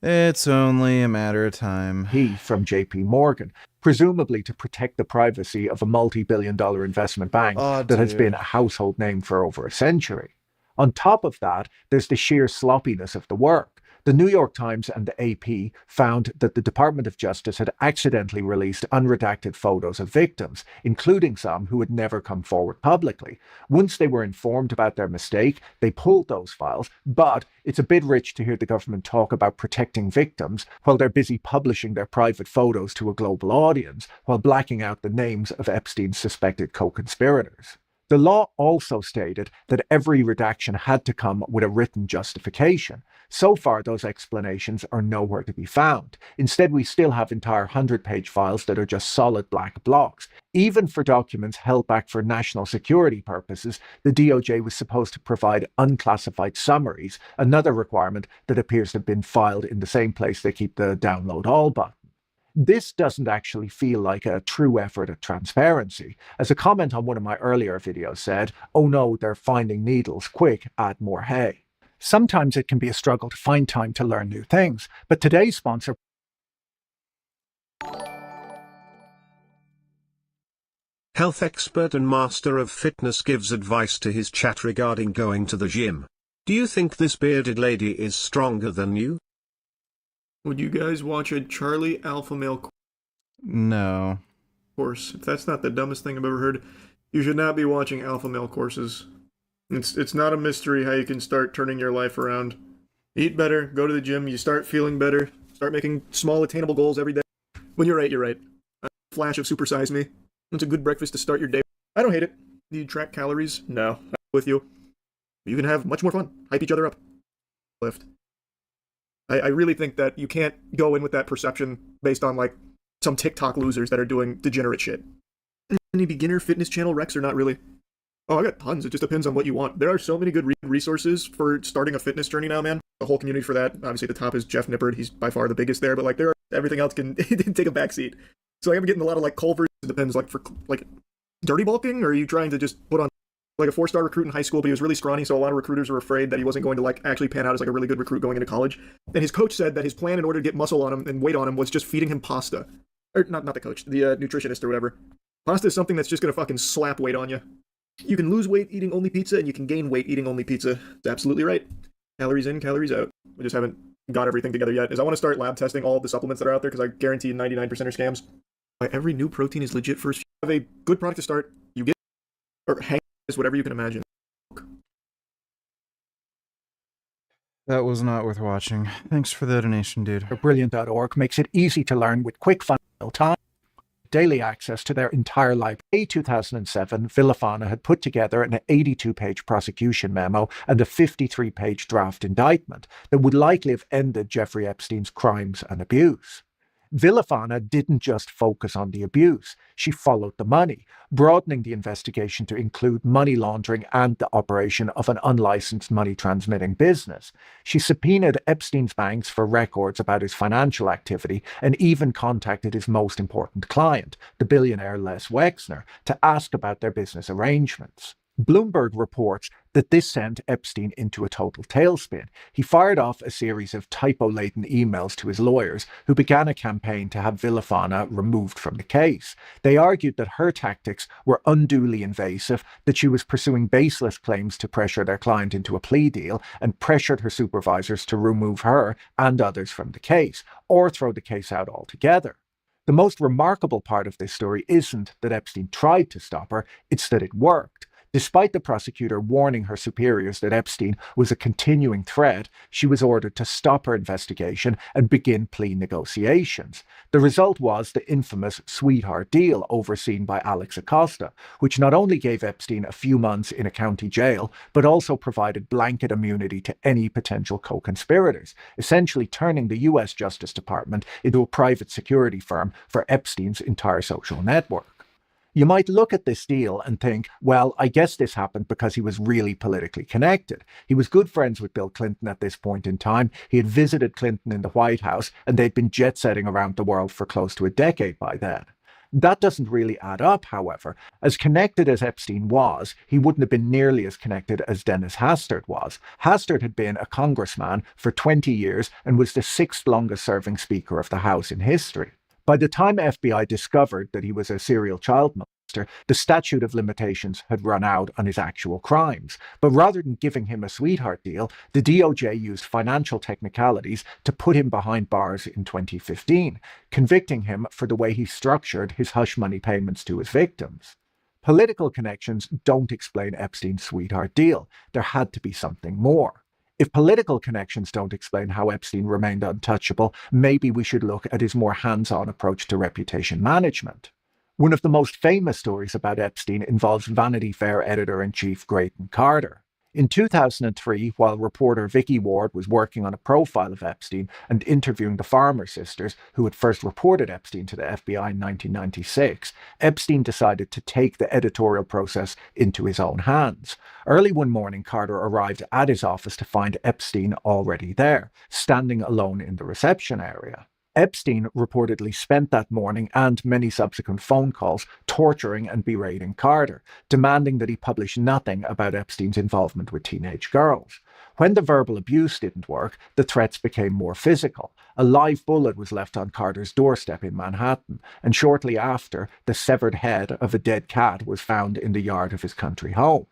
It's only a matter of time. He from JP Morgan, presumably to protect the privacy of a multi-billion-dollar investment bank that has been a household name for over a century. On top of that, there's the sheer sloppiness of the work. The New York Times and the AP found that the Department of Justice had accidentally released unredacted photos of victims, including some who had never come forward publicly. Once they were informed about their mistake, they pulled those files, but it's a bit rich to hear the government talk about protecting victims while they're busy publishing their private photos to a global audience, while blacking out the names of Epstein's suspected co-conspirators. The law also stated that every redaction had to come with a written justification. So far, those explanations are nowhere to be found. Instead, we still have entire 100-page files that are just solid black blocks. Even for documents held back for national security purposes, the DOJ was supposed to provide unclassified summaries, another requirement that appears to have been filed in the same place they keep the download all button. This doesn't actually feel like a true effort at transparency. As a comment on one of my earlier videos said, "Oh no, they're finding needles, quick, add more hay." Sometimes it can be a struggle to find time to learn new things, but today's sponsor... Health expert and master of fitness gives advice to his chat regarding going to the gym. Do you think this bearded lady is stronger than you? Would you guys watch a Charlie Alpha Male No. course? If that's not the dumbest thing I've ever heard, you should not be watching Alpha Male courses. It's not a mystery how you can start turning your life around. Eat better, go to the gym, you start feeling better, start making small attainable goals every day. When you're right. A flash of Supersize Me. It's a good breakfast to start your day. I don't hate it. Do you track calories? No. I'm with you. You can have much more fun. Hype each other up. Lift. I really think that you can't go in with that perception based on, some TikTok losers that are doing degenerate shit. Any beginner fitness channel recs or not really? Oh, I got tons. It just depends on what you want. There are so many good resources for starting a fitness journey now, man. A whole community for that. Obviously, the top is Jeff Nippard. He's by far the biggest there, but, everything else can take a backseat. So I'm getting a lot of like Culvers. It depends, like for like dirty bulking, or are you trying to just put on like a 4-star recruit in high school, but he was really scrawny, so a lot of recruiters were afraid that he wasn't going to like actually pan out as like a really good recruit going into college. And his coach said that his plan in order to get muscle on him and weight on him was just feeding him pasta. Or not the coach, the nutritionist or whatever. Pasta is something that's just gonna fucking slap weight on you. You can lose weight eating only pizza, and you can gain weight eating only pizza. It's absolutely right. Calories in, calories out. We just haven't got everything together yet. Is I want to start lab testing all of the supplements that are out there, because I guarantee 99% are scams. Every new protein is legit first. Have a good product to start. You get, or hang is whatever you can imagine. That was not worth watching. Thanks for the donation, dude. Brilliant.org makes it easy to learn with quick fundamental time. Daily access to their entire library. In 2007, Villafana had put together an 82-page prosecution memo and a 53-page draft indictment that would likely have ended Jeffrey Epstein's crimes and abuse. Villafana didn't just focus on the abuse, she followed the money, broadening the investigation to include money laundering and the operation of an unlicensed money-transmitting business. She subpoenaed Epstein's banks for records about his financial activity and even contacted his most important client, the billionaire Les Wexner, to ask about their business arrangements. Bloomberg reports that this sent Epstein into a total tailspin. He fired off a series of typo-laden emails to his lawyers, who began a campaign to have Villafana removed from the case. They argued that her tactics were unduly invasive, that she was pursuing baseless claims to pressure their client into a plea deal, and pressured her supervisors to remove her and others from the case, or throw the case out altogether. The most remarkable part of this story isn't that Epstein tried to stop her, it's that it worked. Despite the prosecutor warning her superiors that Epstein was a continuing threat, she was ordered to stop her investigation and begin plea negotiations. The result was the infamous sweetheart deal overseen by Alex Acosta, which not only gave Epstein a few months in a county jail, but also provided blanket immunity to any potential co-conspirators, essentially turning the US Justice Department into a private security firm for Epstein's entire social network. You might look at this deal and think, well, I guess this happened because he was really politically connected. He was good friends with Bill Clinton at this point in time. He had visited Clinton in the White House, and they'd been jet-setting around the world for close to a decade by then. That doesn't really add up, however. As connected as Epstein was, he wouldn't have been nearly as connected as Dennis Hastert was. Hastert had been a congressman for 20 years and was the 6th longest-serving Speaker of the House in history. By the time FBI discovered that he was a serial child molester, the statute of limitations had run out on his actual crimes. But rather than giving him a sweetheart deal, the DOJ used financial technicalities to put him behind bars in 2015, convicting him for the way he structured his hush money payments to his victims. Political connections don't explain Epstein's sweetheart deal. There had to be something more. If political connections don't explain how Epstein remained untouchable, maybe we should look at his more hands-on approach to reputation management. One of the most famous stories about Epstein involves Vanity Fair editor-in-chief Graydon Carter. In 2003, while reporter Vicky Ward was working on a profile of Epstein and interviewing the Farmer sisters, who had first reported Epstein to the FBI in 1996, Epstein decided to take the editorial process into his own hands. Early one morning, Carter arrived at his office to find Epstein already there, standing alone in the reception area. Epstein reportedly spent that morning and many subsequent phone calls torturing and berating Carter, demanding that he publish nothing about Epstein's involvement with teenage girls. When the verbal abuse didn't work, the threats became more physical. A live bullet was left on Carter's doorstep in Manhattan, and shortly after, the severed head of a dead cat was found in the yard of his country home.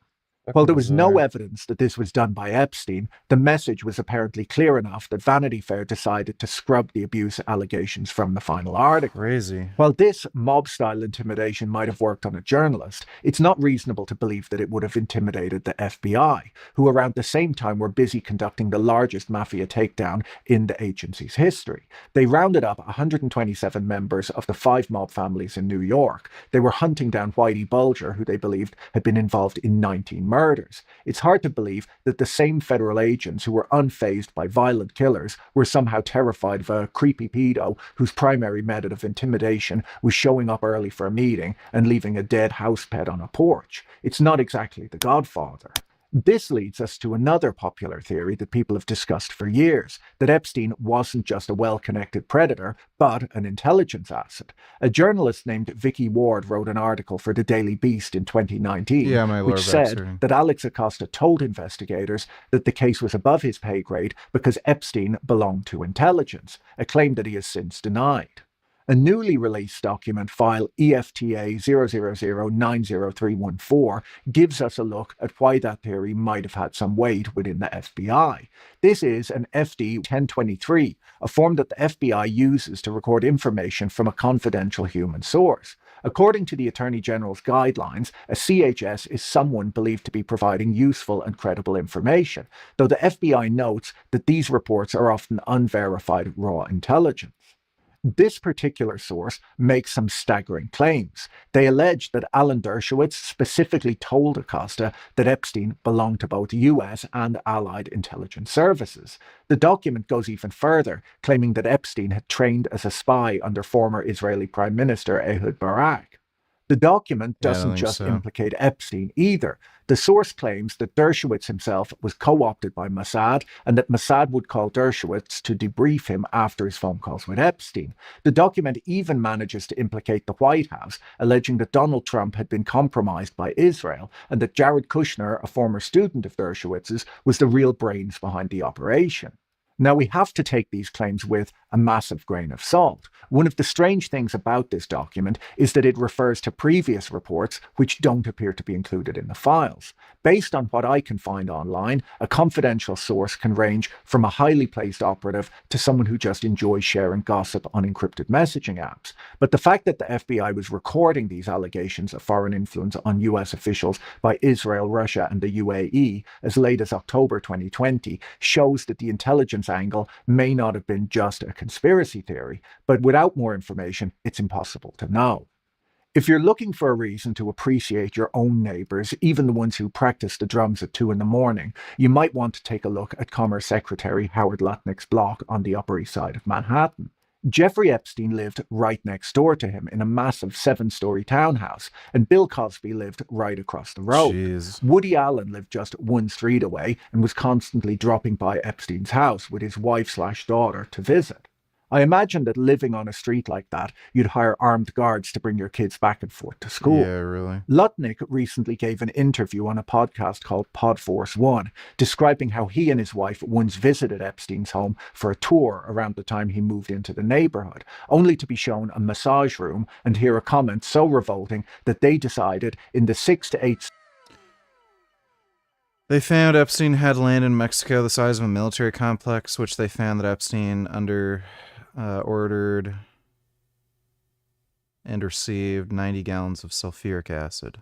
While there was no evidence that this was done by Epstein, the message was apparently clear enough that Vanity Fair decided to scrub the abuse allegations from the final article. Crazy. While this mob-style intimidation might have worked on a journalist, it's not reasonable to believe that it would have intimidated the FBI, who around the same time were busy conducting the largest mafia takedown in the agency's history. They rounded up 127 members of the 5 mob families in New York. They were hunting down Whitey Bulger, who they believed had been involved in 19 murders. It's hard to believe that the same federal agents who were unfazed by violent killers were somehow terrified of a creepy pedo whose primary method of intimidation was showing up early for a meeting and leaving a dead house pet on a porch. It's not exactly The Godfather. This leads us to another popular theory that people have discussed for years, that Epstein wasn't just a well-connected predator, but an intelligence asset. A journalist named Vicky Ward wrote an article for the Daily Beast in 2019, Yeah, my which lower back's said hurting. that Alex Acosta told investigators that the case was above his pay grade because Epstein belonged to intelligence, a claim that he has since denied. A newly released document, file EFTA 000900314, gives us a look at why that theory might have had some weight within the FBI. This is an FD 1023, a form that the FBI uses to record information from a confidential human source. According to the Attorney General's guidelines, a CHS is someone believed to be providing useful and credible information, though the FBI notes that these reports are often unverified raw intelligence. This particular source makes some staggering claims. They allege that Alan Dershowitz specifically told Acosta that Epstein belonged to both US and Allied intelligence services. The document goes even further, claiming that Epstein had trained as a spy under former Israeli Prime Minister Ehud Barak. The document doesn't just implicate Epstein either. The source claims that Dershowitz himself was co-opted by Mossad and that Mossad would call Dershowitz to debrief him after his phone calls with Epstein. The document even manages to implicate the White House, alleging that Donald Trump had been compromised by Israel and that Jared Kushner, a former student of Dershowitz's, was the real brains behind the operation. Now, we have to take these claims with a massive grain of salt. One of the strange things about this document is that it refers to previous reports which don't appear to be included in the files. Based on what I can find online, a confidential source can range from a highly placed operative to someone who just enjoys sharing gossip on encrypted messaging apps. But the fact that the FBI was recording these allegations of foreign influence on US officials by Israel, Russia, and the UAE as late as October 2020 shows that the intelligence angle may not have been just a conspiracy theory, but without more information, it's impossible to know. If you're looking for a reason to appreciate your own neighbours, even the ones who practice the drums at 2 a.m, you might want to take a look at Commerce Secretary Howard Lutnick's block on the Upper East Side of Manhattan. Jeffrey Epstein lived right next door to him in a massive 7-story townhouse, and Bill Cosby lived right across the road. Jeez. Woody Allen lived just 1 street away and was constantly dropping by Epstein's house with his wife/daughter to visit. I imagine that living on a street like that, you'd hire armed guards to bring your kids back and forth to school. Yeah, really. Lutnick recently gave an interview on a podcast called Podforce One, describing how he and his wife once visited Epstein's home for a tour around the time he moved into the neighborhood, only to be shown a massage room and hear a comment so revolting that they decided in the 6 to 8 They found Epstein had land in Mexico the size of a military complex, which they found that Epstein ordered and received 90 gallons of sulfuric acid.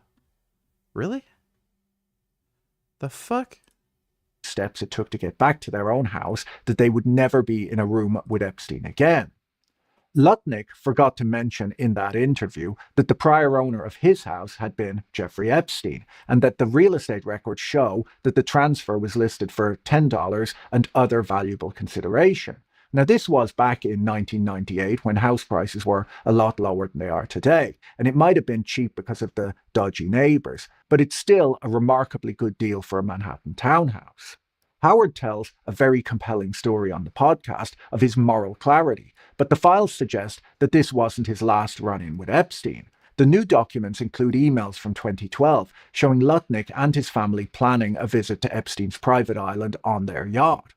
Really? The fuck? Steps it took to get back to their own house, that they would never be in a room with Epstein again. Lutnick forgot to mention in that interview that the prior owner of his house had been Jeffrey Epstein, and that the real estate records show that the transfer was listed for $10 and other valuable consideration. Now, this was back in 1998 when house prices were a lot lower than they are today, and it might have been cheap because of the dodgy neighbours, but it's still a remarkably good deal for a Manhattan townhouse. Howard tells a very compelling story on the podcast of his moral clarity, but the files suggest that this wasn't his last run-in with Epstein. The new documents include emails from 2012 showing Lutnick and his family planning a visit to Epstein's private island on their yacht.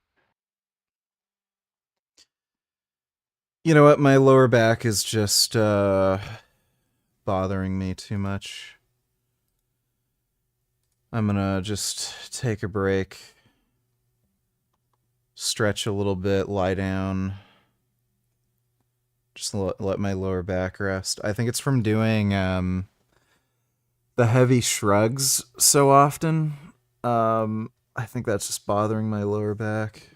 You know what? My lower back is just bothering me too much. I'm gonna just take a break, stretch a little bit, lie down, just let my lower back rest. I think it's from doing the heavy shrugs so often. I think that's just bothering my lower back.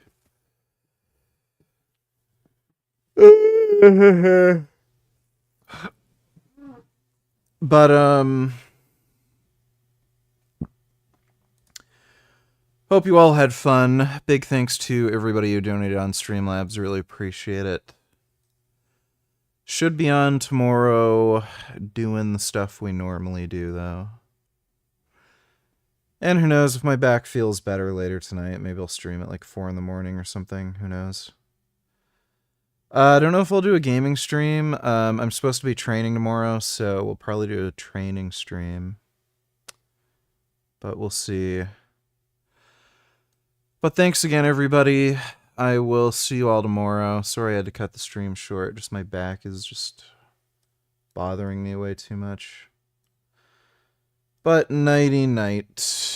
But hope you all had fun. Big thanks to everybody who donated on Streamlabs. Really appreciate it. Should be on tomorrow doing the stuff we normally do, though. And who knows, if my back feels better later tonight, maybe I'll stream at like 4 in the morning or something. Who knows? I don't know if I'll do a gaming stream. I'm supposed to be training tomorrow, so we'll probably do a training stream. But we'll see. But thanks again, everybody. I will see you all tomorrow. Sorry I had to cut the stream short. Just my back is just bothering me way too much. But nighty night.